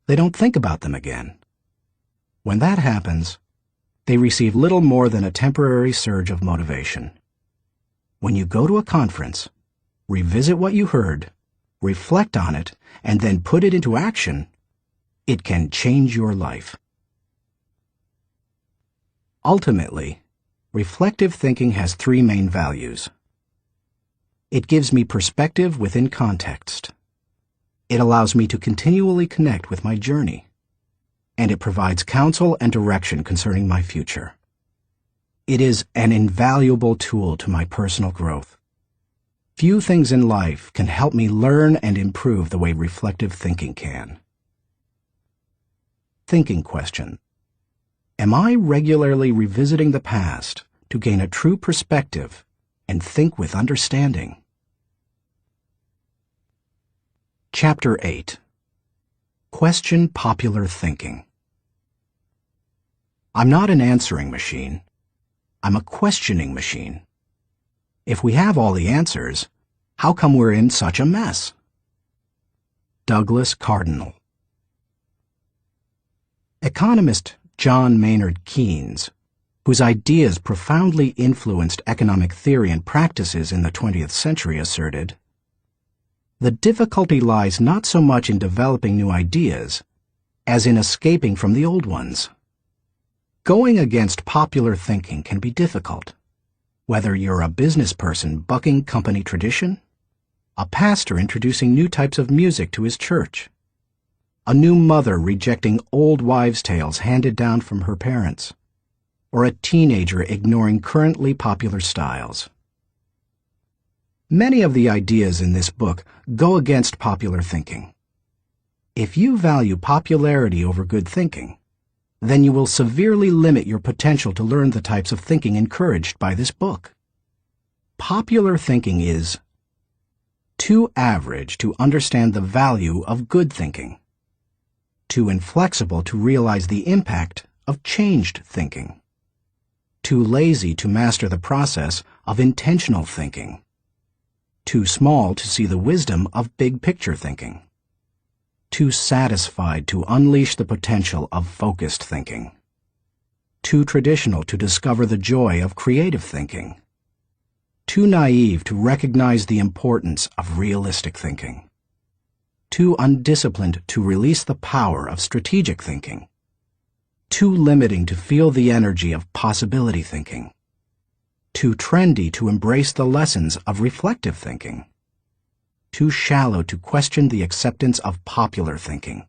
they don't think about them again. When that happens, they receive little more than a temporary surge of motivation. When you go to a conference, revisit what you heard, reflect on it, and then put it into action, it can change your life. Ultimately, reflective thinking has three main values. It gives me perspective within context. It allows me to continually connect with my journey. And it provides counsel and direction concerning my future. It is an invaluable tool to my personal growth. Few things in life can help me learn and improve the way reflective thinking can. Thinking question. Am I regularly revisiting the past to gain a true perspective and think with understanding? Chapter 8. Question popular thinking. I'm not an answering machine. I'm a questioning machine. If we have all the answers, how come we're in such a mess? Douglas Cardinal. Economist John Maynard Keynes, whose ideas profoundly influenced economic theory and practices in the 20th century, asserted, "The difficulty lies not so much in developing new ideas as in escaping from the old ones." Going against popular thinking can be difficult, whether you're a business person bucking company tradition, a pastor introducing new types of music to his church, a new mother rejecting old wives' tales handed down from her parents, or a teenager ignoring currently popular styles. Many of the ideas in this book go against popular thinking. If you value popularity over good thinking, then you will severely limit your potential to learn the types of thinking encouraged by this book. Popular thinking is too average to understand the value of good thinking, too inflexible to realize the impact of changed thinking, too lazy to master the process of intentional thinking, too small to see the wisdom of big-picture thinking, too satisfied to unleash the potential of focused thinking, too traditional to discover the joy of creative thinking, too naive to recognize the importance of realistic thinking, too undisciplined to release the power of strategic thinking, too limiting to feel the energy of possibility thinking, too trendy to embrace the lessons of reflective thinking, too shallow to question the acceptance of popular thinking,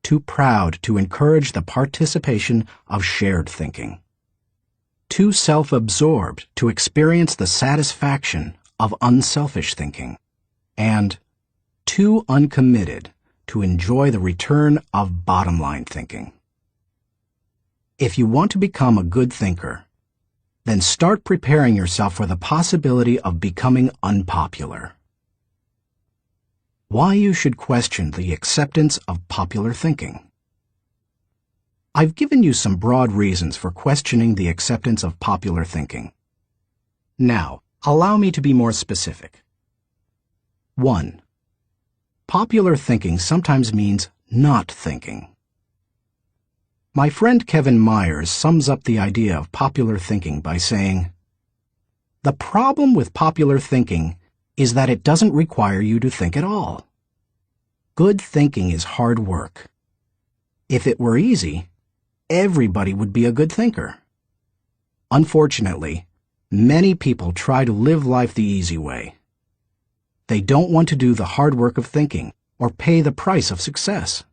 too proud to encourage the participation of shared thinking, too self-absorbed to experience the satisfaction of unselfish thinking, and too uncommitted to enjoy the return of bottom-line thinking. If you want to become a good thinker, then start preparing yourself for the possibility of becoming unpopular. Why you should question the acceptance of popular thinking. I've given you some broad reasons for questioning the acceptance of popular thinking. Now, allow me to be more specific. 1. Popular thinking sometimes means not thinking. My friend Kevin Myers sums up the idea of popular thinking by saying, "The problem with popular thinking is that it doesn't require you to think at all. Good thinking is hard work. If it were easy, everybody would be a good thinker. Unfortunately, many people try to live life the easy way. They don't want to do the hard work of thinking or pay the price of success.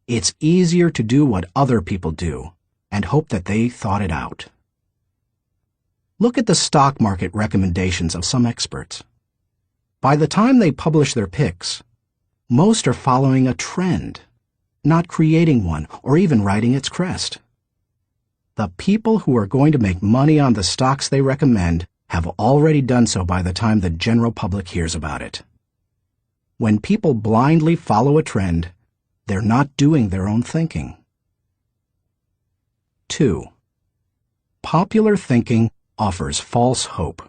It's easier to do what other people do and hope that they thought it out." Look at the stock market recommendations of some experts. By the time they publish their picks, most are following a trend, not creating one or even riding its crest. The people who are going to make money on the stocks they recommend have already done so by the time the general public hears about it. When people blindly follow a trend, they're not doing their own thinking. 2. Popular thinking offers false hope.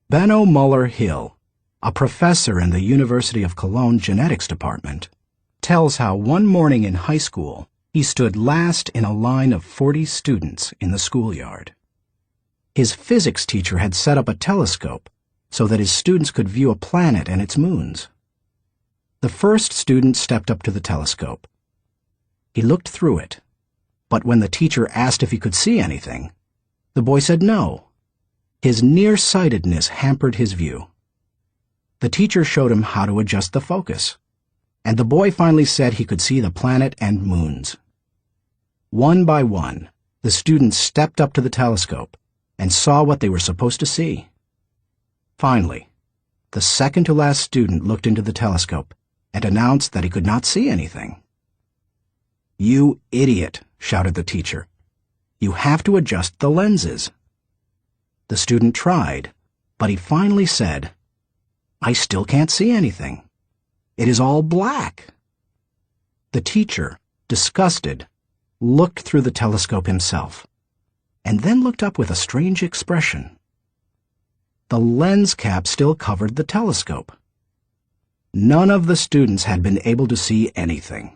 Benno Muller-Hill, a professor in the University of Cologne Genetics Department, tells how one morning in high school he stood last in a line of 40 students in the schoolyard. His physics teacher had set up a telescope so that his students could view a planet and its moons. The first student stepped up to the telescope. He looked through it, but when the teacher asked if he could see anything, the boy said no. His nearsightedness hampered his view. The teacher showed him how to adjust the focus, and the boy finally said he could see the planet and moons. One by one, the students stepped up to the telescope and saw what they were supposed to see. Finally, the second-to-last student looked into the telescope and announced that he could not see anything. "You idiot," shouted the teacher. "You have to adjust the lenses." The student tried, but he finally said, "I still can't see anything. It is all black." The teacher, disgusted, looked through the telescope himself, and then looked up with a strange expression. The lens cap still covered the telescope. None of the students had been able to see anything.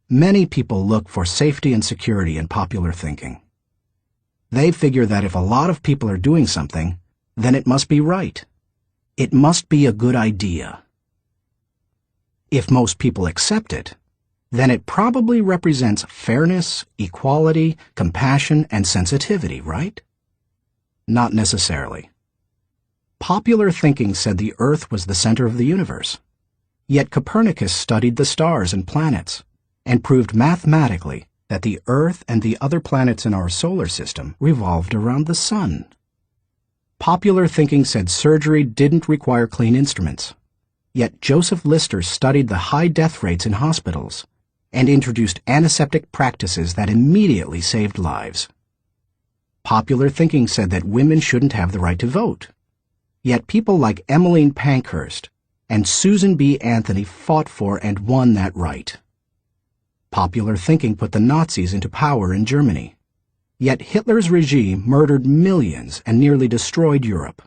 Many people look for safety and security in popular thinking. They figure that if a lot of people are doing something, then it must be right. It must be a good idea. If most people accept it, then it probably represents fairness, equality, compassion, and sensitivity, right? Not necessarily. Popular thinking said the Earth was the center of the universe. Yet Copernicus studied the stars and planets and proved mathematically that the Earth and the other planets in our solar system revolved around the sun. Popular thinking said surgery didn't require clean instruments. Yet Joseph Lister studied the high death rates in hospitals and introduced antiseptic practices that immediately saved lives. Popular thinking said that women shouldn't have the right to vote. Yet people like Emmeline Pankhurst and Susan B. Anthony fought for and won that right. Popular thinking put the Nazis into power in Germany. Yet Hitler's regime murdered millions and nearly destroyed Europe.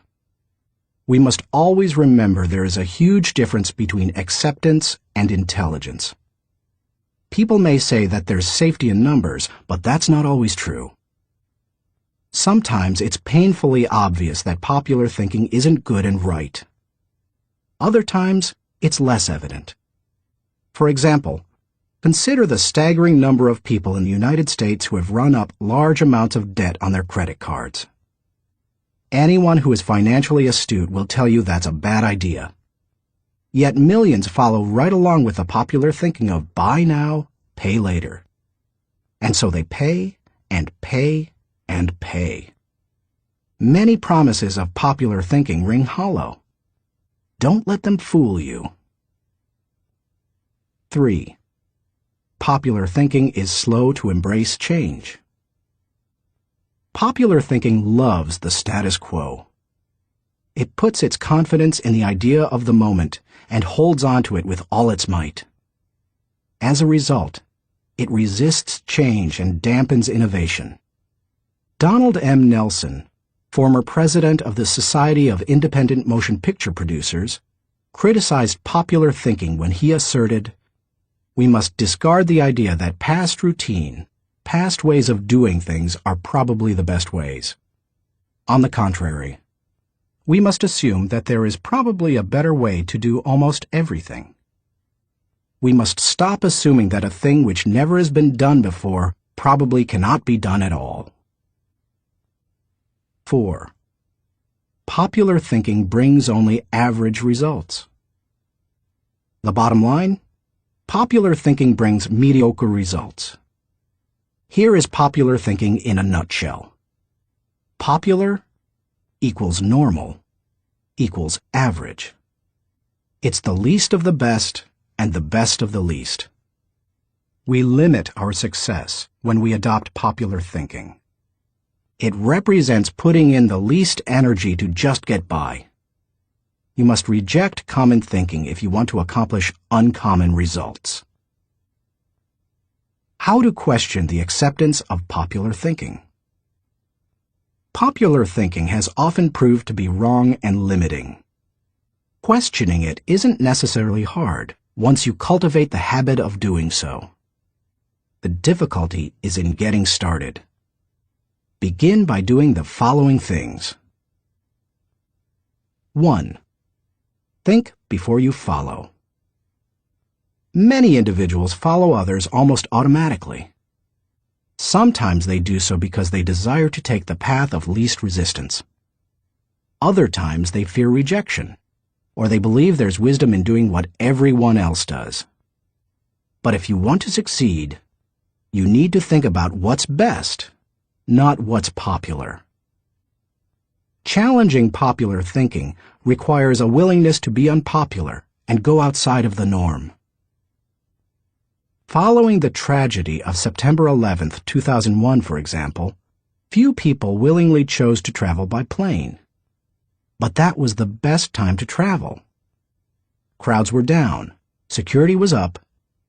We must always remember there is a huge difference between acceptance and intelligence. People may say that there's safety in numbers, but that's not always true. Sometimes it's painfully obvious that popular thinking isn't good and right. Other times, it's less evident. For example, consider the staggering number of people in the United States who have run up large amounts of debt on their credit cards. Anyone who is financially astute will tell you that's a bad idea. Yet millions follow right along with the popular thinking of buy now, pay later. And so they pay and pay and pay. Many promises of popular thinking ring hollow. Don't let them fool you. 3. Popular thinking is slow to embrace change. Popular thinking loves the status quo. It puts its confidence in the idea of the moment and holds on to it with all its might. As a result, It resists change and dampens innovation. Donald M. Nelson, former president of the Society of Independent Motion Picture Producers, criticized popular thinking when he asserted, "We must discard the idea that past routine, past ways of doing things are probably the best ways. On the contrary, we must assume that there is probably a better way to do almost everything. We must stop assuming that a thing which never has been done before probably cannot be done at all." 4. Popular thinking brings only average results. The bottom line? Popular thinking brings mediocre results. Here is popular thinking in a nutshell. Popular equals normal equals average. It's the least of the best and the best of the least. We limit our success when we adopt popular thinking. It represents putting in the least energy to just get by. You must reject common thinking if you want to accomplish uncommon results. How to question the acceptance of popular thinking. Popular thinking has often proved to be wrong and limiting. Questioning it isn't necessarily hard once you cultivate the habit of doing so. The difficulty is in getting started. Begin by doing the following things. 1. Think before you follow. Many individuals follow others almost automatically. Sometimes they do so because they desire to take the path of least resistance. Other times they fear rejection, or they believe there's wisdom in doing what everyone else does. But if you want to succeed, you need to think about what's best, not what's popular. Challenging popular thinking requires a willingness to be unpopular and go outside of the norm. Following the tragedy of September 11, 2001, for example, few people willingly chose to travel by plane. But that was the best time to travel. Crowds were down, security was up,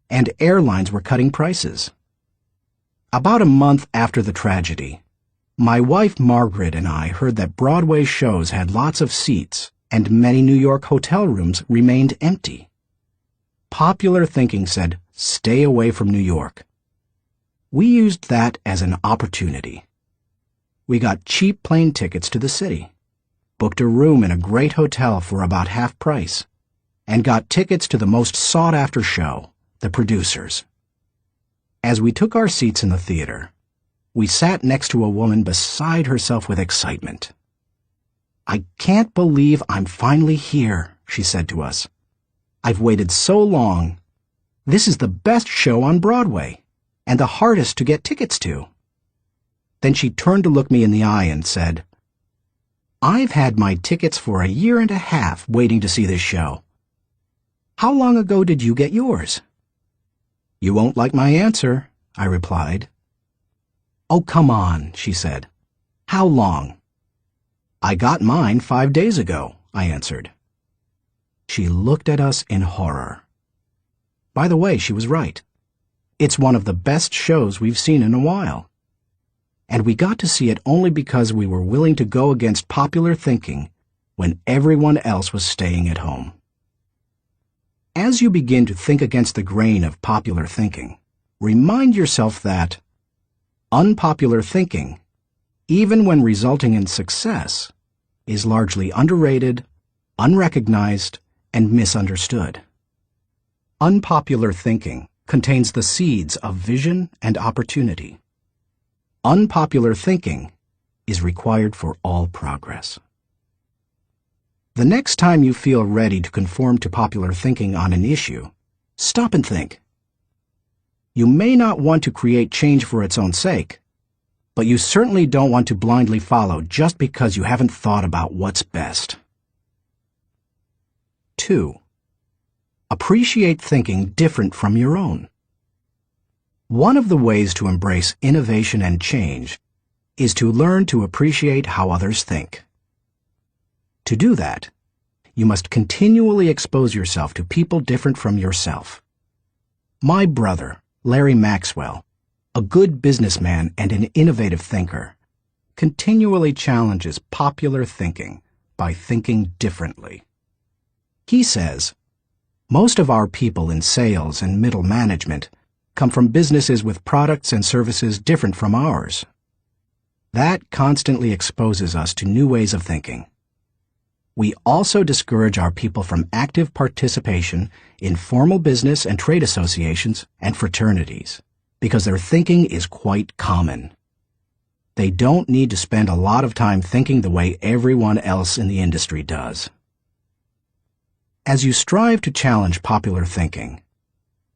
and airlines were cutting prices. About a month after the tragedy, my wife Margaret and I heard that Broadway shows had lots of seats and many New York hotel rooms remained empty. Popular thinking said, "Stay away from New York." We used that as an opportunity. We got cheap plane tickets to the city, booked a room in a great hotel for about half price, and got tickets to the most sought-after show, The Producers. As we took our seats in the theater, we sat next to a woman beside herself with excitement. "I can't believe I'm finally here," she said to us. "I've waited so long. This is the best show on Broadway, and the hardest to get tickets to." Then she turned to look me in the eye and said, "I've had my tickets for 1.5 years waiting to see this show. How long ago did you get yours?" "You won't like my answer," I replied. "Oh, come on," she said. "How long?" "I got mine 5 days ago," I answered. She looked at us in horror. By the way, she was right. It's one of the best shows we've seen in a while. And we got to see it only because we were willing to go against popular thinking when everyone else was staying at home. As you begin to think against the grain of popular thinking, remind yourself that unpopular thinking, even when resulting in success, is largely underrated, unrecognized, and misunderstood. Unpopular thinking contains the seeds of vision and opportunity. Unpopular thinking is required for all progress. The next time you feel ready to conform to popular thinking on an issue, stop and think. You may not want to create change for its own sake, but you certainly don't want to blindly follow just because you haven't thought about what's best. 2. Appreciate thinking different from your own. One of the ways to embrace innovation and change is to learn to appreciate how others think. To do that, you must continually expose yourself to people different from yourself. My brother, Larry Maxwell, a good businessman and an innovative thinker, continually challenges popular thinking by thinking differently. He says, most of our people in sales and middle management come from businesses with products and services different from ours. That constantly exposes us to new ways of thinking. We also discourage our people from active participation in formal business and trade associations and fraternities because their thinking is quite common. They don't need to spend a lot of time thinking the way everyone else in the industry does. As you strive to challenge popular thinking,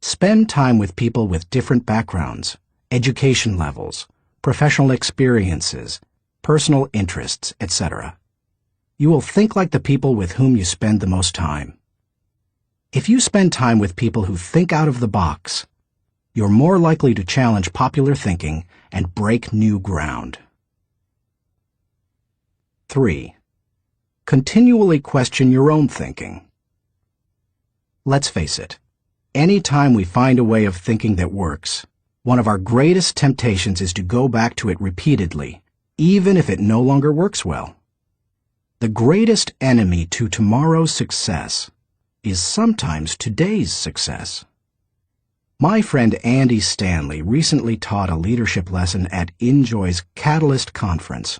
spend time with people with different backgrounds, education levels, professional experiences, personal interests, etc. You will think like the people with whom you spend the most time. If you spend time with people who think out of the box, you're more likely to challenge popular thinking and break new ground. 3. Continually question your own thinking. Let's face it, any time we find a way of thinking that works, one of our greatest temptations is to go back to it repeatedly, even if it no longer works well. The greatest enemy to tomorrow's success is sometimes today's success. My friend Andy Stanley recently taught a leadership lesson at Enjoy's Catalyst Conference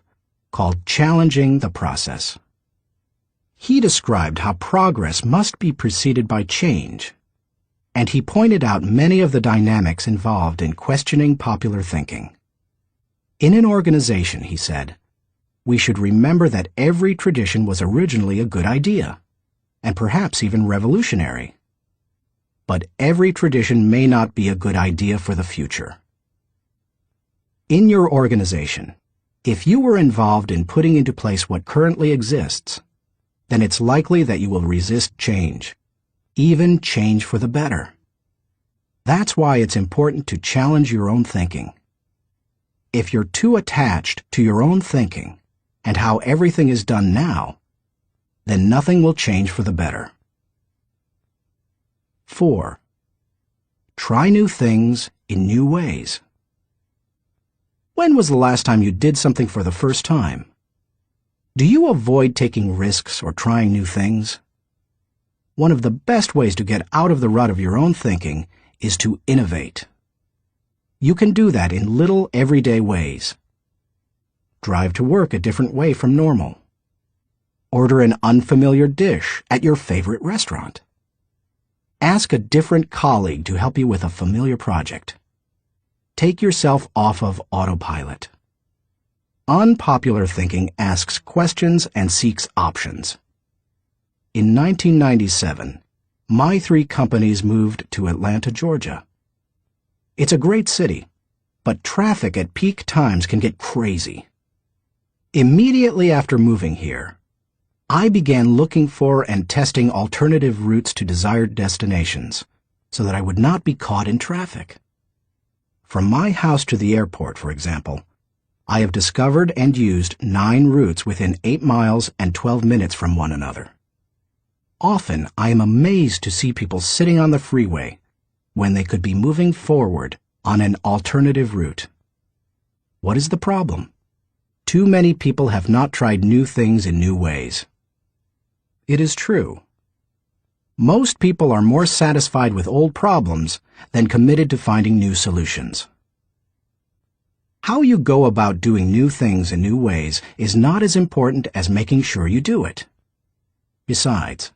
called Challenging the Process. He described how progress must be preceded by change, and he pointed out many of the dynamics involved in questioning popular thinking. In an organization, he said, we should remember that every tradition was originally a good idea, and perhaps even revolutionary. But every tradition may not be a good idea for the future. In your organization, if you were involved in putting into place what currently exists, then it's likely that you will resist change, even change for the better. That's why it's important to challenge your own thinking. If you're too attached to your own thinking and how everything is done now, then nothing will change for the better. 4. Try new things in new ways. When was the last time you did something for the first time? Do you avoid taking risks or trying new things? One of the best ways to get out of the rut of your own thinking is to innovate. You can do that in little everyday ways. Drive to work a different way from normal. Order an unfamiliar dish at your favorite restaurant. Ask a different colleague to help you with a familiar project. Take yourself off of autopilot. Unpopular thinking asks questions and seeks options. In 1997, my 3 companies moved to Atlanta, Georgia. It's a great city, but traffic at peak times can get crazy. Immediately after moving here, I began looking for and testing alternative routes to desired destinations so that I would not be caught in traffic. From my house to the airport, for example, I have discovered and used 9 routes within 8 miles and 12 minutes from one another. Often, I am amazed to see people sitting on the freeway when they could be moving forward on an alternative route. What is the problem? Too many people have not tried new things in new ways. It is true. Most people are more satisfied with old problems than committed to finding new solutions. How you go about doing new things in new ways is not as important as making sure you do it. Besides,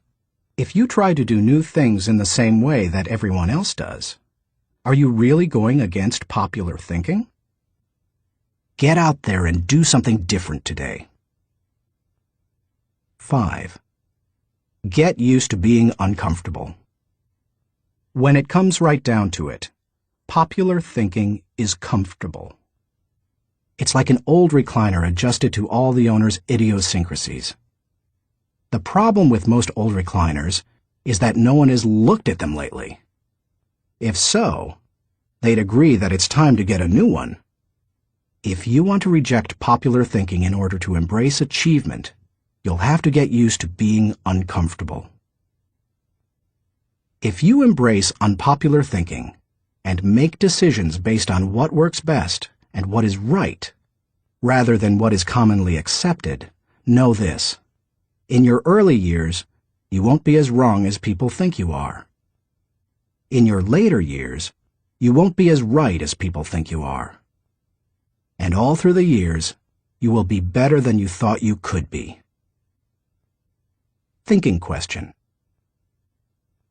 if you try to do new things in the same way that everyone else does, are you really going against popular thinking? Get out there and do something different today. 5. Get used to being uncomfortable. When it comes right down to it, popular thinking is comfortable. It's like an old recliner adjusted to all the owner's idiosyncrasies. The problem with most old recliners is that no one has looked at them lately. If so, they'd agree that it's time to get a new one. If you want to reject popular thinking in order to embrace achievement, you'll have to get used to being uncomfortable. If you embrace unpopular thinking and make decisions based on what works best and what is right, rather than what is commonly accepted, know this: in your early years, you won't be as wrong as people think you are. In your later years, you won't be as right as people think you are. And all through the years, you will be better than you thought you could be. Thinking question.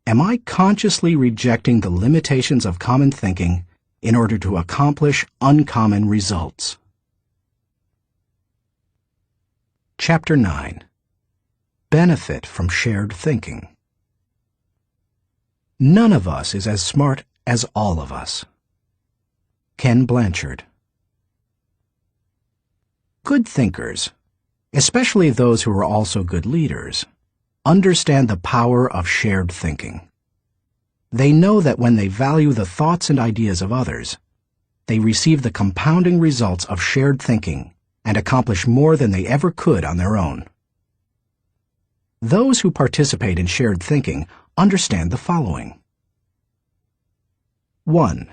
Am I consciously rejecting the limitations of common thinking in order to accomplish uncommon results? Chapter 9. Benefit from shared thinking. None of us is as smart as all of us. Ken Blanchard. Good thinkers, especially those who are also good leaders, understand the power of shared thinking. They know that when they value the thoughts and ideas of others, they receive the compounding results of shared thinking and accomplish more than they ever could on their own. Those who participate in shared thinking understand the following. 1.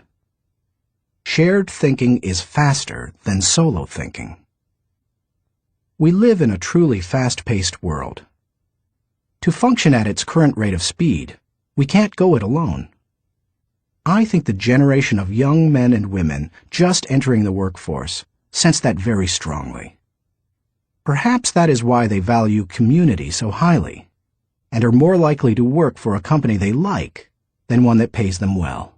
Shared thinking is faster than solo thinking. We live in a truly fast-paced world. To function at its current rate of speed, we can't go it alone. I think the generation of young men and women just entering the workforce sense that very strongly. Perhaps that is why they value community so highly, and are more likely to work for a company they like than one that pays them well.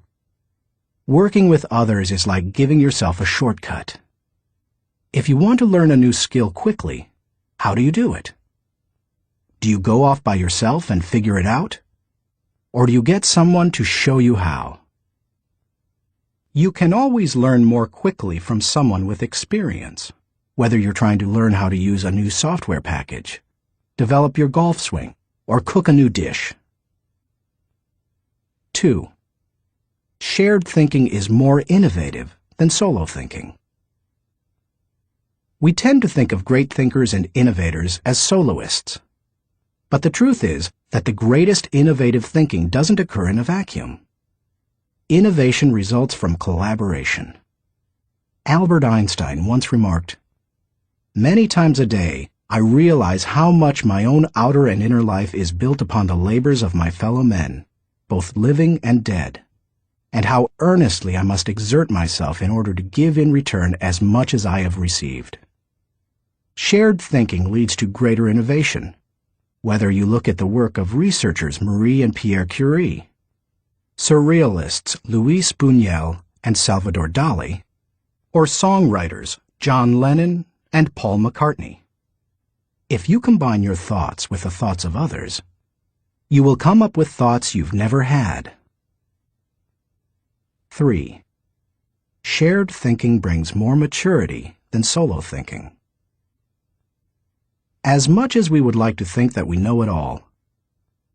Working with others is like giving yourself a shortcut. If you want to learn a new skill quickly, how do you do it? Do you go off by yourself and figure it out? Or do you get someone to show you how? You can always learn more quickly from someone with experience, whether you're trying to learn how to use a new software package, develop your golf swing, or cook a new dish. 2. Shared thinking is more innovative than solo thinking. We tend to think of great thinkers and innovators as soloists. But the truth is that the greatest innovative thinking doesn't occur in a vacuum. Innovation results from collaboration. Albert Einstein once remarked, "Many times a day, I realize how much my own outer and inner life is built upon the labors of my fellow men, both living and dead, and how earnestly I must exert myself in order to give in return as much as I have received." Shared thinking leads to greater innovation, whether you look at the work of researchers Marie and Pierre Curie, surrealists Luis Buñuel and Salvador Dali, or songwriters John Lennon and Paul McCartney. If you combine your thoughts with the thoughts of others, you will come up with thoughts you've never had. 3. Shared thinking brings more maturity than solo thinking. As much as we would like to think that we know it all,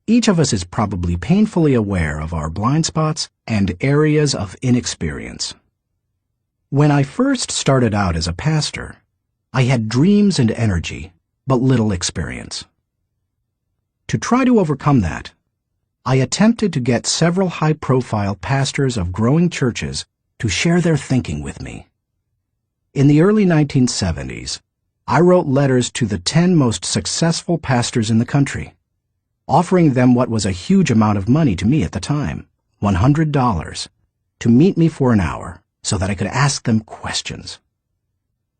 each of us is probably painfully aware of our blind spots and areas of inexperience. When I first started out as a pastor, I had dreams and energy, but little experience. To try to overcome that, I attempted to get several high-profile pastors of growing churches to share their thinking with me. In the early 1970s, I wrote letters to the 10 most successful pastors in the country, offering them what was a huge amount of money to me at the time, $100, to meet me for an hour so that I could ask them questions.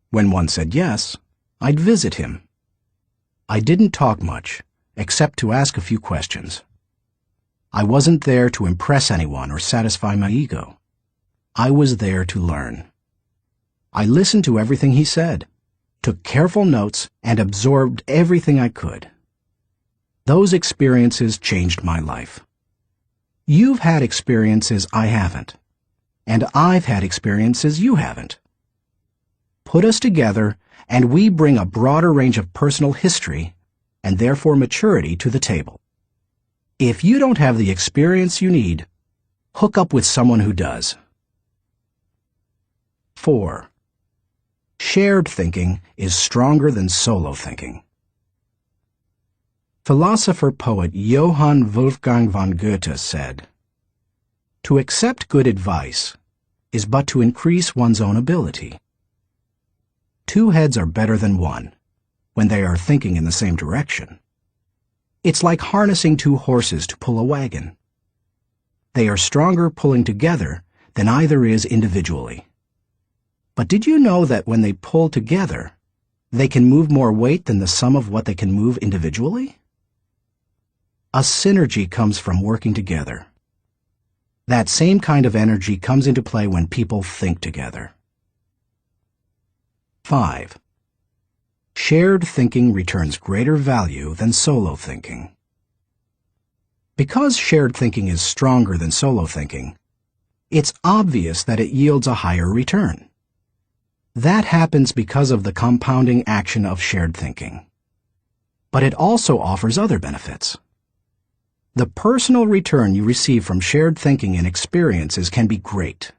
When one said yes, I'd visit him. I didn't talk much, except to ask a few questions. I wasn't there to impress anyone or satisfy my ego. I was there to learn. I listened to everything he said, took careful notes, and absorbed everything I could. Those experiences changed my life. You've had experiences I haven't, and I've had experiences you haven't. Put us together, and we bring a broader range of personal history, and therefore maturity, to the table. If you don't have the experience you need, hook up with someone who does. 4. Shared thinking is stronger than solo thinking. Philosopher-poet Johann Wolfgang von Goethe said, To accept good advice is but to increase one's own ability. Two heads are better than one when they are thinking in the same direction. It's like harnessing two horses to pull a wagon. They are stronger pulling together than either is individually. But did you know that when they pull together, they can move more weight than the sum of what they can move individually? A synergy comes from working together. That same kind of energy comes into play when people think together. 5. Shared thinking returns greater value than solo thinking. Because shared thinking is stronger than solo thinking, it's obvious that it yields a higher return. That happens because of the compounding action of shared thinking. But it also offers other benefits. The personal return you receive from shared thinking and experiences can be great.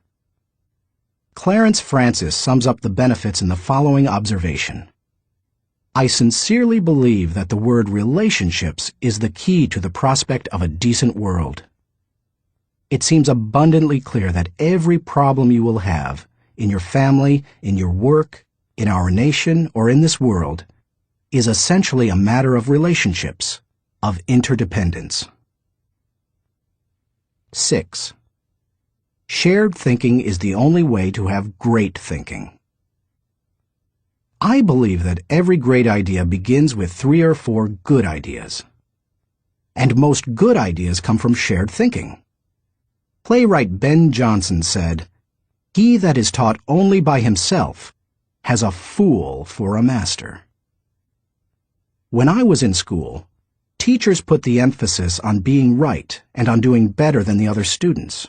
Clarence Francis sums up the benefits in the following observation. I sincerely believe that the word relationships is the key to the prospect of a decent world. It seems abundantly clear that every problem you will have, in your family, in your work, in our nation, or in this world, is essentially a matter of relationships, of interdependence. 6. Shared thinking is the only way to have great thinking. I believe that every great idea begins with 3 or 4 good ideas. And most good ideas come from shared thinking. Playwright Ben Jonson said, "He that is taught only by himself has a fool for a master." When I was in school, teachers put the emphasis on being right and on doing better than the other students,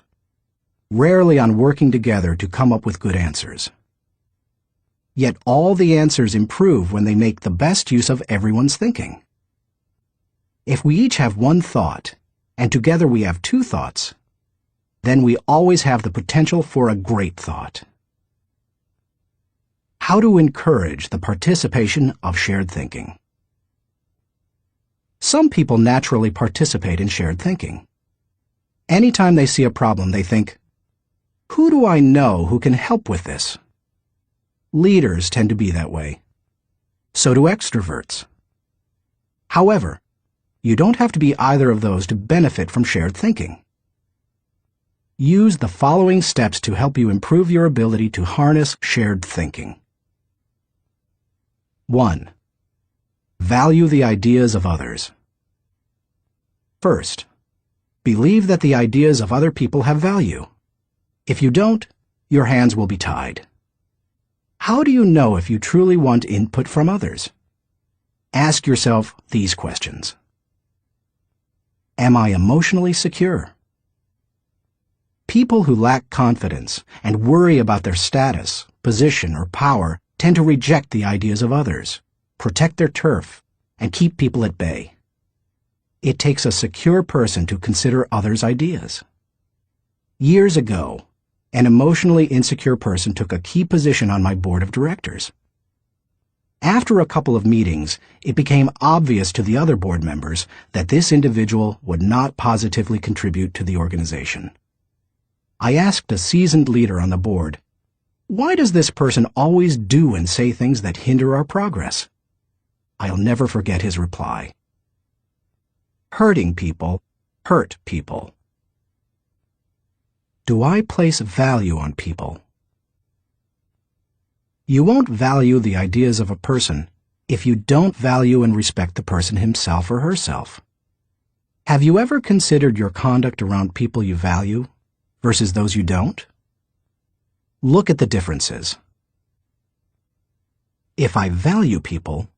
rarely on working together to come up with good answers. Yet all the answers improve when they make the best use of everyone's thinking. If we each have one thought, and together we have 2 thoughts, then we always have the potential for a great thought. How to encourage the participation of shared thinking. Some people naturally participate in shared thinking. Anytime they see a problem, they think, "Who do I know who can help with this?" Leaders tend to be that way. So do extroverts. However, you don't have to be either of those to benefit from shared thinking. Use the following steps to help you improve your ability to harness shared thinking. 1. Value the ideas of others. First, believe that the ideas of other people have value. If you don't, your hands will be tied. How do you know if you truly want input from others? Ask yourself these questions. Am I emotionally secure? People who lack confidence and worry about their status, position, or power tend to reject the ideas of others, protect their turf, and keep people at bay. It takes a secure person to consider others' ideas. Years ago, an emotionally insecure person took a key position on my board of directors. After a couple of meetings, it became obvious to the other board members that this individual would not positively contribute to the organization. I asked a seasoned leader on the board, "Why does this person always do and say things that hinder our progress?" I'll never forget his reply. Hurting people hurt people. Do I place value on people? You won't value the ideas of a person if you don't value and respect the person himself or herself. Have you ever considered your conduct around people you value versus those you don't? Look at the differences. If I value people,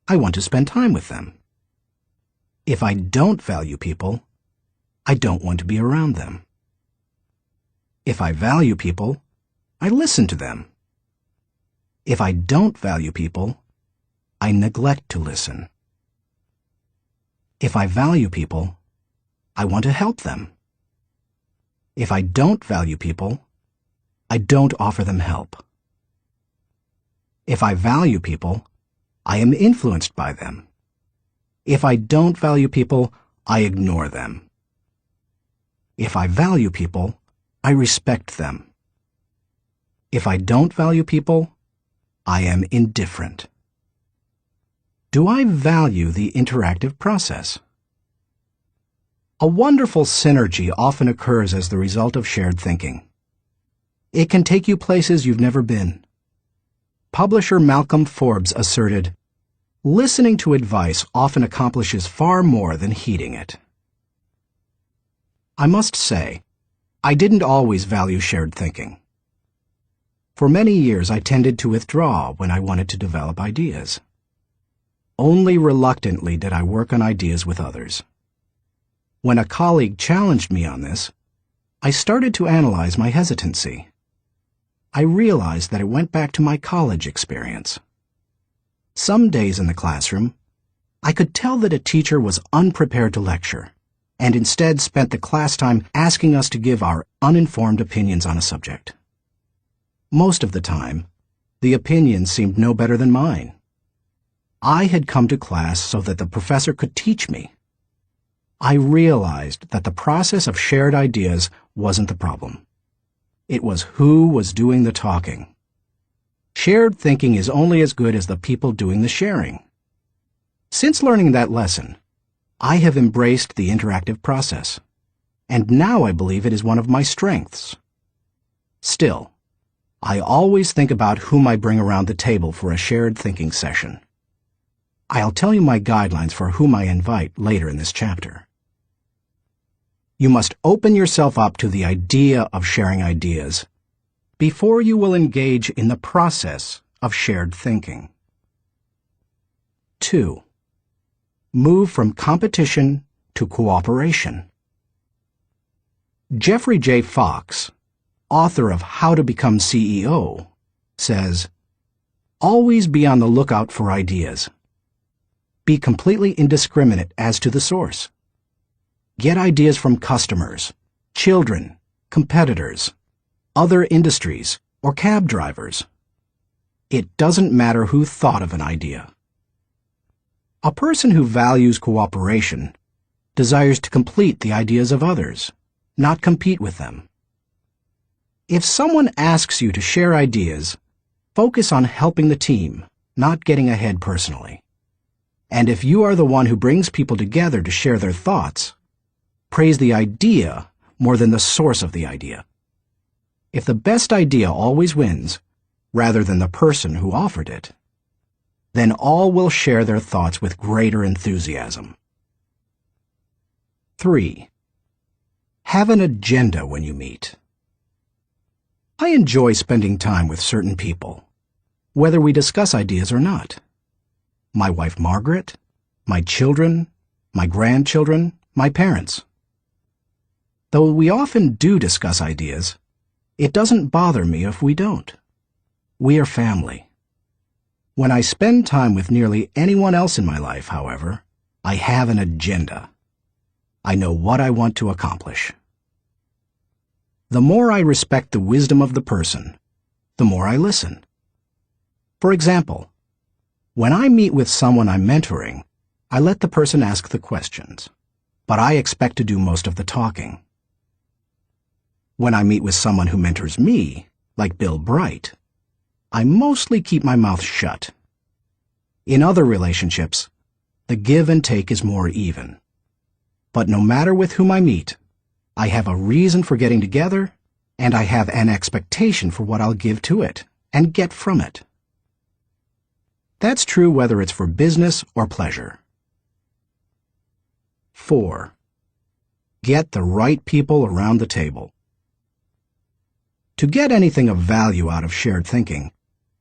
I want to spend time with them. If I don't value people, I don't want to be around them. If I value people, I listen to them. If I don't value people, I neglect to listen. If I value people, I want to help them. If I don't value people, I don't offer them help. If I value people, I am influenced by them. If I don't value people, I ignore them. If I value people, I respect them. If I don't value people, I am indifferent. Do I value the interactive process? A wonderful synergy often occurs as the result of shared thinking. It can take you places you've never been. Publisher Malcolm Forbes asserted, "Listening to advice often accomplishes far more than heeding it." I must say, I didn't always value shared thinking. For many years, I tended to withdraw when I wanted to develop ideas. Only reluctantly did I work on ideas with others. When a colleague challenged me on this, I started to analyze my hesitancy. I realized that it went back to my college experience. Some days in the classroom, I could tell that a teacher was unprepared to lecture, and instead spent the class time asking us to give our uninformed opinions on a subject. Most of the time, the opinions seemed no better than mine. I had come to class so that the professor could teach me. I realized that the process of shared ideas wasn't the problem. It was who was doing the talking. Shared thinking is only as good as the people doing the sharing. Since learning that lesson, I have embraced the interactive process, and now I believe it is one of my strengths. Still, I always think about whom I bring around the table for a shared thinking session. I'll tell you my guidelines for whom I invite later in this chapter. You must open yourself up to the idea of sharing ideas before you will engage in the process of shared thinking. 2. Move from competition to cooperation. Jeffrey J. Fox, author of How to Become CEO, says, "Always be on the lookout for ideas. Be completely indiscriminate as to the source. Get ideas from customers, children, competitors, other industries, or cab drivers. It doesn't matter who thought of an idea." A person who values cooperation desires to complete the ideas of others, not compete with them. If someone asks you to share ideas, focus on helping the team, not getting ahead personally. And if you are the one who brings people together to share their thoughts, praise the idea more than the source of the idea. If the best idea always wins, rather than the person who offered it, then all will share their thoughts with greater enthusiasm. 3. Have an agenda when you meet. I enjoy spending time with certain people, whether we discuss ideas or not. My wife Margaret, my children, my grandchildren, my parents. Though we often do discuss ideas, it doesn't bother me if we don't. We are family. When I spend time with nearly anyone else in my life, however, I have an agenda. I know what I want to accomplish. The more I respect the wisdom of the person, the more I listen. For example, when I meet with someone I'm mentoring, I let the person ask the questions, but I expect to do most of the talking. When I meet with someone who mentors me, like Bill Bright, I mostly keep my mouth shut. In other relationships, the give and take is more even. But no matter with whom I meet, I have a reason for getting together, and I have an expectation for what I'll give to it and get from it. That's true whether it's for business or pleasure. 4. Get the right people around the table. To get anything of value out of shared thinking,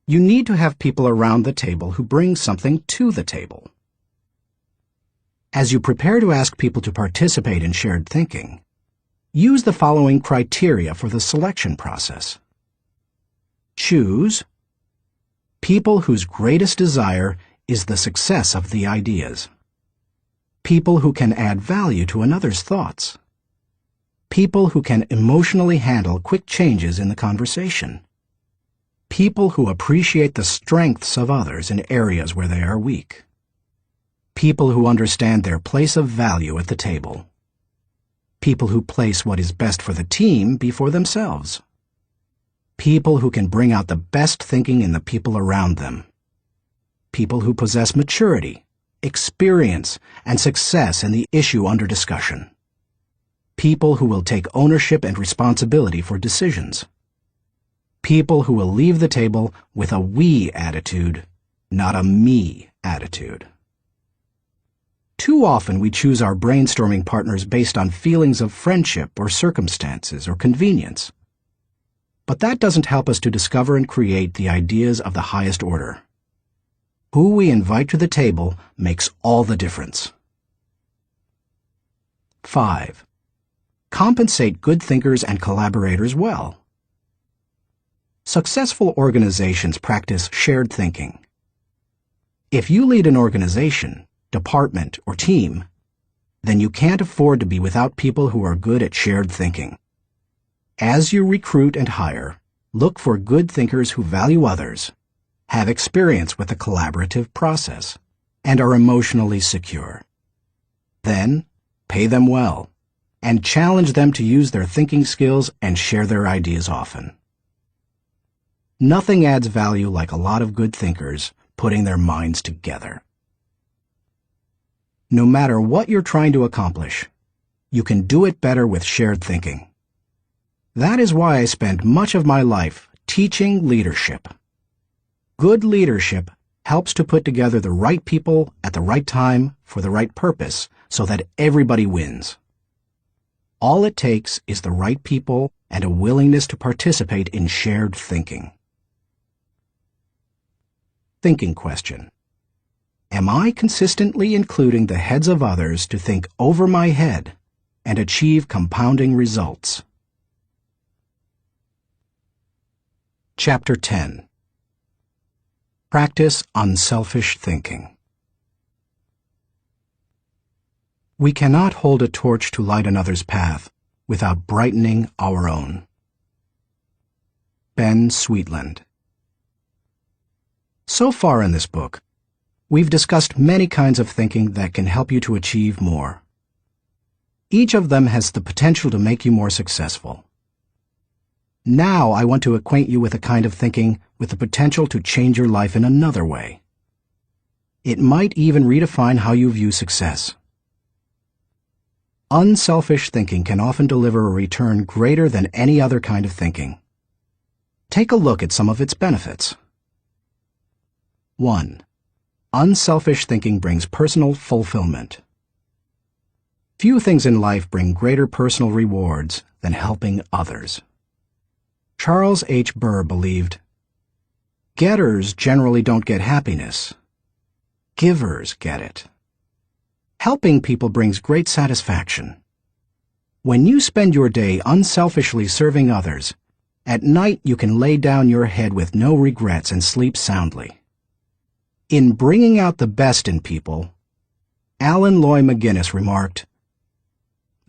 you need to have people around the table who bring something to the table. As you prepare to ask people to participate in shared thinking, use the following criteria for the selection process. Choose people whose greatest desire is the success of the ideas. People who can add value to another's thoughts. People who can emotionally handle quick changes in the conversation. People who appreciate the strengths of others in areas where they are weak. People who understand their place of value at the table. People who place what is best for the team before themselves. People who can bring out the best thinking in the people around them. People who possess maturity, experience, and success in the issue under discussion. People who will take ownership and responsibility for decisions. People who will leave the table with a we attitude, not a me attitude. Too often we choose our brainstorming partners based on feelings of friendship or circumstances or convenience. But that doesn't help us to discover and create the ideas of the highest order. Who we invite to the table makes all the difference. 5. Compensate good thinkers and collaborators well. Successful organizations practice shared thinking. If you lead an organization, department, or team, then you can't afford to be without people who are good at shared thinking. As you recruit and hire, look for good thinkers who value others, have experience with the collaborative process, and are emotionally secure. Then, pay them well, and challenge them to use their thinking skills and share their ideas often. Nothing adds value like a lot of good thinkers putting their minds together. No matter what you're trying to accomplish, you can do it better with shared thinking. That is why I spent much of my life teaching leadership. Good leadership helps to put together the right people at the right time for the right purpose so that everybody wins. All it takes is the right people and a willingness to participate in shared thinking. Thinking question. Am I consistently including the heads of others to think over my head and achieve compounding results? Chapter 10. Practice unselfish thinking. We cannot hold a torch to light another's path without brightening our own. Ben Sweetland. So far in this book, we've discussed many kinds of thinking that can help you to achieve more. Each of them has the potential to make you more successful. Now I want to acquaint you with a kind of thinking with the potential to change your life in another way. It might even redefine how you view success. Unselfish thinking can often deliver a return greater than any other kind of thinking. Take a look at some of its benefits. 1. Unselfish thinking brings personal fulfillment. Few things in life bring greater personal rewards than helping others. Charles H. Burr believed, "Getters generally don't get happiness. Givers get it." Helping people brings great satisfaction. When you spend your day unselfishly serving others, at night you can lay down your head with no regrets and sleep soundly. In bringing out the best in people, Alan Loy McGuinness remarked,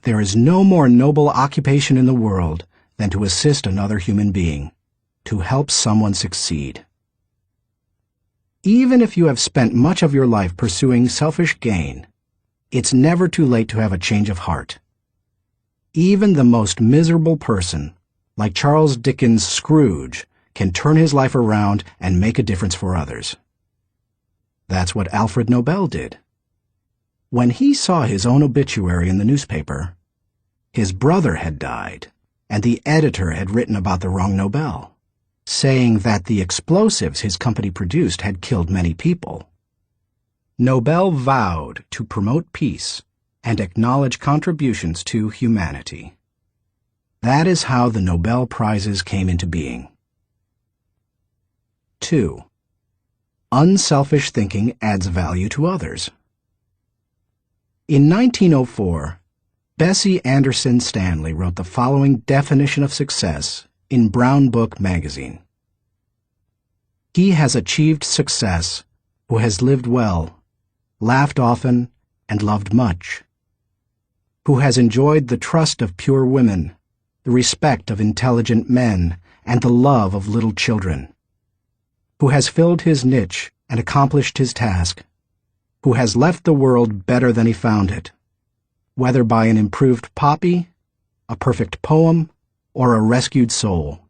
"There is no more noble occupation in the world than to assist another human being, to help someone succeed." Even if you have spent much of your life pursuing selfish gain, it's never too late to have a change of heart. Even the most miserable person, like Charles Dickens' Scrooge, can turn his life around and make a difference for others. That's what Alfred Nobel did. When he saw his own obituary in the newspaper, his brother had died, and the editor had written about the wrong Nobel, saying that the explosives his company produced had killed many people. Nobel vowed to promote peace and acknowledge contributions to humanity. That is how the Nobel Prizes came into being. 2. Unselfish thinking adds value to others. In 1904, Bessie Anderson Stanley wrote the following definition of success in Brown Book magazine. "He has achieved success who has lived well, laughed often, and loved much, who has enjoyed the trust of pure women, the respect of intelligent men, and the love of little children, who has filled his niche and accomplished his task, who has left the world better than he found it, whether by an improved poppy, a perfect poem, or a rescued soul,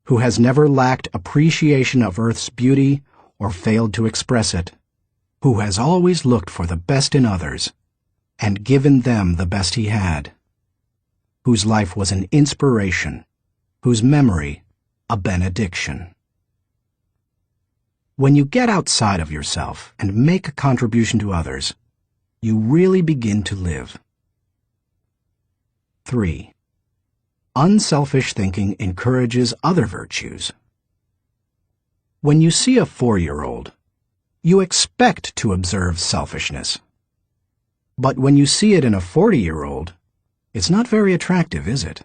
who has never lacked appreciation of Earth's beauty or failed to express it, who has always looked for the best in others and given them the best he had, whose life was an inspiration, whose memory a benediction. When you get outside of yourself and make a contribution to others, you really begin to live. 3. Unselfish thinking encourages other virtues. When you see a 4-year-old, you expect to observe selfishness. But when you see it in a 40-year-old, it's not very attractive, is it?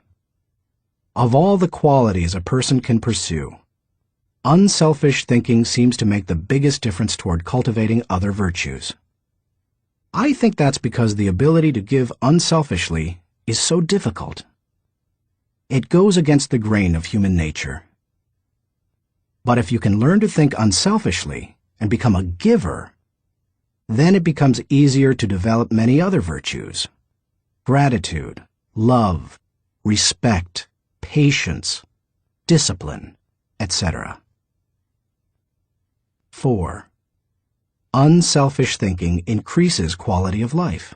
Of all the qualities a person can pursue, unselfish thinking seems to make the biggest difference toward cultivating other virtues. I think that's because the ability to give unselfishly is so difficult. It goes against the grain of human nature. But if you can learn to think unselfishly and become a giver, then it becomes easier to develop many other virtues: gratitude, love, respect, patience, discipline, etc. 4. Unselfish thinking increases quality of life.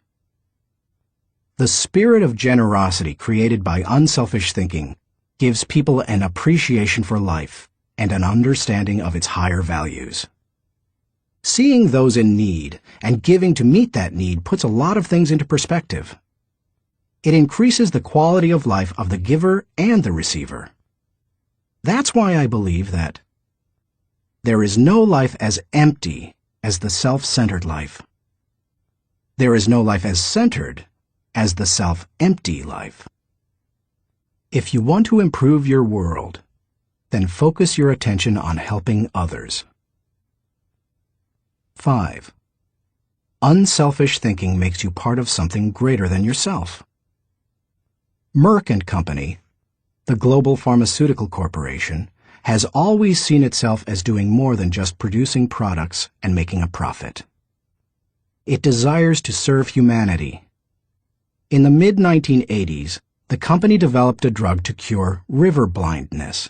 The spirit of generosity created by unselfish thinking gives people an appreciation for life and an understanding of its higher values. Seeing those in need and giving to meet that need puts a lot of things into perspective. It increases the quality of life of the giver and the receiver. That's why I believe that there is no life as empty as the self-centered life. There is no life as centered as the self-empty life. If you want to improve your world, then focus your attention on helping others. 5. Unselfish thinking makes you part of something greater than yourself. Merck & Company, the global pharmaceutical corporation, has always seen itself as doing more than just producing products and making a profit. It desires to serve humanity. In the mid-1980s, the company developed a drug to cure river blindness,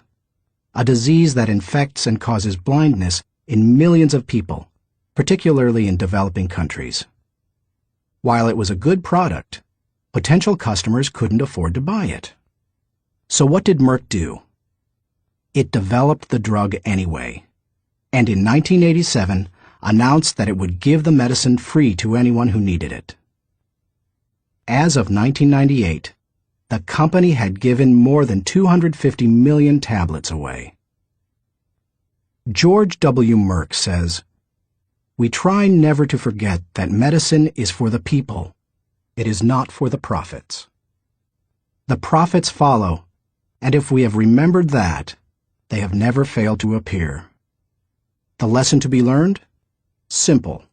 a disease that infects and causes blindness in millions of people, particularly in developing countries. While it was a good product, potential customers couldn't afford to buy it. So what did Merck do? It developed the drug anyway, and in 1987 announced that it would give the medicine free to anyone who needed it. As of 1998, the company had given more than 250 million tablets away. George W. Merck says, "We try never to forget that medicine is for the people. It is not for the profits. The profits follow, and if we have remembered that, they have never failed to appear." The lesson to be learned? Simple.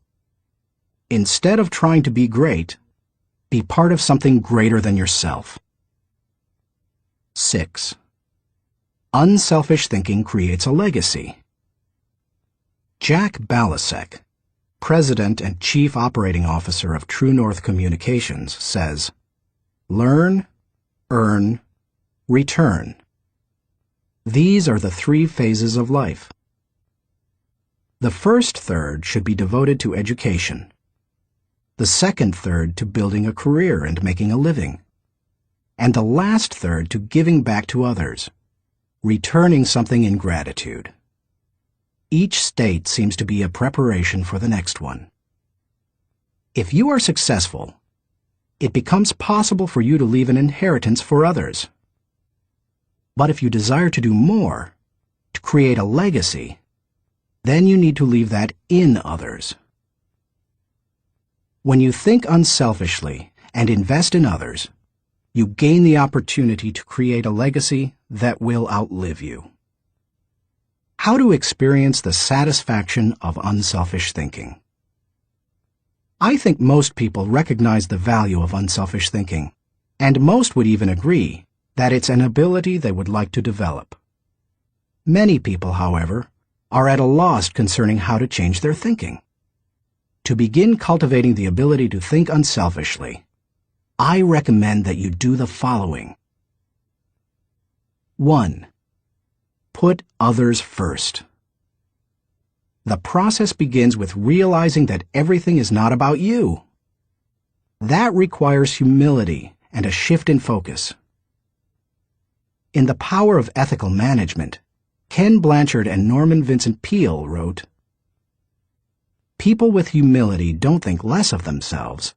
Instead of trying to be great, be part of something greater than yourself. 6. Unselfish thinking creates a legacy. Jack Balasek, President and Chief Operating Officer of True North Communications, says, "Learn, earn, return. These are the 3 phases of life. The first third should be devoted to education. The second third to building a career and making a living. And the last third to giving back to others, returning something in gratitude. Each state seems to be a preparation for the next one. If you are successful, it becomes possible for you to leave an inheritance for others. But if you desire to do more, to create a legacy, then you need to leave that in others. When you think unselfishly and invest in others, you gain the opportunity to create a legacy that will outlive you. How to experience the satisfaction of unselfish thinking. I think most people recognize the value of unselfish thinking, and most would even agree that it's an ability they would like to develop. Many people, however, are at a loss concerning how to change their thinking. To begin cultivating the ability to think unselfishly, I recommend that you do the following. 1. Put others first. The process begins with realizing that everything is not about you. That requires humility and a shift in focus. In The Power of Ethical Management, Ken Blanchard and Norman Vincent Peale wrote, "People with humility don't think less of themselves.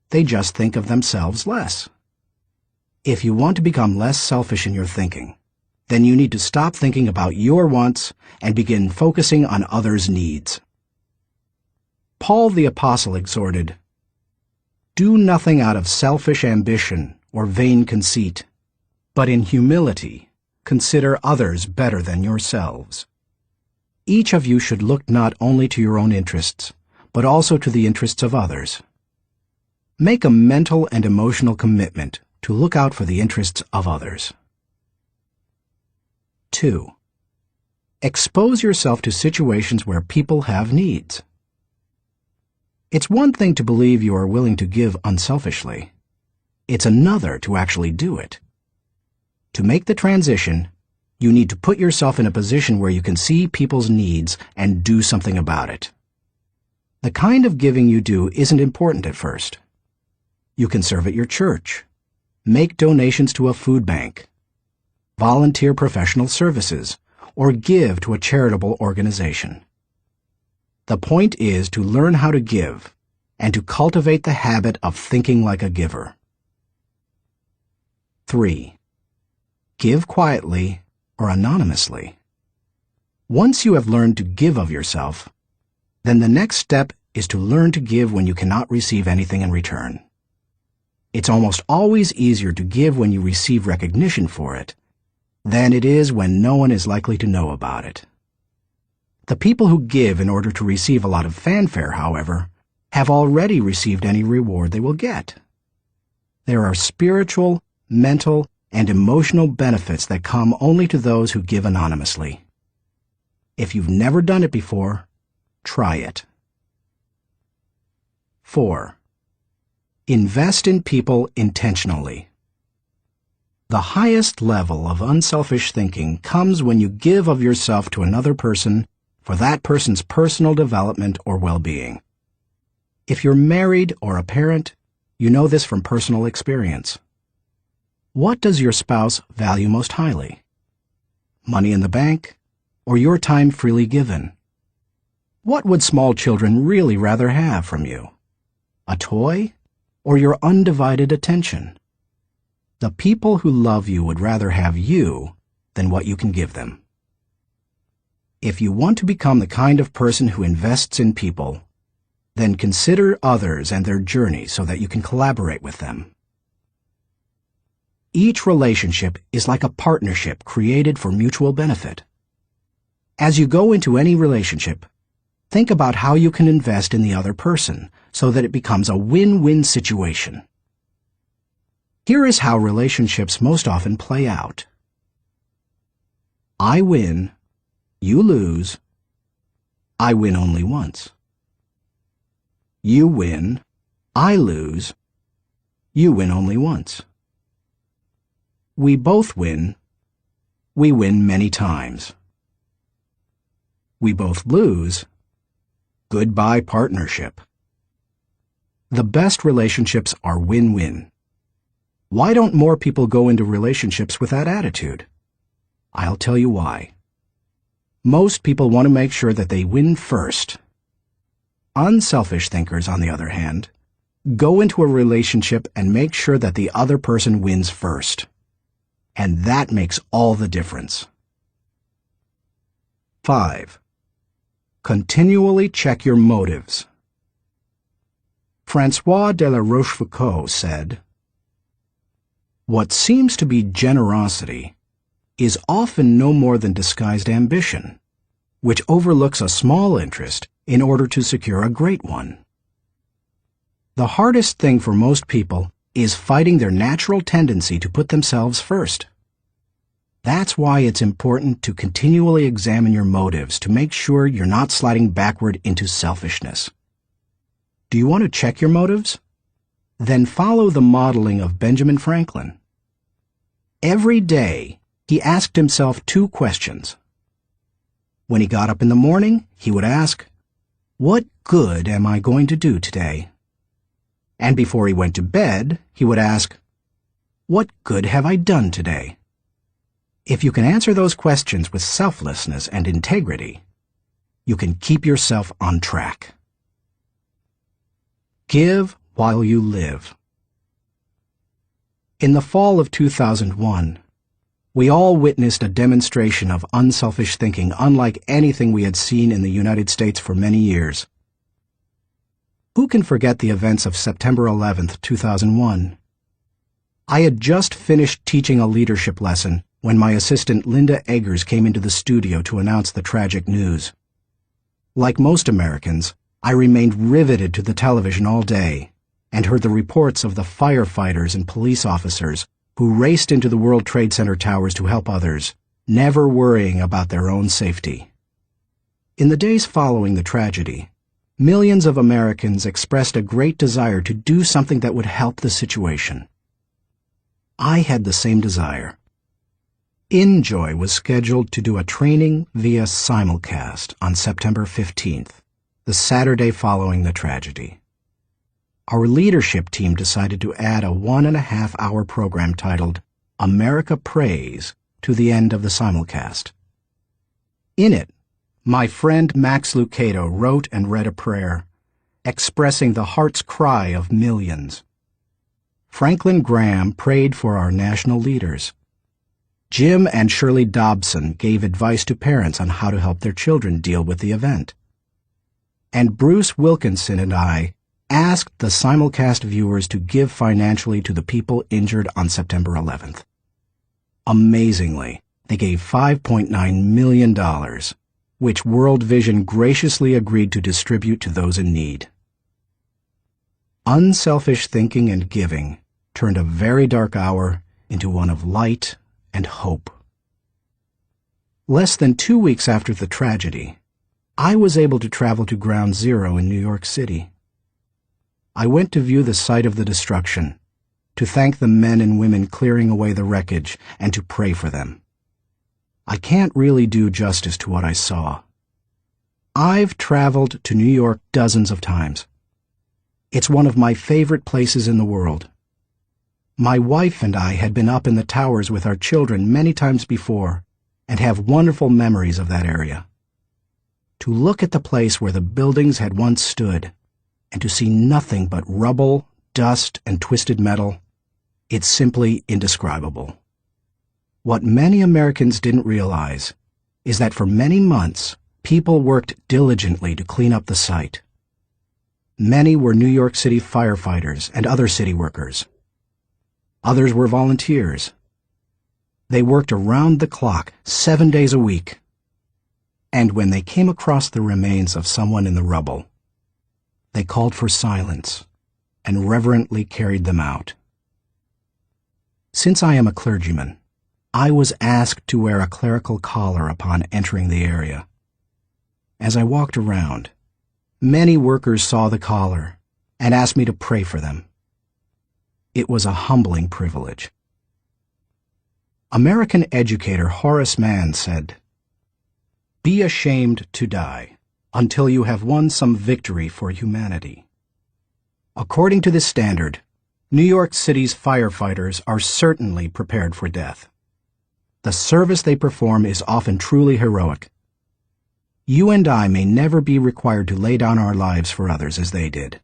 They just think of themselves less." If you want to become less selfish in your thinking, then you need to stop thinking about your wants and begin focusing on others' needs. Paul the Apostle exhorted, "Do nothing out of selfish ambition or vain conceit, but in humility consider others better than yourselves." Each of you should look not only to your own interests, but also to the interests of others. Make a mental and emotional commitment to look out for the interests of others. 2. Expose yourself to situations where people have needs. It's one thing to believe you are willing to give unselfishly. It's another to actually do it. To make the transition, you need to put yourself in a position where you can see people's needs and do something about it. The kind of giving you do isn't important at first. You can serve at your church, make donations to a food bank, volunteer professional services, or give to a charitable organization. The point is to learn how to give and to cultivate the habit of thinking like a giver. 3. Give quietly or anonymously. Once you have learned to give of yourself, then the next step is to learn to give when you cannot receive anything in return. It's almost always easier to give when you receive recognition for it than it is when no one is likely to know about it. The people who give in order to receive a lot of fanfare, however, have already received any reward they will get. There are spiritual, mental, and emotional benefits that come only to those who give anonymously. If you've never done it before, try it. 4. Invest in people intentionally. The highest level of unselfish thinking comes when you give of yourself to another person for that person's personal development or well-being. If you're married or a parent, you know this from personal experience. What does your spouse value most highly? Money in the bank, or your time freely given? What would small children really rather have from you? A toy, or your undivided attention? The people who love you would rather have you than what you can give them. If you want to become the kind of person who invests in people, then consider others and their journey so that you can collaborate with them. Each relationship is like a partnership created for mutual benefit. As you go into any relationship, think about how you can invest in the other person so that it becomes a win-win situation. Here is how relationships most often play out. I win, you lose, I win only once. You win, I lose, you win only once. We both win, we win many times. We both lose, goodbye partnership. The best relationships are win-win. Why don't more people go into relationships with that attitude? I'll tell you why. Most people want to make sure that they win first. Unselfish thinkers, on the other hand, go into a relationship and make sure that the other person wins first. And that makes all the difference. 5. Continually check your motives. François de la Rochefoucauld said, "What seems to be generosity is often no more than disguised ambition, which overlooks a small interest in order to secure a great one." The hardest thing for most people is fighting their natural tendency to put themselves first. That's why it's important to continually examine your motives to make sure you're not sliding backward into selfishness. Do you want to check your motives? Then follow the modeling of Benjamin Franklin. Every day, he asked himself 2 questions. When he got up in the morning, he would ask, "What good am I going to do today?" And before he went to bed, he would ask, "What good have I done today?" If you can answer those questions with selflessness and integrity, you can keep yourself on track. Give while you live. In the fall of 2001, we all witnessed a demonstration of unselfish thinking unlike anything we had seen in the United States for many years. Who can forget the events of September 11th, 2001? I had just finished teaching a leadership lesson when my assistant Linda Eggers came into the studio to announce the tragic news. Like most Americans, I remained riveted to the television all day and heard the reports of the firefighters and police officers who raced into the World Trade Center towers to help others, never worrying about their own safety. In the days following the tragedy, millions of Americans expressed a great desire to do something that would help the situation. I had the same desire. InJoy was scheduled to do a training via simulcast on September 15th, the Saturday following the tragedy. Our leadership team decided to add a 1.5-hour program titled America Prays to the end of the simulcast. In it, my friend Max Lucado wrote and read a prayer, expressing the heart's cry of millions. Franklin Graham prayed for our national leaders. Jim and Shirley Dobson gave advice to parents on how to help their children deal with the event. And Bruce Wilkinson and I asked the simulcast viewers to give financially to the people injured on September 11th. Amazingly, they gave $5.9 million, which World Vision graciously agreed to distribute to those in need. Unselfish thinking and giving turned a very dark hour into one of light and hope. Less than 2 weeks after the tragedy, I was able to travel to Ground Zero in New York City. I went to view the site of the destruction, to thank the men and women clearing away the wreckage, and to pray for them. I can't really do justice to what I saw. I've traveled to New York dozens of times. It's one of my favorite places in the world. My wife and I had been up in the towers with our children many times before and have wonderful memories of that area. To look at the place where the buildings had once stood and to see nothing but rubble, dust, and twisted metal, it's simply indescribable. What many Americans didn't realize is that for many months, people worked diligently to clean up the site. Many were New York City firefighters and other city workers. Others were volunteers. They worked around the clock, 7 days a week. And when they came across the remains of someone in the rubble, they called for silence and reverently carried them out. Since I am a clergyman, I was asked to wear a clerical collar upon entering the area. As I walked around, many workers saw the collar and asked me to pray for them. It was a humbling privilege. American educator Horace Mann said, "Be ashamed to die until you have won some victory for humanity." According to this standard, New York City's firefighters are certainly prepared for death. The service they perform is often truly heroic. You and I may never be required to lay down our lives for others as they did.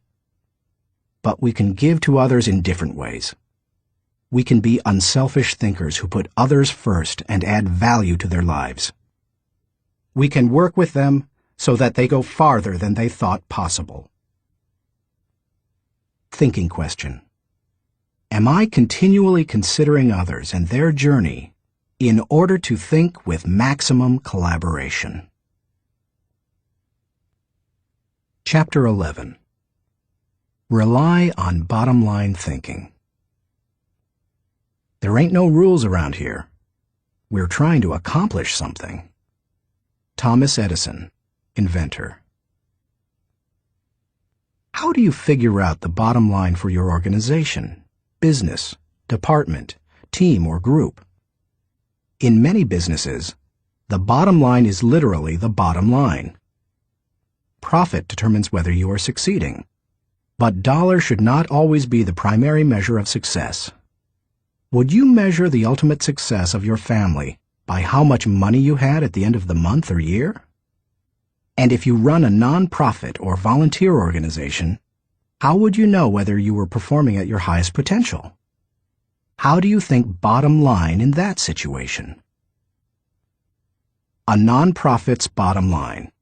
But we can give to others in different ways. We can be unselfish thinkers who put others first and add value to their lives. We can work with them so that they go farther than they thought possible. Thinking question. Am I continually considering others and their journey in order to think with maximum collaboration? Chapter 11. Rely on bottom-line thinking. There ain't no rules around here. We're trying to accomplish something. Thomas Edison, inventor. How do you figure out the bottom line for your organization, business, department, team, or group? In many businesses, the bottom line is literally the bottom line. Profit determines whether you are succeeding, but dollars should not always be the primary measure of success. Would you measure the ultimate success of your family by how much money you had at the end of the month or year? And if you run a non-profit or volunteer organization, how would you know whether you were performing at your highest potential? How do you think bottom line in that situation? A non-profit's bottom line.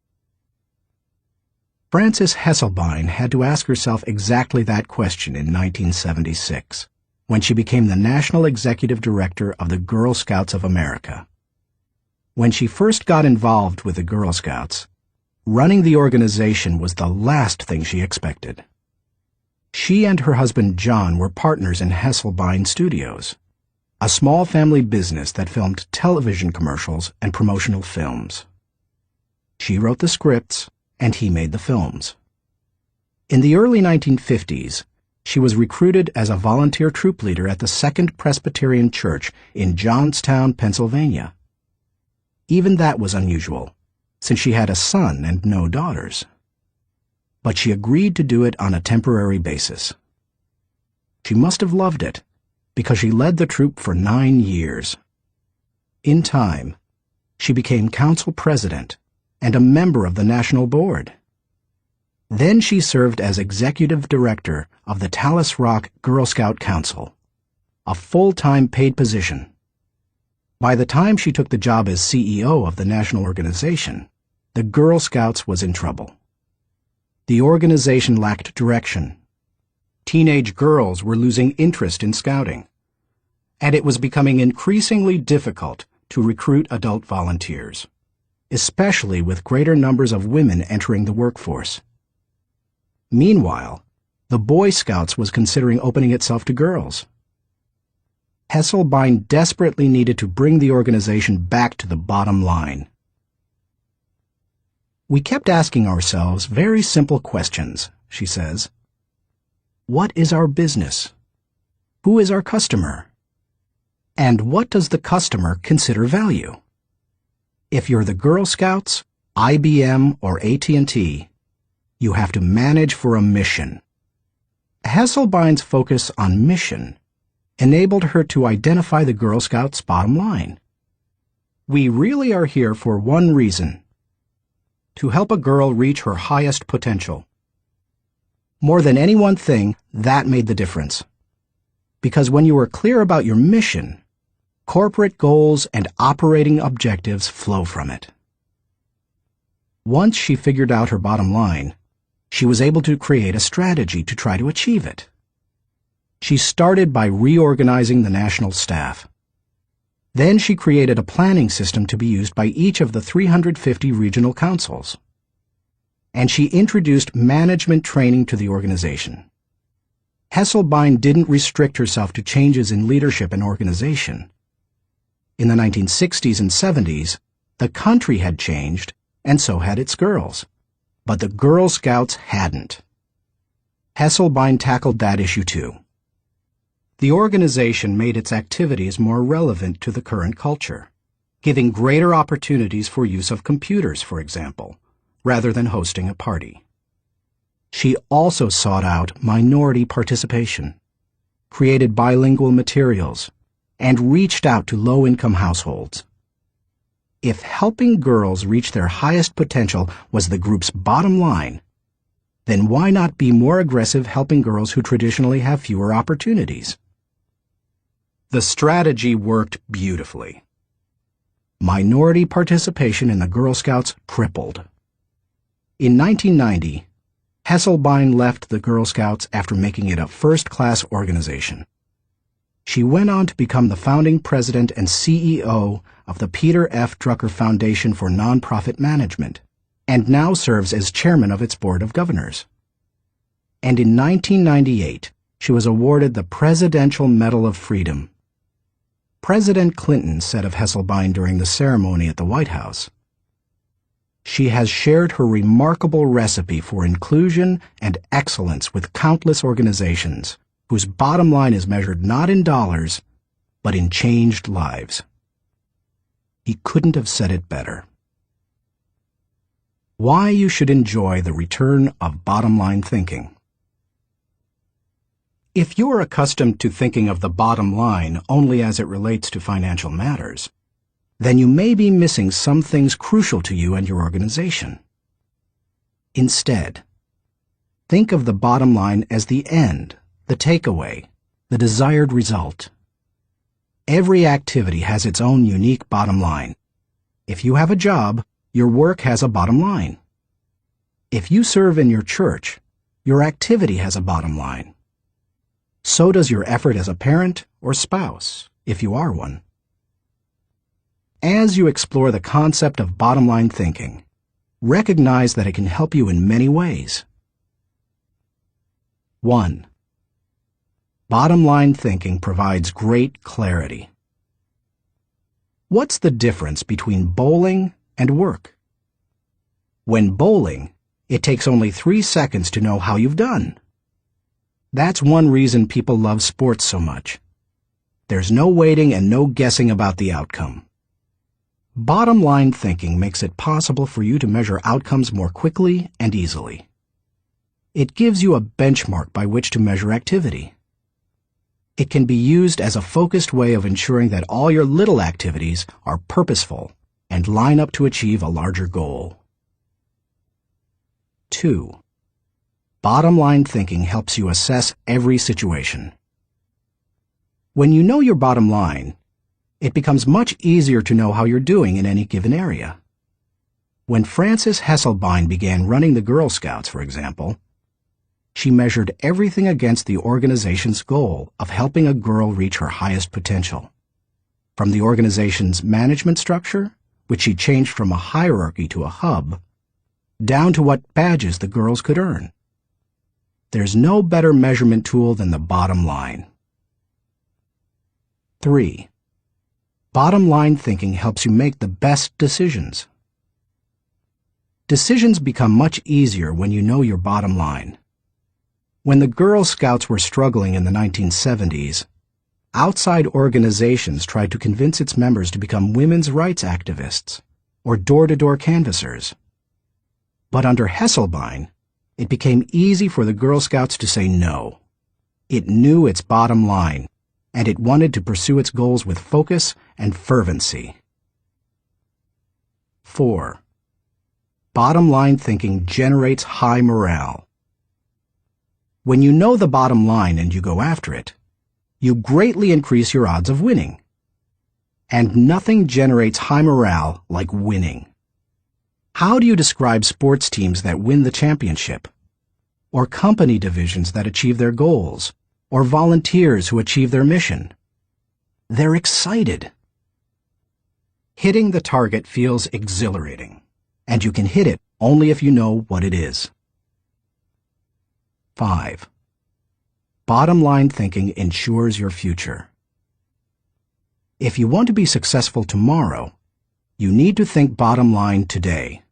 Frances Hesselbein had to ask herself exactly that question in 1976, when she became the National Executive Director of the Girl Scouts of America. When she first got involved with the Girl Scouts, running the organization was the last thing she expected. She and her husband John were partners in Hesselbein Studios, a small family business that filmed television commercials and promotional films. She wrote the scripts, and he made the films. In the early 1950s, she was recruited as a volunteer troop leader at the Second Presbyterian Church in Johnstown, Pennsylvania. Even that was unusual, since she had a son and no daughters. But she agreed to do it on a temporary basis. She must have loved it, because she led the troop for 9 years. In time, she became council president and a member of the national board. Then she served as executive director of the Tallis Rock Girl Scout Council, a full-time paid position. By the time she took the job as CEO of the national organization, the Girl Scouts was in trouble. The organization lacked direction. Teenage girls were losing interest in scouting, and it was becoming increasingly difficult to recruit adult volunteers, especially with greater numbers of women entering the workforce. Meanwhile, the Boy Scouts was considering opening itself to girls. Hesselbein desperately needed to bring the organization back to the bottom line. We kept asking ourselves very simple questions, she says. What is our business? Who is our customer? And what does the customer consider value? If you're the Girl Scouts, IBM, or AT&T, you have to manage for a mission. Hesselbein's focus on mission enabled her to identify the Girl Scouts' bottom line. We really are here for one reason: to help a girl reach her highest potential. More than any one thing, that made the difference. Because when you are clear about your mission, corporate goals and operating objectives flow from it. Once she figured out her bottom line, she was able to create a strategy to try to achieve it. She started by reorganizing the national staff. Then she created a planning system to be used by each of the 350 regional councils. And she introduced management training to the organization. Hesselbein didn't restrict herself to changes in leadership and organization. In the 1960s and 70s, the country had changed, and so had its girls. But the Girl Scouts hadn't. Hesselbein tackled that issue too. The organization made its activities more relevant to the current culture, giving greater opportunities for use of computers, for example, rather than hosting a party. She also sought out minority participation, created bilingual materials, and reached out to low-income households. If helping girls reach their highest potential was the group's bottom line, then why not be more aggressive helping girls who traditionally have fewer opportunities? The strategy worked beautifully. Minority participation in the Girl Scouts tripled. In 1990, Hesselbein left the Girl Scouts after making it a first-class organization. She went on to become the founding president and CEO of the Peter F. Drucker Foundation for Nonprofit Management, and now serves as chairman of its board of governors. And in 1998, she was awarded the Presidential Medal of Freedom. President Clinton said of Hesselbein during the ceremony at the White House, She has shared her remarkable recipe for inclusion and excellence with countless organizations whose bottom line is measured not in dollars, but in changed lives. He couldn't have said it better. Why you should enjoy the return of bottom-line thinking. If you're accustomed to thinking of the bottom line only as it relates to financial matters, then you may be missing some things crucial to you and your organization. Instead, think of the bottom line as the end, the takeaway, the desired result. Every activity has its own unique bottom line. If you have a job, your work has a bottom line. If you serve in your church, your activity has a bottom line. So does your effort as a parent or spouse, if you are one. As you explore the concept of bottom-line thinking, recognize that it can help you in many ways. 1. Bottom-line thinking provides great clarity. What's the difference between bowling and work? When bowling, it takes only 3 seconds to know how you've done. That's one reason people love sports so much. There's no waiting and no guessing about the outcome. Bottom-line thinking makes it possible for you to measure outcomes more quickly and easily. It gives you a benchmark by which to measure activity. It can be used as a focused way of ensuring that all your little activities are purposeful and line up to achieve a larger goal. 2. Bottom-line thinking helps you assess every situation. When you know your bottom line, it becomes much easier to know how you're doing in any given area. When Frances Hesselbein began running the Girl Scouts, for example, she measured everything against the organization's goal of helping a girl reach her highest potential. From the organization's management structure, which she changed from a hierarchy to a hub, down to what badges the girls could earn. There's no better measurement tool than the bottom line. 3. Bottom-line thinking helps you make the best decisions. Decisions become much easier when you know your bottom line. When the Girl Scouts were struggling in the 1970s, outside organizations tried to convince its members to become women's rights activists or door-to-door canvassers. But under Hesselbein, it became easy for the Girl Scouts to say no. It knew its bottom line, and it wanted to pursue its goals with focus and fervency. 4. Bottom-line thinking generates high morale. When you know the bottom line and you go after it, you greatly increase your odds of winning. And nothing generates high morale like winning. How do you describe sports teams that win the championship? Or company divisions that achieve their goals? Or volunteers who achieve their mission? They're excited. Hitting the target feels exhilarating, and you can hit it only if you know what it is. 5. Bottom-line thinking ensures your future. If you want to be successful tomorrow, you need to think bottom line today.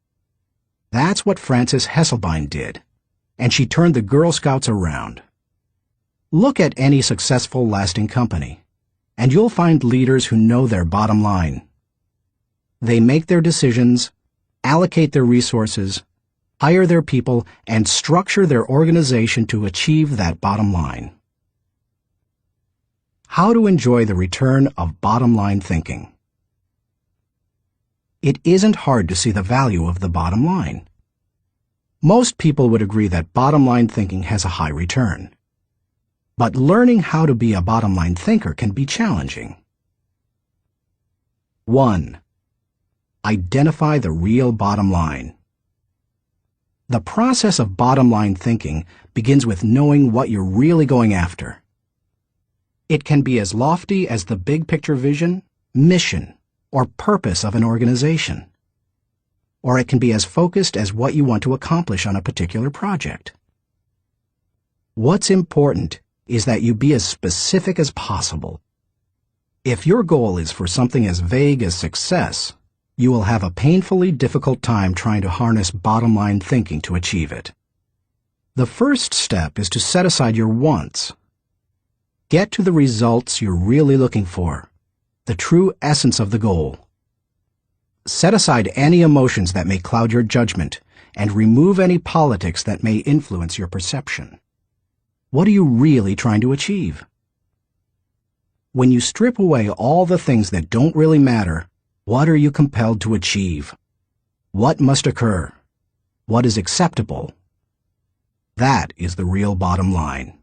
That's what Frances Hesselbein did, and she turned the Girl Scouts around. Look at any successful, lasting company, and you'll find leaders who know their bottom line. They make their decisions, allocate their resources, hire their people, and structure their organization to achieve that bottom line. How to enjoy the return of bottom-line thinking. It isn't hard to see the value of the bottom line. Most people would agree that bottom-line thinking has a high return. But learning how to be a bottom-line thinker can be challenging. 1. Identify the real bottom line. The process of bottom-line thinking begins with knowing what you're really going after. It can be as lofty as the big-picture vision, mission, or purpose of an organization. Or it can be as focused as what you want to accomplish on a particular project. What's important is that you be as specific as possible. If your goal is for something as vague as success, you will have a painfully difficult time trying to harness bottom-line thinking to achieve it. The first step is to set aside your wants. Get to the results you're really looking for, the true essence of the goal. Set aside any emotions that may cloud your judgment and remove any politics that may influence your perception. What are you really trying to achieve? When you strip away all the things that don't really matter, what are you compelled to achieve? What must occur? What is acceptable? That is the real bottom line.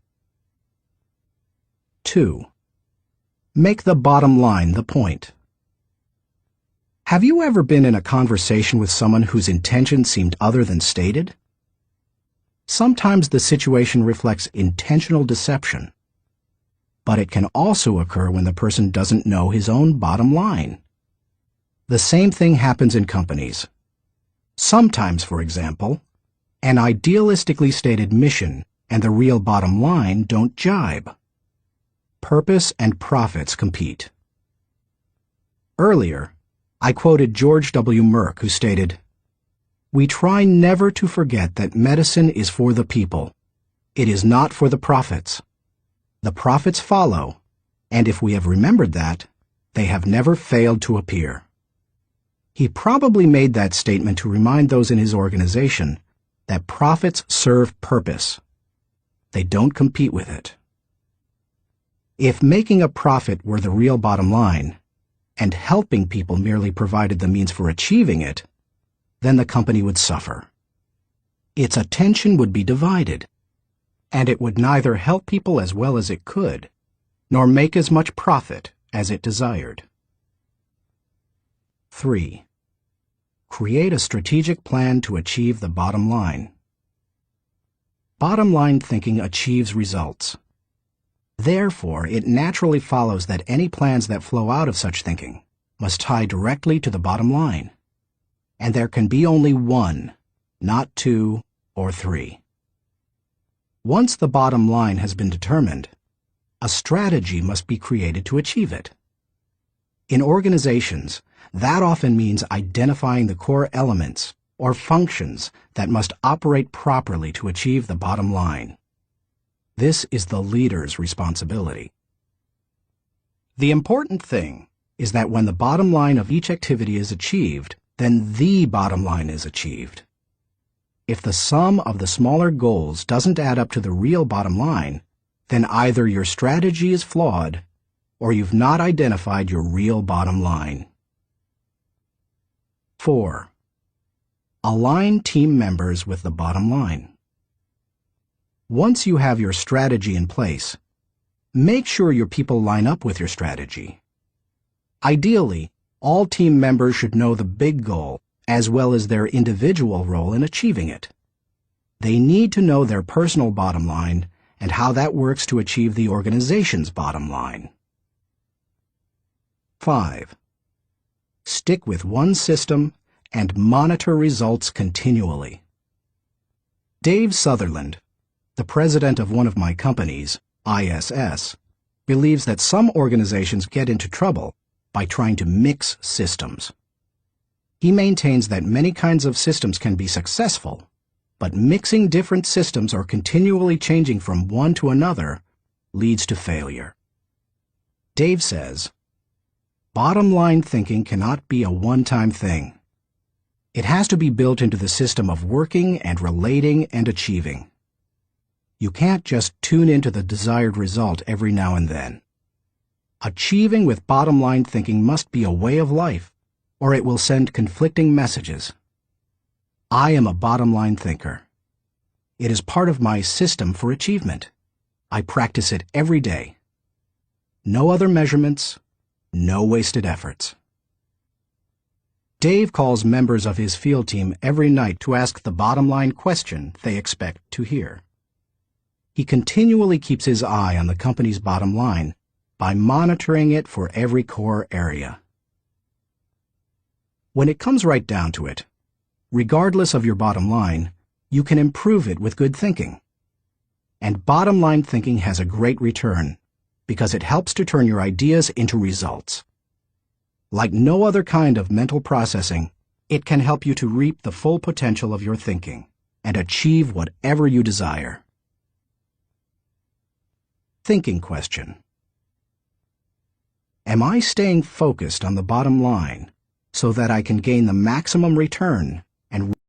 2. Make the bottom line the point. Have you ever been in a conversation with someone whose intention seemed other than stated? Sometimes the situation reflects intentional deception, but it can also occur when the person doesn't know his own bottom line. The same thing happens in companies. Sometimes, for example, an idealistically stated mission and the real bottom line don't jibe. Purpose and profits compete. Earlier, I quoted George W. Merck, who stated, "We try never to forget that medicine is for the people. It is not for the profits. The profits follow, and if we have remembered that, they have never failed to appear." He probably made that statement to remind those in his organization that profits serve purpose. They don't compete with it. If making a profit were the real bottom line, and helping people merely provided the means for achieving it, then the company would suffer. Its attention would be divided, and it would neither help people as well as it could, nor make as much profit as it desired. 3. Create a strategic plan to achieve the bottom line. Bottom line thinking achieves results. Therefore, it naturally follows that any plans that flow out of such thinking must tie directly to the bottom line. And there can be only one, not two or three. Once the bottom line has been determined, a strategy must be created to achieve it. In organizations, that often means identifying the core elements or functions that must operate properly to achieve the bottom line. This is the leader's responsibility. The important thing is that when the bottom line of each activity is achieved, then the bottom line is achieved. If the sum of the smaller goals doesn't add up to the real bottom line, then either your strategy is flawed or you've not identified your real bottom line. 4. Align team members with the bottom line. Once you have your strategy in place, make sure your people line up with your strategy. Ideally, all team members should know the big goal as well as their individual role in achieving it. They need to know their personal bottom line and how that works to achieve the organization's bottom line. 5. Stick with one system and monitor results continually. Dave Sutherland, the president of one of my companies, ISS, believes that some organizations get into trouble by trying to mix systems. He maintains that many kinds of systems can be successful, but mixing different systems or continually changing from one to another leads to failure. Dave says, "Bottom line thinking cannot be a one-time thing. It has to be built into the system of working and relating and achieving. You can't just tune into the desired result every now and then. Achieving with bottom-line thinking must be a way of life, or it will send conflicting messages. I am a bottom-line thinker. It is part of my system for achievement. I practice it every day. No other measurements, no wasted efforts." Dave calls members of his field team every night to ask the bottom-line question they expect to hear. He continually keeps his eye on the company's bottom line by monitoring it for every core area. When it comes right down to it, regardless of your bottom line, you can improve it with good thinking. And bottom line thinking has a great return because it helps to turn your ideas into results. Like no other kind of mental processing, it can help you to reap the full potential of your thinking and achieve whatever you desire. Thinking question. Am I staying focused on the bottom line so that I can gain the maximum return and